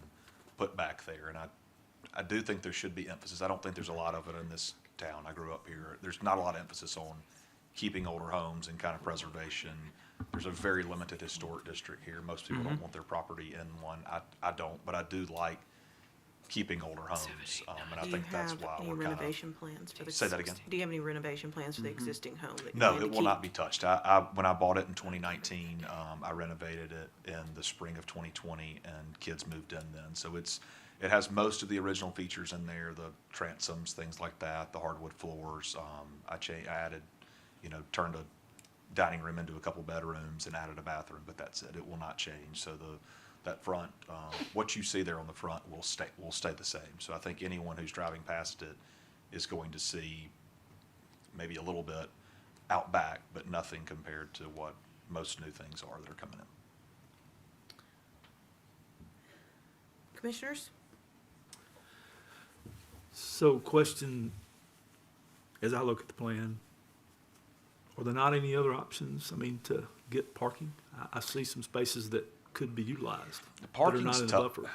put back there. And I do think there should be emphasis. I don't think there's a lot of it in this town. I grew up here. There's not a lot of emphasis on keeping older homes and kind of preservation. There's a very limited historic district here. Most people don't want their property in one. I don't, but I do like keeping older homes. And I Do you think that's have why any we're kind renovation plans for the? Say that again? Do you have any renovation plans for the existing home? That you No, plan to it will keep? not be touched. When I bought it in 2019, I renovated it in the spring of 2020, and kids moved in then. So it has most of the original features in there, the transoms, things like that, the hardwood floors. I added, turned a dining room into a couple bedrooms and added a bathroom, but that's it. It will not change. So that front, what you see there on the front will stay the same. So I think anyone who's driving past it is going to see maybe a little bit out back, but nothing compared to what most new things are that are coming in. Commissioners? So question, as I look at the plan, are there not any other options, to get parking? I see some spaces that could be utilized. The that are parking's not in the tough. buffer.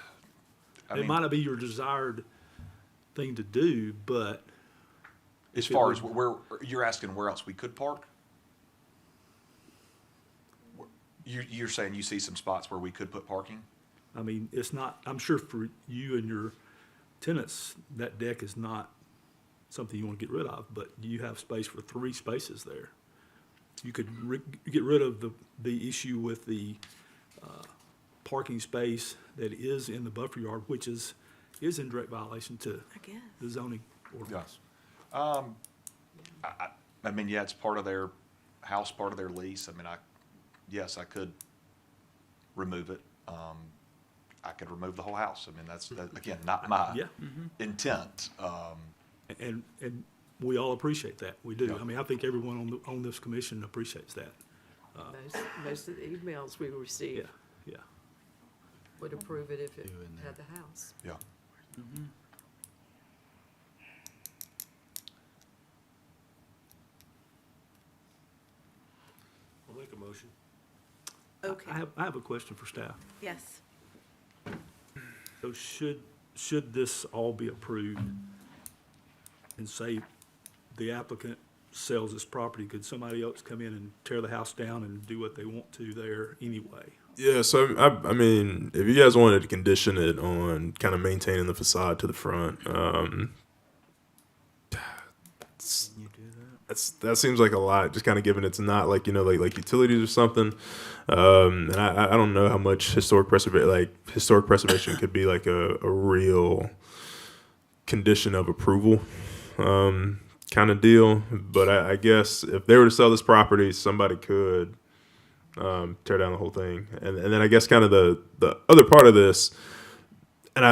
I It mean, might not be your desired thing to do, but as if it far would- as where, you're asking where else we could park? You're saying you see some spots where we could put parking? I mean, it's not, I'm sure for you and your tenants, that deck is not something you want to get rid of, but you have space for 3 spaces there. You could get rid of the issue with the parking space that is in the buffer yard, which is in direct violation to I guess. the zoning ordinance. I mean, yeah, it's part of their house, part of their lease. I mean, yes, I could remove it. I could remove the whole house. I mean, that's, again, not my Yeah. intent. And we all appreciate that. We do. Yeah. I mean, I think everyone on this commission appreciates that. Most of the emails we receive Yeah, yeah. would approve it if it had the house. Yeah. I'll make a motion. Okay, I have a question for staff. yes. So should this all be approved and say the applicant sells this property, could somebody else come in and tear the house down and do what they want to there anyway? Yeah, so I mean, if you guys wanted to condition it on kind of maintaining the facade to the front, that seems like a lot. Just kind of given it's not like, you know, like utilities or something. And I don't know how much historic preservation could be like a real condition of approval kind of deal. But I guess if they were to sell this property, somebody could tear down the whole thing. And then I guess kind of the other part of this, and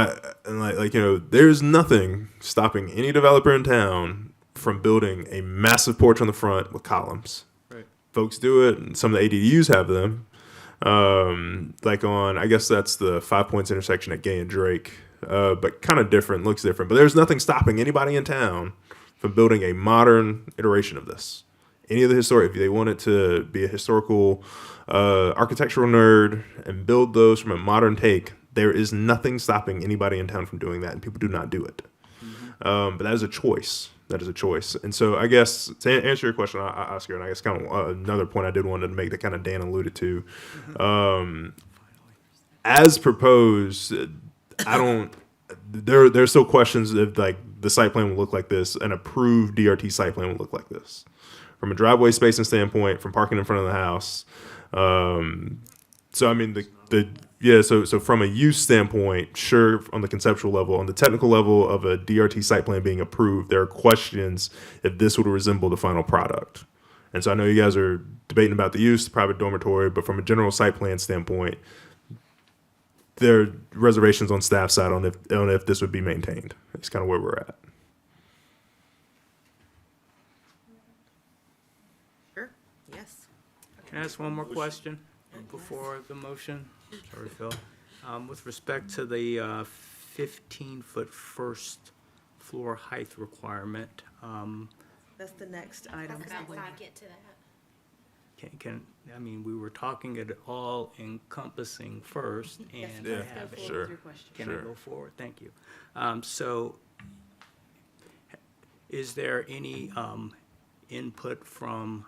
like you know, there's nothing stopping any developer in town from building a massive porch on the front with columns. Right. Folks do it, and some of the ADUs have them. Like on, I guess that's the 5 Points intersection at Gay and Drake, but kind of different, looks different. But there's nothing stopping anybody in town from building a modern iteration of this. Any of the historic, if they wanted to be a historical architectural nerd and build those from a modern take, there is nothing stopping anybody in town from doing that, and people do not do it. But that is a choice. That is a choice. And so I guess to answer your question, Oscar, and I guess kind of another point I did want to make that kind of Dan alluded to, as proposed, there's still questions if like the site plan will look like this, an approved DRT site plan will look like this. From a driveway spacing standpoint, from parking in front of the house. So I mean so from a use standpoint, sure, on the conceptual level, on the technical level of a DRT site plan being approved, there are questions if this would resemble the final product. And so I know you guys are debating about the use, the private dormitory, but from a general site plan standpoint, there are reservations on staff side on if this would be maintained. It's kind of where we're at. Sure, yes. Can I ask one more question before the motion? Sorry, Phil. With respect to the 15-foot first floor height requirement, That's the next item. Get to that. I mean, we were talking it all encompassing first, and Yes, Yeah, let's go forward sure. with your question. Can Sure. I go forward? Thank you. So is there any input from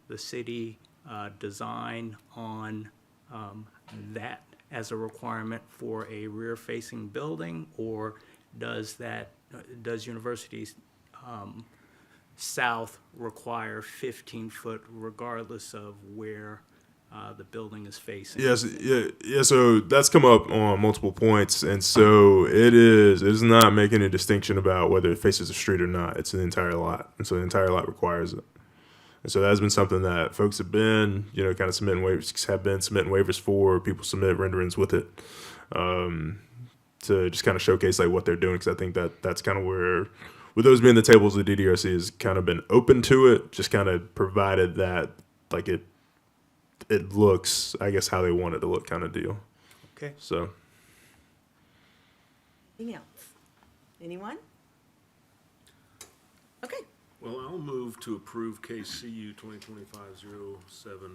the city design on that as a requirement for a rear-facing building? Or does University's South require 15-foot regardless of where the building is facing? Yes, yeah. So that's come up on multiple points, and so it is not making a distinction about whether it faces the street or not. It's an entire lot, and so the entire lot requires it. And so that has been something that folks have been, you know, kind of submitting waivers for. People submit renderings with it to just kind of showcase like what they're doing. Because I think that's kind of where, with those being the tables, the DDRC has kind of been open to it, just kind of provided that like it looks, I guess, how they want it to look, kind of deal. Okay. So. Anything else? Anyone? Okay, Well, I'll move to approve case CU 2025-070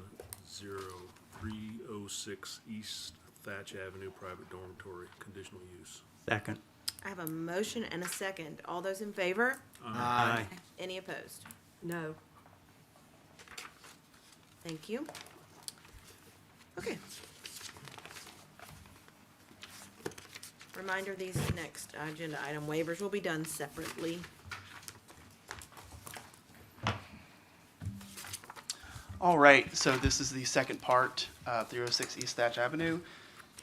306 East Thatch Avenue, private dormitory, conditional use. Second. I have a motion and a second. All those in favor? Aye. Any opposed? No. Thank you. Okay. Reminder, these next agenda item waivers will be done separately. All right, so this is the second part, 306 East Thatch Avenue.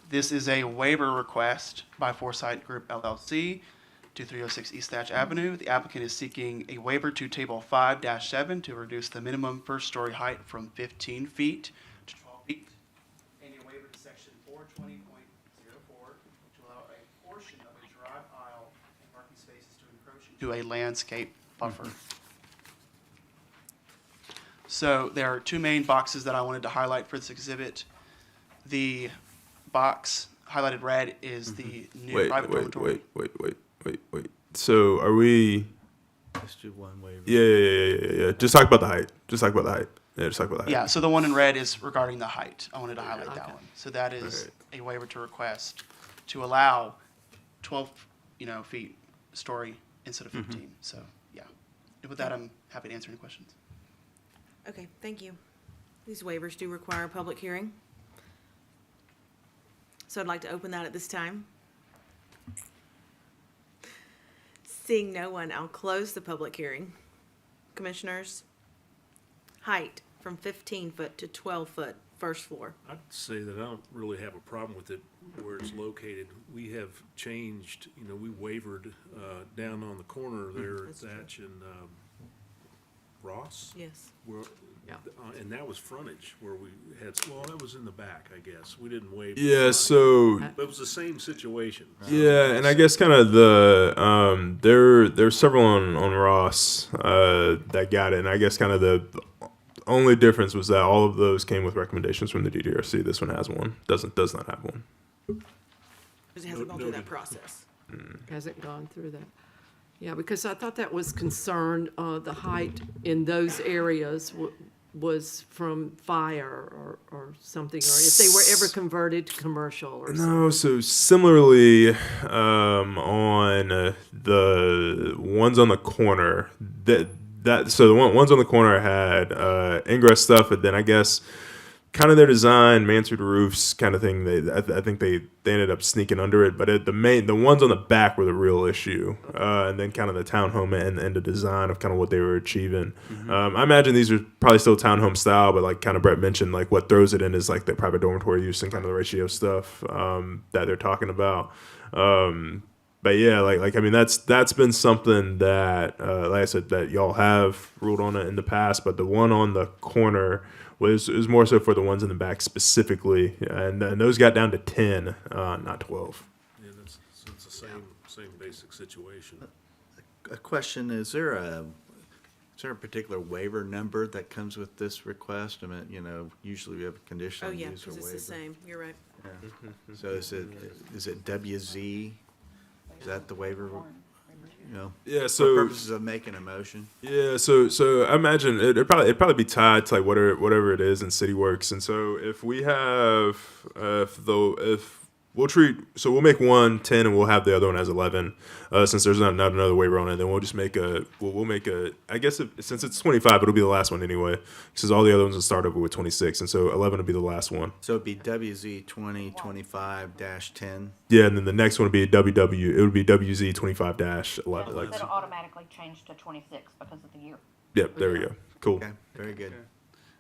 This is a waiver request by Foresight Group LLC to 306 East Thatch Avenue. The applicant is seeking a waiver to Table 5-7 to reduce the minimum first-story height from 15 feet to 12 feet, and a waiver to Section 420.04 to allow a portion of a drive aisle and parking spaces to encroach into a landscape buffer. So there are two main boxes that I wanted to highlight for this exhibit. The box highlighted red is the new private dormitory. Wait. So are we? Let's do one waiver. Yeah. Just talk about the height. Yeah, just talk about the height. Yeah, so the one in red is regarding the height. I wanted to highlight that Okay. one. So that is a waiver to request to allow 12, feet story instead of 15. So, yeah. With that, I'm happy to answer any questions. Okay, thank you. These waivers do require a public hearing. So I'd like to open that at this time. Seeing no one, I'll close the public hearing. Commissioners, height from 15 foot to 12 foot, first floor. I'd say that I don't really have a problem with it where it's located. We have changed, we wavered down on the corner there at That's true. Thatch and Ross. Yes. Where, Yeah. and that was frontage where we had, well, that was in the back, I guess. We didn't waive. the Yeah. front. So But it was the same situation. yeah, and I guess kind of the there's several on Ross that got it, and I guess kind of the only difference was that all of those came with recommendations from the DDRC. This one has one. Does not have one. Because it hasn't gone through that Noted. process. Hasn't gone through that. Yeah, because I thought that was concerned, the height in those areas was from fire or something, or if they were ever converted to commercial or something. No, so similarly, on the ones on the corner, so the ones on the corner had ingress stuff, and then I guess kind of their design, Mansard roofs kind of thing. I think they ended up sneaking under it, but the ones on the back were the real issue, and then kind of the townhome and the design of kind of what they were achieving. I imagine these are probably still townhome style, but like kind of Brett mentioned, like what throws it in is like the private dormitory use and kind of the ratio stuff that they're talking about. But yeah, like I mean, that's been something that, like I said, that y'all have ruled on it in the past, but the one on the corner was more so for the ones in the back specifically, and those got down to 10, not 12. Yeah, it's the same basic situation. A question, is there a particular waiver number that comes with this request? I mean, usually we have a Oh, conditional yeah, use or because waiver. it's the same. You're right. Yeah. So is it WZ? Is that the waiver? Yeah, For so purposes of making a motion? Yeah, so I imagine it'd probably be tied to like whatever it is in CityWorks, and so if we have we'll make one 10 and we'll have the other one as 11, since there's not another waiver on it, then we'll just make we'll make a, I guess since it's 25, it'll be the last one anyway, because all the other ones will start over with 26, and so 11 will be the last one. So it'd be WZ 2025-10? Yeah, and then the next one would be it would be WZ 25-11. Like, It'll automatically change to 26 because of the year. yep, there we go. Cool. Okay, very good.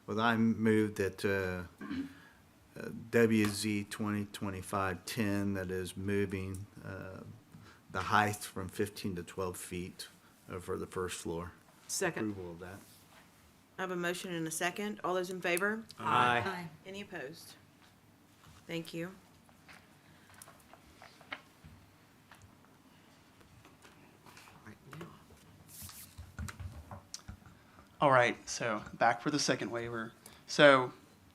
Well, I move that WZ 2025-10, that is moving the height from 15 to 12 feet for the first floor. Second. Approval of that. I have a motion and a second. All those in favor? Aye. Any opposed? Thank you. All right, so back for the second waiver. So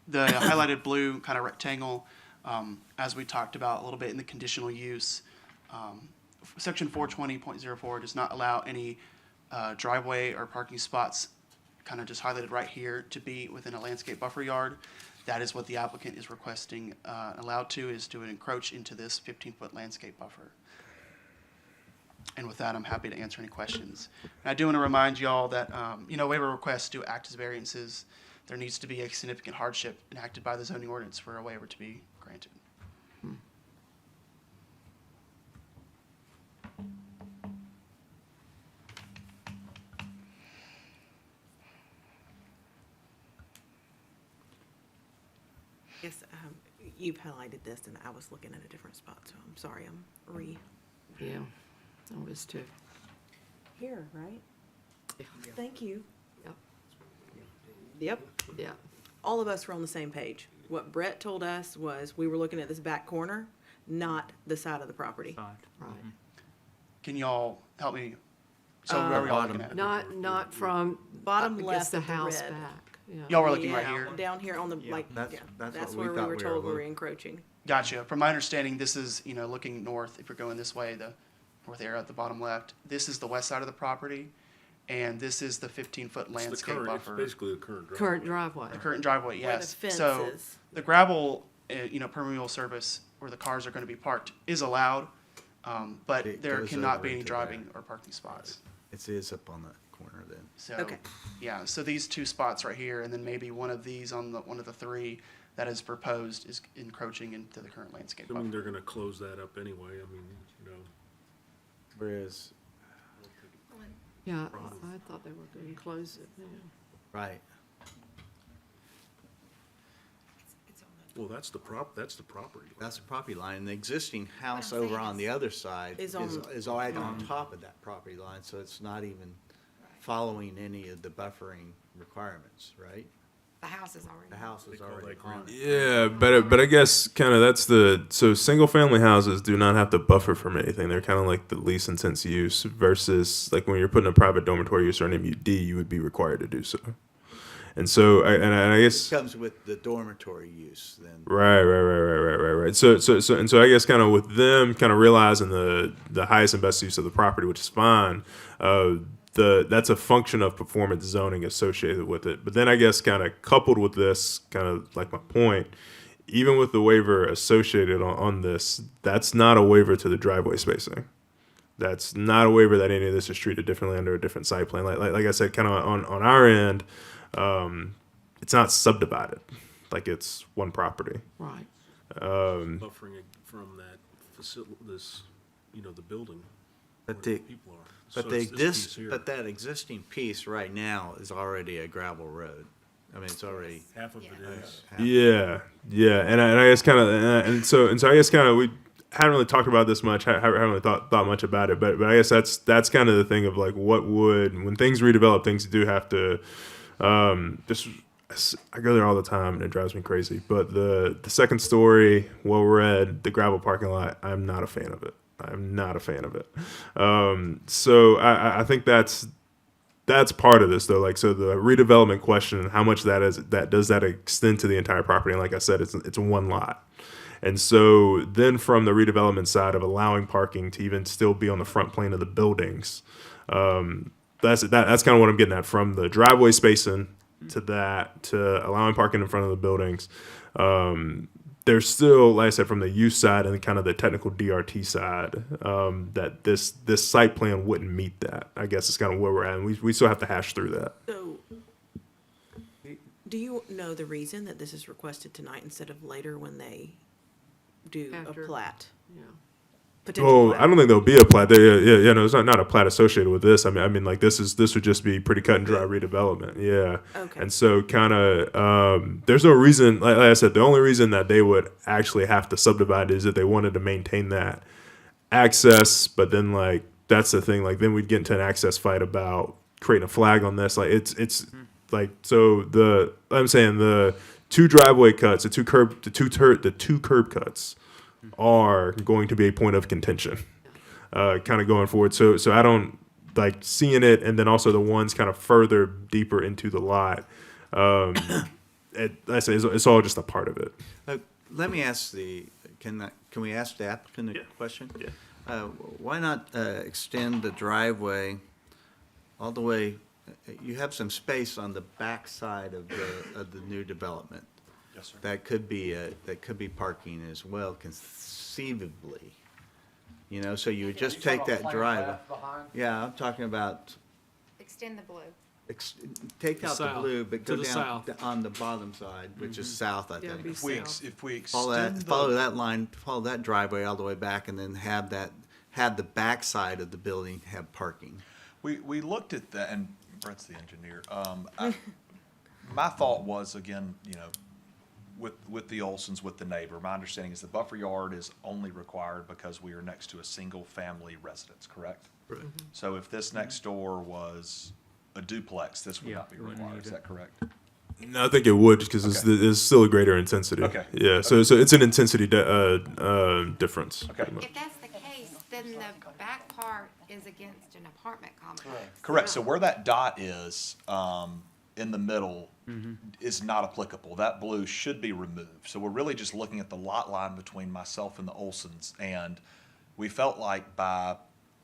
the highlighted blue kind of rectangle, as we talked about a little bit in the conditional use, section 420.04 does not allow any driveway or parking spots, kind of just highlighted right here, to be within a landscape buffer yard. that is what the applicant is requesting, allowed to, is to encroach into this 15-foot landscape buffer. And with that, I'm happy to answer any questions. And I do want to remind y'all that, waiver requests do act as variances. There needs to be a significant hardship enacted by the zoning ordinance for a waiver to be granted. Yes, you've highlighted this, and I was looking at a different spot, so I'm sorry, Yeah, I was too. here, right? Thank you. Yep. Yep. Yeah. All of us were on the same page. What Brett told us was we were looking at this back corner, not the side of the property. Right. Can y'all help me? So where are we all looking at? Not from, Bottom I guess, left the of the house red. back. Yeah. Y'all were looking right Yeah, here? down here on the, like, that's- yeah, that's that's what we where we thought were we told were we were looking. encroaching. Gotcha. From my understanding, this is, looking north, if you're going this way, the north arrow at the bottom left. This is the west side of the property, and this is the 15-foot It's the landscape current, it's buffer. basically the current driveway. Current driveway. The current driveway, Where the yes. fence So is. the gravel, permeable surface where the cars are going to be parked is allowed, but It there goes cannot over be any into driving or parking spots. It is up on that corner then. So, Okay. yeah, so these two spots right here, and then maybe one of these on one of the three that is proposed is encroaching into the current landscape I mean, buffer. they're gonna close that up anyway, I mean, Whereas, Yeah, I thought they were going to close it, yeah. right, well, that's the property line. that's the property line. And the existing house I'm saying over on is- the other side is is on- right on top of that property line, so it's not even following any of the buffering requirements, right? The house is already. The house is call already that on it. Yeah, but I guess kind of that's so single family houses do not have to buffer from anything. They're kind of like the least intense use versus like when you're putting a private dormitory use or an MUD, you would be required to do so. And so I guess Comes with the dormitory use then. Right. So I guess kind of with them kind of realizing the highest and best use of the property, which is fine. That's a function of performance zoning associated with it. But then I guess kind of coupled with this, kind of like my point, even with the waiver associated on this, that's not a waiver to the driveway spacing. That's not a waiver that any of this is treated differently under a different site plan. Like I said, kind of on our end, it's not subdivided, like it's one property. Right. Buffering it from that the building But where the, people are. but So the it's this piece here. but that existing piece right now is already a gravel road. I mean, it's already. Half of it is. Yeah, and I guess kind of, and so I guess kind of we haven't really talked about this much. Haven't really thought much about it, but I guess that's kind of the thing of like what would when things redevelop, things do have to. I go there all the time and it drives me crazy. But the second story, well read, the gravel parking lot, I'm not a fan of it. So I think that's part of this though. Like, so the redevelopment question, how much does that extend to the entire property? And like I said, it's one lot. And so then from the redevelopment side of allowing parking to even still be on the front plane of the buildings, that's kind of what I'm getting at, from the driveway spacing to allowing parking in front of the buildings. There's still, like I said, from the use side and kind of the technical DRT side, that this site plan wouldn't meet that. I guess is kind of where we're at, and we still have to hash through that. So, do you know the reason that this is requested tonight instead of later when they do After. a plat? Yeah. Potential I don't think there'll be a plat. Yeah, no, it's not a plat associated with this. I mean, like this would just be pretty cut and dry redevelopment. Yeah. Okay. And so kind of, there's no reason, like I said, the only reason that they would actually have to subdivide is if they wanted to maintain that access. But then like, that's the thing, like then we'd get into an access fight about creating a flag on this. Like it's like, so I'm saying the two driveway cuts, the two curb cuts are going to be a point of contention, kind of going forward. So I don't like seeing it, and then also the ones kind of further deeper into the lot. I say it's all just a part of it. Let me ask can we ask the applicant a question? Yeah. Why not extend the driveway all the way? You have some space on the back side of the new development. Yes, sir. that could be parking as well conceivably. You know, so you would just take that drive. Yeah, I'm talking about, Extend the blue. take The out the south, blue, but to go the down south. on the bottom side, which is south, I Yeah, think. be If we, south. if we Follow that, extend follow the, that line, follow that driveway all the way back, and then have the back side of the building have parking. we looked at that, and Brett's the engineer. My thought was, again, you know, with the Olsons, with the neighbor, my understanding is the buffer yard is only required because we are next to a single-family residence, correct? Right. So if this next door was a duplex, this would Yeah, not be you wouldn't required, need is it. that correct? No, I think it would because Okay. there's still a greater intensity. Okay. Yeah. So it's an intensity difference. Okay. If that's the case, then the back part is against an apartment complex. Correct, so where that dot is, in the middle is not applicable. That blue should be removed. So we're really just looking at the lot line between myself and the Olsons. And we felt like by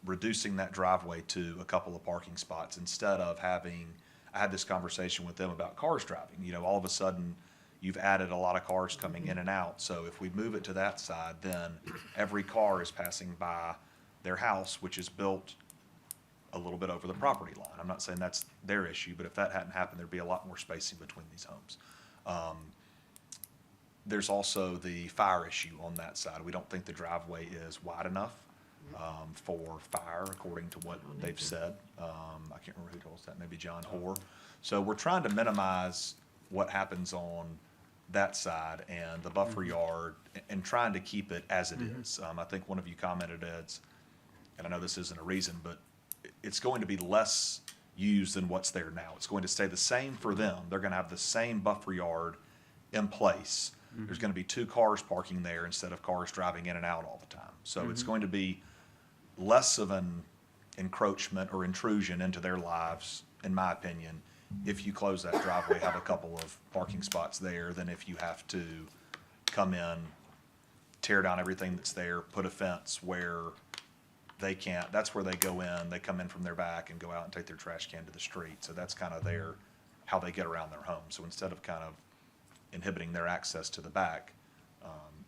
reducing that driveway to a couple of parking spots, instead of having, I had this conversation with them about cars driving. You know, all of a sudden, you've added a lot of cars coming in and out. So if we move it to that side, then every car is passing by their house, which is built a little bit over the property line. I'm not saying that's their issue, but if that hadn't happened, there'd be a lot more spacing between these homes. There's also the fire issue on that side. We don't think the driveway is wide enough for fire, according to what they've said. I can't remember who told us that, maybe John Hoare. So we're trying to minimize what happens on that side and the buffer yard and trying to keep it as it is. I think one of you commented, Ed's, and I know this isn't a reason, but it's going to be less used than what's there now. It's going to stay the same for them. They're going to have the same buffer yard in place. There's going to be 2 cars parking there instead of cars driving in and out all the time. So it's going to be less of an encroachment or intrusion into their lives, in my opinion, if you close that driveway, have a couple of parking spots there, than if you have to come in, tear down everything that's there, put a fence where they can't, that's where they go in, they come in from their back and go out and take their trash can to the street. So that's kind of how they get around their home. So instead of kind of inhibiting their access to the back,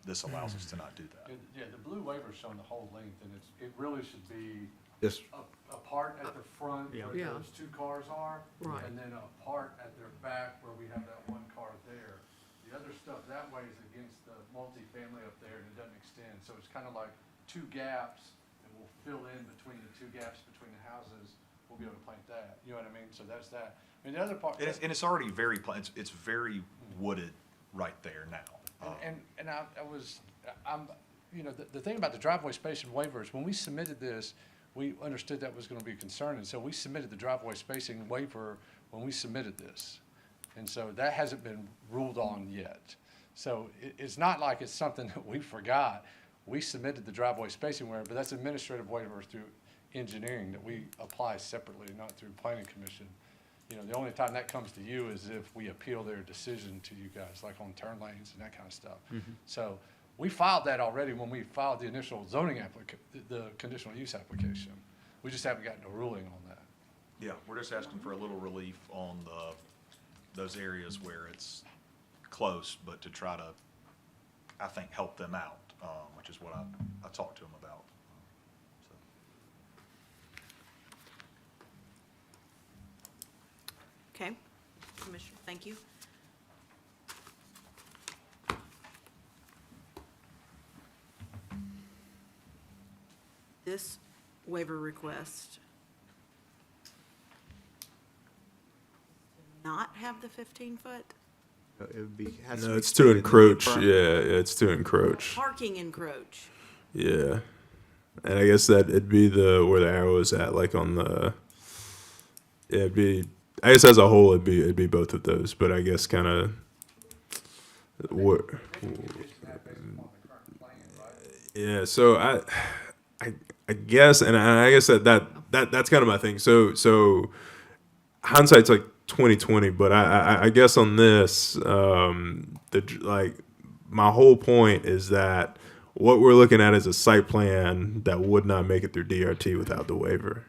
this allows us to not do that. Yeah, the blue waiver's showing the whole length, and it really should be Just a part at the front where Yeah. those 2 cars are, Right. and then a part at their back where we have that 1 car there. The other stuff that way is against the multifamily up there, and it doesn't extend, so it's kind of like 2 gaps, and we'll fill in between the 2 gaps between the houses. We'll be able to plant that, you know what I mean? So that's that. I mean, the other part. And it's already very, it's very wooded right there now. And I'm, you know, the thing about the driveway spacing waivers, when we submitted this, we understood that was gonna be a concern, and so we submitted the driveway spacing waiver when we submitted this. And so that hasn't been ruled on yet. So it's not like it's something that we forgot. We submitted the driveway spacing waiver, but that's administrative waiver through engineering that we apply separately, not through planning commission. You know, the only time that comes to you is if we appeal their decision to you guys, like on turn lanes and that kind of stuff. So we filed that already when we filed the initial zoning the conditional use application. We just haven't gotten a ruling on that. Yeah, we're just asking for a little relief on those areas where it's close, but to try to, I think, help them out, which is what I talked to them about. Okay, Commissioner, thank you. This waiver request not have the 15-foot? it would be. has to No, be it's to stated in the encroach. front. Yeah, it's to encroach. Parking encroach. Yeah, and I guess that it'd be where the arrow is at, like on the. Yeah, it'd be. I guess as a whole, it'd be both of those, but I guess kind of. What? Yeah, so I guess, and I guess that's kind of my thing. So hindsight's like 2020, but I guess on this, like my whole point is that what we're looking at is a site plan that would not make it through DRT without the waiver.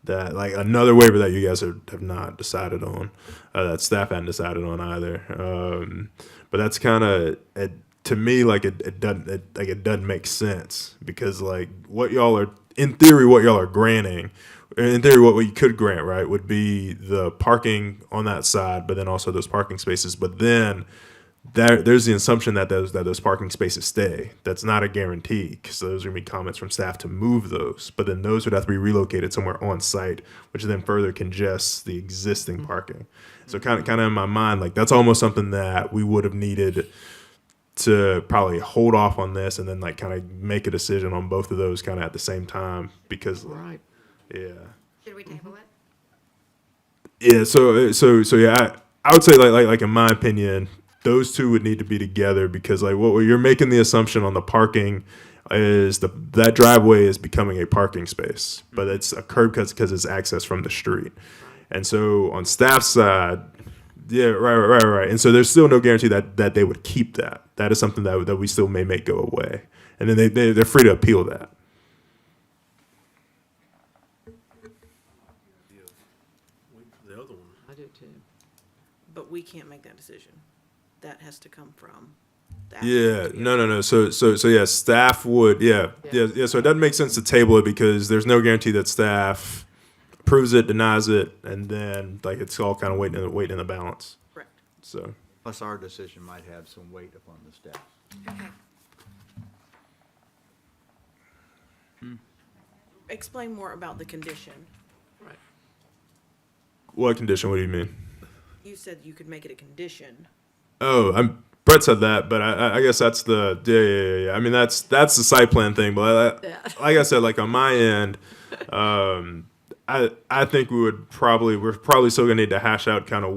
that, like another waiver that you guys have not decided on, that staff hadn't decided on either. But that's kind of, to me, like it doesn't make sense, because like what y'all are, in theory, what y'all are granting, in theory, what you could grant, right, would be the parking on that side, but then also those parking spaces. But then there's the assumption that those parking spaces stay. That's not a guarantee, because those are going to be comments from staff to move those. But then those would have to be relocated somewhere on site, which then further congests the existing parking. So kind of in my mind, like that's almost something that we would have needed to probably hold off on this, and then like kind of make a decision on both of those kind of at the same time, because Right. yeah. Should we table it? Yeah, so yeah, I would say like in my opinion, those two would need to be together, because like what you're making the assumption on the parking is that driveway is becoming a parking space, but it's a curb cut because it's access from the street. And so on staff's side, yeah, right. And so there's still no guarantee that they would keep that. That is something that we still may make go away. And then they're free to appeal that. The other one. I do too. But we can't make that decision. That has to come from the Yeah, applicant. no. So yeah, staff would, yeah. So it doesn't make sense to table it, because there's no guarantee that staff approves it, denies it, and then like it's all kind of waiting in the balance. Correct. So Plus, our decision might have some weight upon the staff. Okay. Explain more about the condition. Right. what condition? What do you mean? You said you could make it a condition. Oh, Brett said that, but I guess that's the yeah. I mean that's the site plan thing, but like I said, like on my end, I think we're probably still gonna need to hash out kind of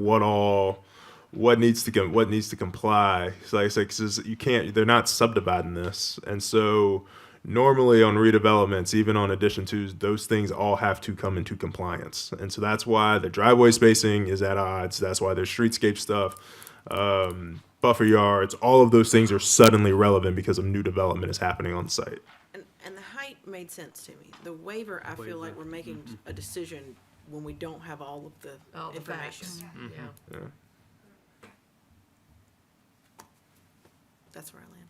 what needs to comply. So like I said, 'cause they're not subdividing this, and so normally on redevelopments, even on addition twos, those things all have to come into compliance, and so that's why the driveway spacing is at odds. That's why there's streetscape stuff. Buffer yards, all of those things are suddenly relevant because of new development is happening on site. And the height made sense to me. The waiver, I feel like we're making a decision when we don't have all of the All the information. facts. Yeah. That's where I land.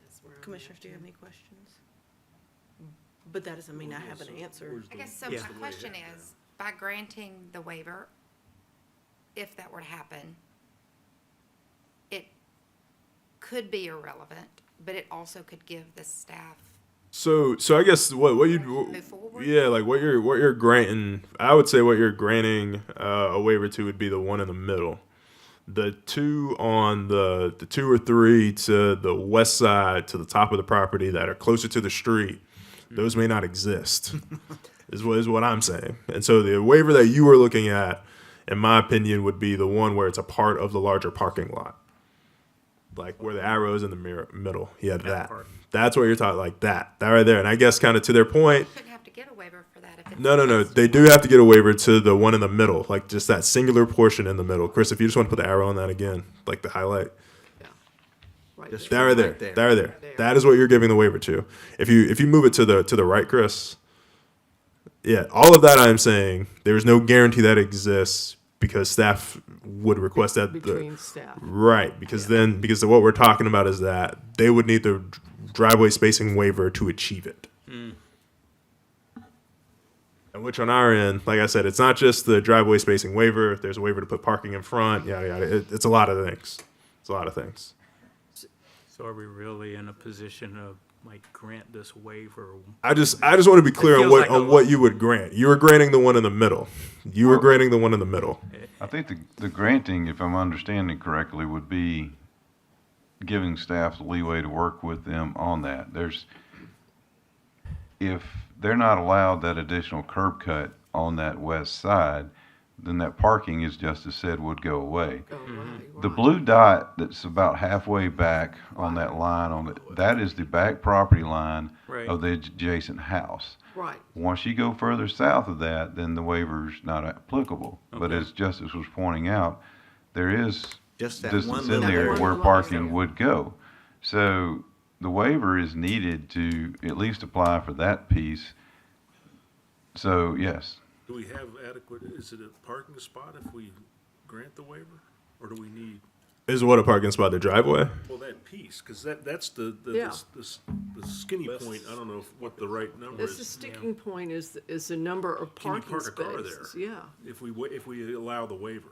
That's where I'm Commissioners, at, do you have too. any questions? But that doesn't mean I have an answer. I guess so. Yeah. My question is, by granting the waiver, if that were to happen, it could be irrelevant, but it also could give the staff. So I guess what you Move forward? yeah, like what you're granting, I would say what you're granting a waiver to would be the one in the middle. The two on the 2 or 3 to the west side to the top of the property that are closer to the street, those may not exist. is what I'm saying. And so the waiver that you were looking at, in my opinion, would be the one where it's a part of the larger parking lot. Like where the arrow is in the middle. Yeah, that. That's what you're talking, like that right there. And I guess kind of to their point, Shouldn't have to get a waiver for that if it's. no. They do have to get a waiver to the one in the middle, like just that singular portion in the middle. Chris, if you just want to put the arrow on that again, like the highlight. Right Just there. That right there. That is what you're giving the waiver to. If you move it to the right, Chris. Yeah, all of that I'm saying, there's no guarantee that exists because staff would request that. Between staff. Right, because what we're talking about is that they would need the driveway spacing waiver to achieve it. And which on our end, like I said, it's not just the driveway spacing waiver. There's a waiver to put parking in front, yada, yada. It's a lot of things. It's a lot of things. So are we really in a position to like grant this waiver? I just want to be clear on what you would grant. You were granting the one in the middle. I think the granting, if I'm understanding correctly, would be giving staff the leeway to work with them on that. If they're not allowed that additional curb cut on that west side, then that parking, as Justice said, would go away. The blue dot that's about halfway back on that line, that is the back property line of the adjacent house. Right. Once you go further south of that, then the waiver's not applicable. But as Justice was pointing out, there is Just that distance one in little there area. where parking would go. So the waiver is needed to at least apply for that piece. So, yes. Do we have adequate, is it a parking spot if we grant the waiver? Or do we need, Is what a parking spot, the driveway? well, that piece, because that's Yeah. the skinny point, I don't know what the right number That's the is. sticking point is the number of Can you parking park a car there? spaces. Yeah, If we allow the waiver.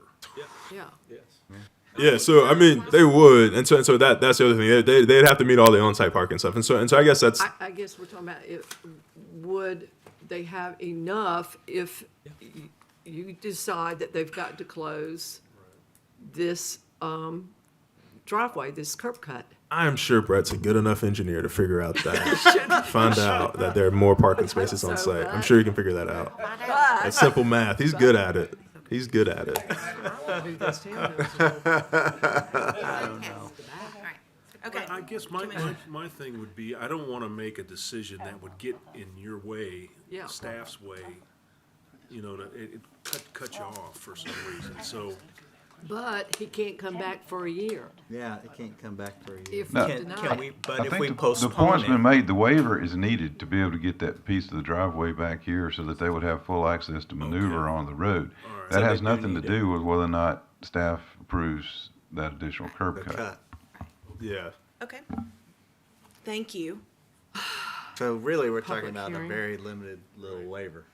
yeah. Yes. Yeah, so I mean they would, and so that's the other thing. They'd have to meet all the on-site parking stuff, and so I guess that's I guess we're talking about would they have enough if you decide that they've got to close this driveway, this curb cut. I'm sure Brett's a good enough engineer to figure out that. Find out that there are more parking spaces on site. I'm sure he can figure that out. That's simple math. He's good at it. He's good at it. Okay. I guess my thing would be, I don't want to make a decision that would get in your way, Yeah. staff's way, it cut you off for some reason, so. But he can't come back for a year. Yeah, it can't come back for a year. If No. we Can deny. we, I but if think we the postpone point's been it, made, the waiver is needed to be able to get that piece of the driveway back here so that they would have full access to maneuver on the road. All right. That So has they do nothing to need do with whether or not staff approves that additional curb The cut. cut. Yeah. Okay. Thank you. So really, we're Public talking about a hearing. very limited little waiver.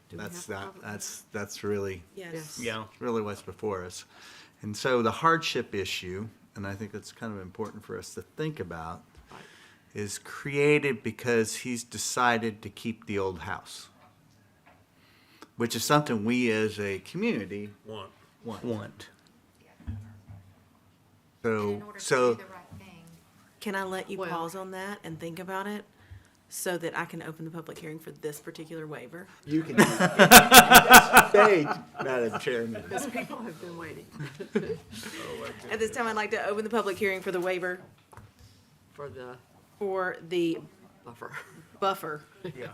Do we That's have not, public- that's really, Yes. yeah, really what's before us. And so the hardship issue, and I think that's kind of important for us to think about, is created because he's decided to keep the old house, which is something we as a community Want. want. So, Can I let you Well- pause on that and think about it so that I can open the public hearing for this particular waiver? you can stay, Madam Chairman. Because people have been waiting At this time, I'd like to open the public hearing for the waiver for the for the buffer. buffer. Yeah.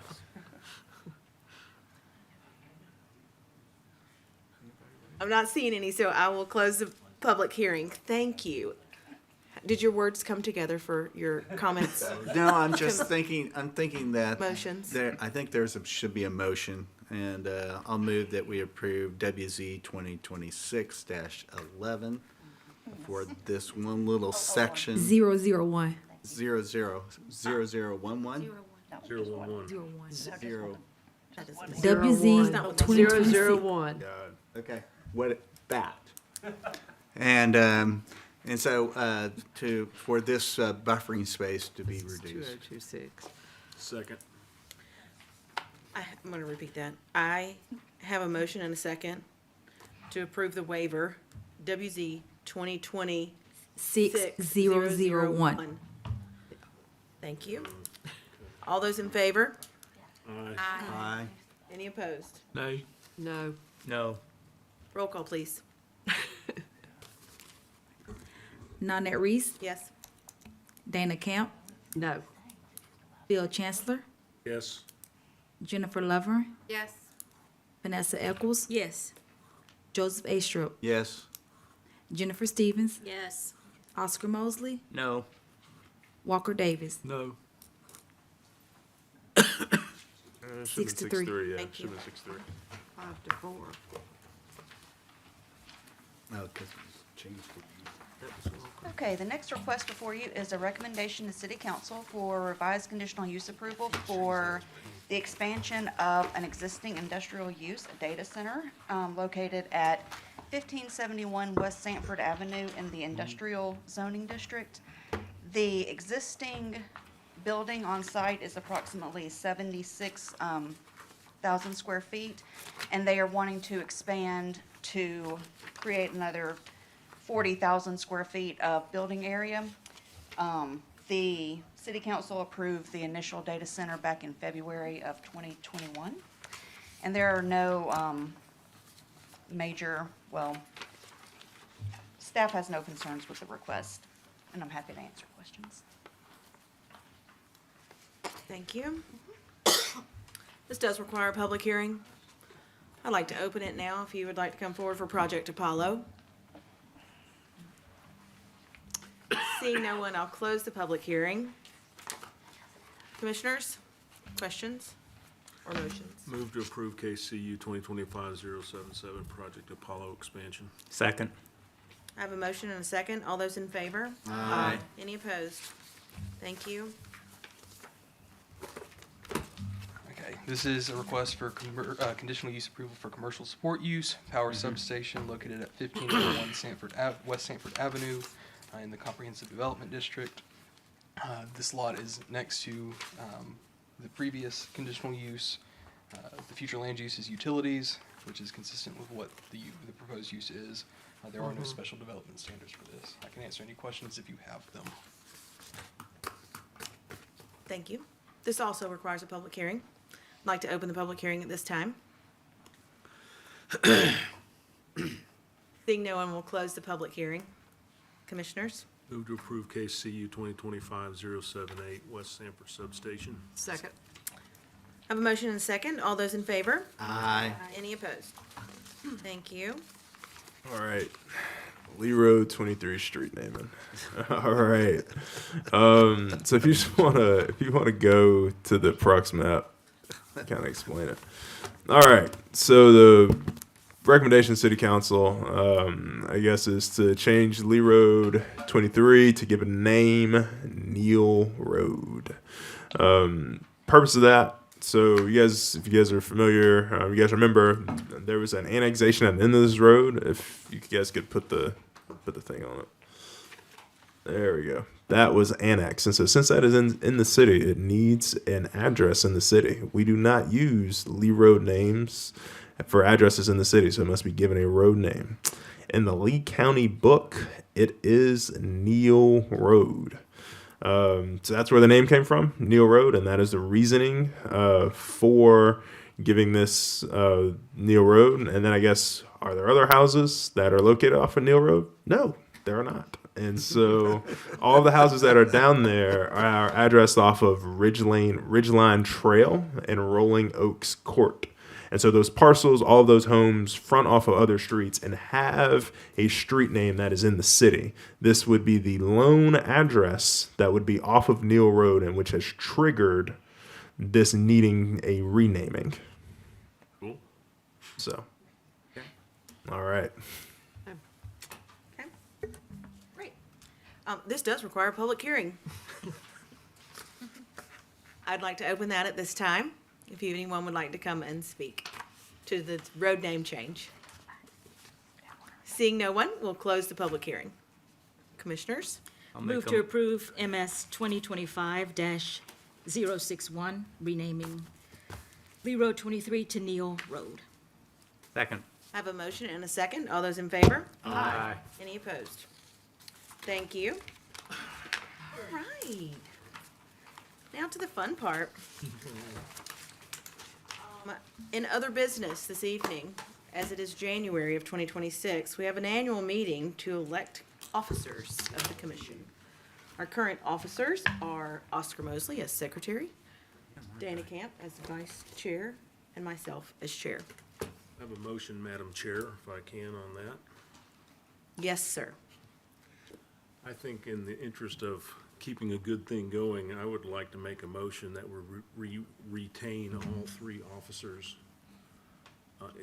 I'm not seeing any, so I will close the public hearing. Thank you. Did your words come together for your comments? No, I'm just thinking, I'm thinking that. Motions. I think should be a motion, and I'll move that we approve WZ 2026-11 for this one little section. 001. 0011? 011. Zero. WZ not what 2026. 001. Okay, what, that. And so, for this buffering space to be reduced. 2026. Second. I'm going to repeat that. I have a motion and a second to approve the waiver, WZ 2026-001. Thank you. All those in favor? Aye. Aye. Any opposed? Nay. No. No. Roll call, please. Nanette Reese, Yes. Dana Camp, No. Bill Chancellor, Yes. Jennifer Lover, Yes. Vanessa Eccles. Yes. Joseph A. Strop, Yes. Jennifer Stevens, Yes. Oscar Mosley, No. Walker Davis. No. Six to three. Yeah, Thank should you. have been 6-3. 5-4. No, because it's changed. Okay, the next request before you is a recommendation to City Council for revised conditional use approval for the expansion of an existing industrial use, a data center, located at 1571 West Sanford Avenue in the industrial zoning district. The existing building on site is approximately 76,000 square feet, and they are wanting to expand to create another 40,000 square feet of building area. The city council approved the initial data center back in February of 2021. And there are no staff has no concerns with the request, and I'm happy to answer questions. Thank you. This does require a public hearing. I'd like to open it now if you would like to come forward for Project Apollo. Seeing no one, I'll close the public hearing. Commissioners, questions? or motions? Move to approve KCU 2025-077, Project Apollo expansion. Second. I have a motion and a second. All those in favor? Aye. Any opposed? Thank you. Okay, this is a request for conditional use approval for commercial support use, power substation located at 1501 West Sanford Avenue in the Comprehensive Development District. This lot is next to the previous conditional use. The future land use is utilities, which is consistent with what the proposed use is. There are no special development standards for this. I can answer any questions if you have them. Thank you. This also requires a public hearing. I'd like to open the public hearing at this time. Seeing no one, will close the public hearing. Commissioners? Move to approve KCU 2025-078, West Sanford Substation. Second. I have a motion and a second. All those in favor? Aye. Any opposed? Thank you. All right. Lee Road, 23 Street naming. All right. So if you wanna go to the Prox map, kind of explain it. All right. So the recommendation of City Council, I guess, is to change Lee Road 23 to give it a name, Neal Road. Purpose of that. So if you guys are familiar, you guys remember there was an annexation at the end of this road. If you guys could put the thing on it. There we go. That was annexed. And so since that is in the city, it needs an address in the city. We do not use Lee Road names for addresses in the city, so it must be given a road name. In the Lee County book, it is Neal Road. So that's where the name came from, Neal Road, and that is the reasoning for giving this Neal Road. And then I guess, are there other houses that are located off of Neal Road? No, there are not. And so all the houses that are down there are addressed off of Ridgeline Trail and Rolling Oaks Court. And so those parcels, all of those homes front off of other streets and have a street name that is in the city. This would be the lone address that would be off of Neal Road and which has triggered this needing a renaming. Cool. So, all right. Okay. Great. This does require a public hearing. I'd like to open that at this time. If anyone would like to come and speak to the road name change. Seeing no one, we'll close the public hearing. Commissioners? Move to approve MS 2025-061, renaming Lee Road 23 to Neal Road. Second. I have a motion and a second. All those in favor? Aye. Any opposed? Thank you. All right. Now to the fun part. In other business this evening, as it is January of 2026, we have an annual meeting to elect officers of the commission. Our current officers are Oscar Mosley as secretary, Dana Camp as vice chair, and myself as chair. I have a motion, Madam Chair, if I can, on that. Yes, sir. I think in the interest of keeping a good thing going, I would like to make a motion that we retain all three officers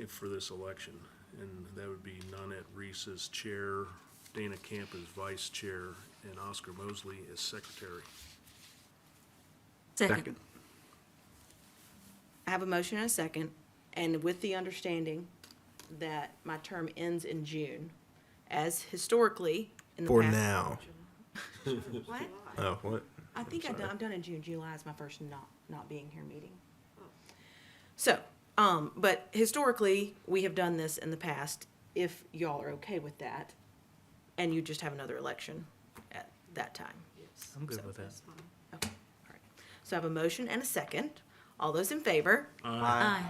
for this election. And that would be Nanette Reese as chair, Dana Camp as vice chair, and Oscar Mosley as secretary. Second. I have a motion and a second, and with the understanding that my term ends in June, as historically in the For past. now. What? Oh, what? I think I'm done in June. July is my first not being here meeting. So, but historically, we have done this in the past, if y'all are okay with that, and you just have another election at that time. I'm good with that. Okay, all right. So I have a motion and a second. All those in favor? Aye.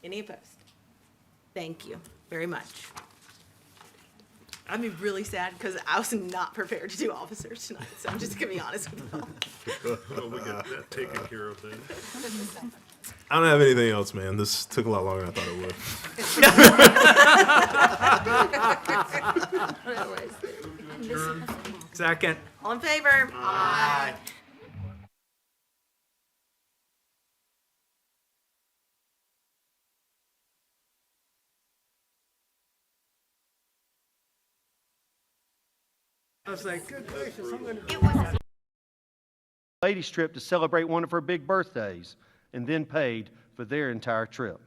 Any opposed? Thank you very much. I'm really sad because I was not prepared to do officers tonight, so I'm just gonna be honest with you. Well, we got that taken care of then. I don't have anything else, man. This took a lot longer than I thought it would. Second. All in favor? Aye. I was like, good gracious, I'm gonna. It was Ladies' trip to celebrate one of her big birthdays and then paid for their entire trip.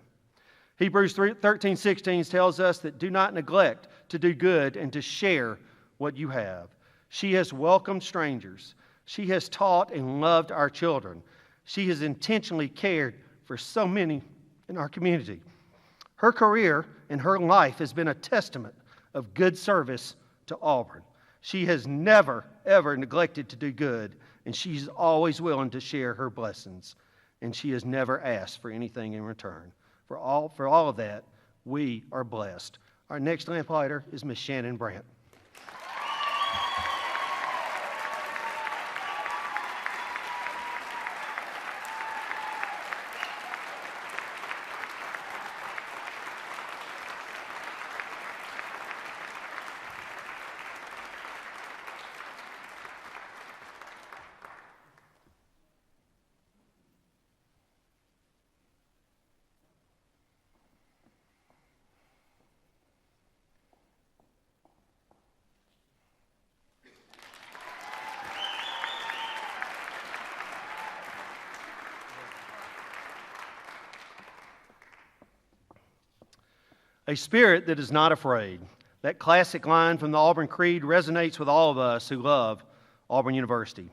Hebrews 13:16 tells us that do not neglect to do good and to share what you have. She has welcomed strangers. She has taught and loved our children. She has intentionally cared for so many in our community. Her career and her life has been a testament of good service to Auburn. She has never, ever neglected to do good, and she's always willing to share her blessings, and she has never asked for anything in return. For all of that, we are blessed. Our next lamplighter is Miss Shannon Brandt. A spirit that is not afraid. That classic line from the Auburn Creed resonates with all of us who love Auburn University.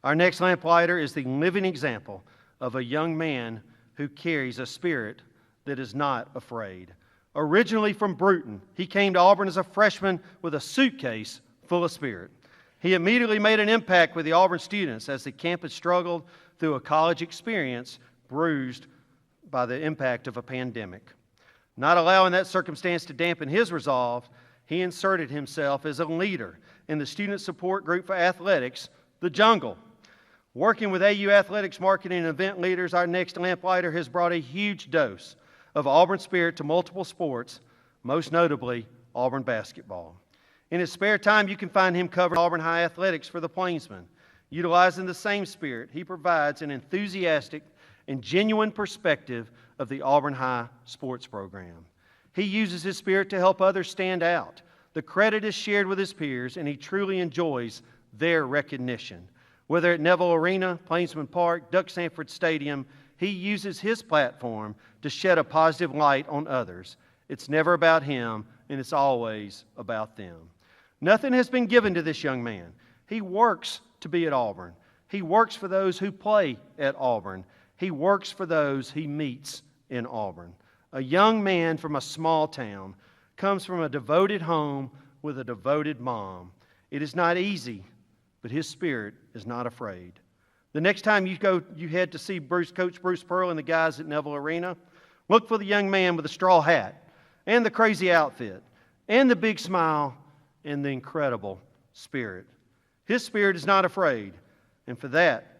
Our next lamplighter is the living example of a young man who carries a spirit that is not afraid. Originally from Bruton, he came to Auburn as a freshman with a suitcase full of spirit. He immediately made an impact with the Auburn students as the campus struggled through a college experience bruised by the impact of a pandemic. Not allowing that circumstance to dampen his resolve, he inserted himself as a leader in the student support group for athletics, the Jungle. Working with AU athletics marketing and event leaders, our next lamplighter has brought a huge dose of Auburn spirit to multiple sports, most notably Auburn basketball. In his spare time, you can find him covering Auburn High athletics for the Plainsmen. Utilizing the same spirit, he provides an enthusiastic and genuine perspective of the Auburn High sports program. He uses his spirit to help others stand out. The credit is shared with his peers, and he truly enjoys their recognition. Whether at Neville Arena, Plainsman Park, Duck Sanford Stadium, he uses his platform to shed a positive light on others. It's never about him, and it's always about them. Nothing has been given to this young man. He works to be at Auburn. He works for those who play at Auburn. He works for those he meets in Auburn. A young man from a small town comes from a devoted home with a devoted mom. It is not easy, but his spirit is not afraid. The next time you head to see Coach Bruce Pearl and the guys at Neville Arena, look for the young man with the straw hat and the crazy outfit and the big smile and the incredible spirit. His spirit is not afraid, and for that,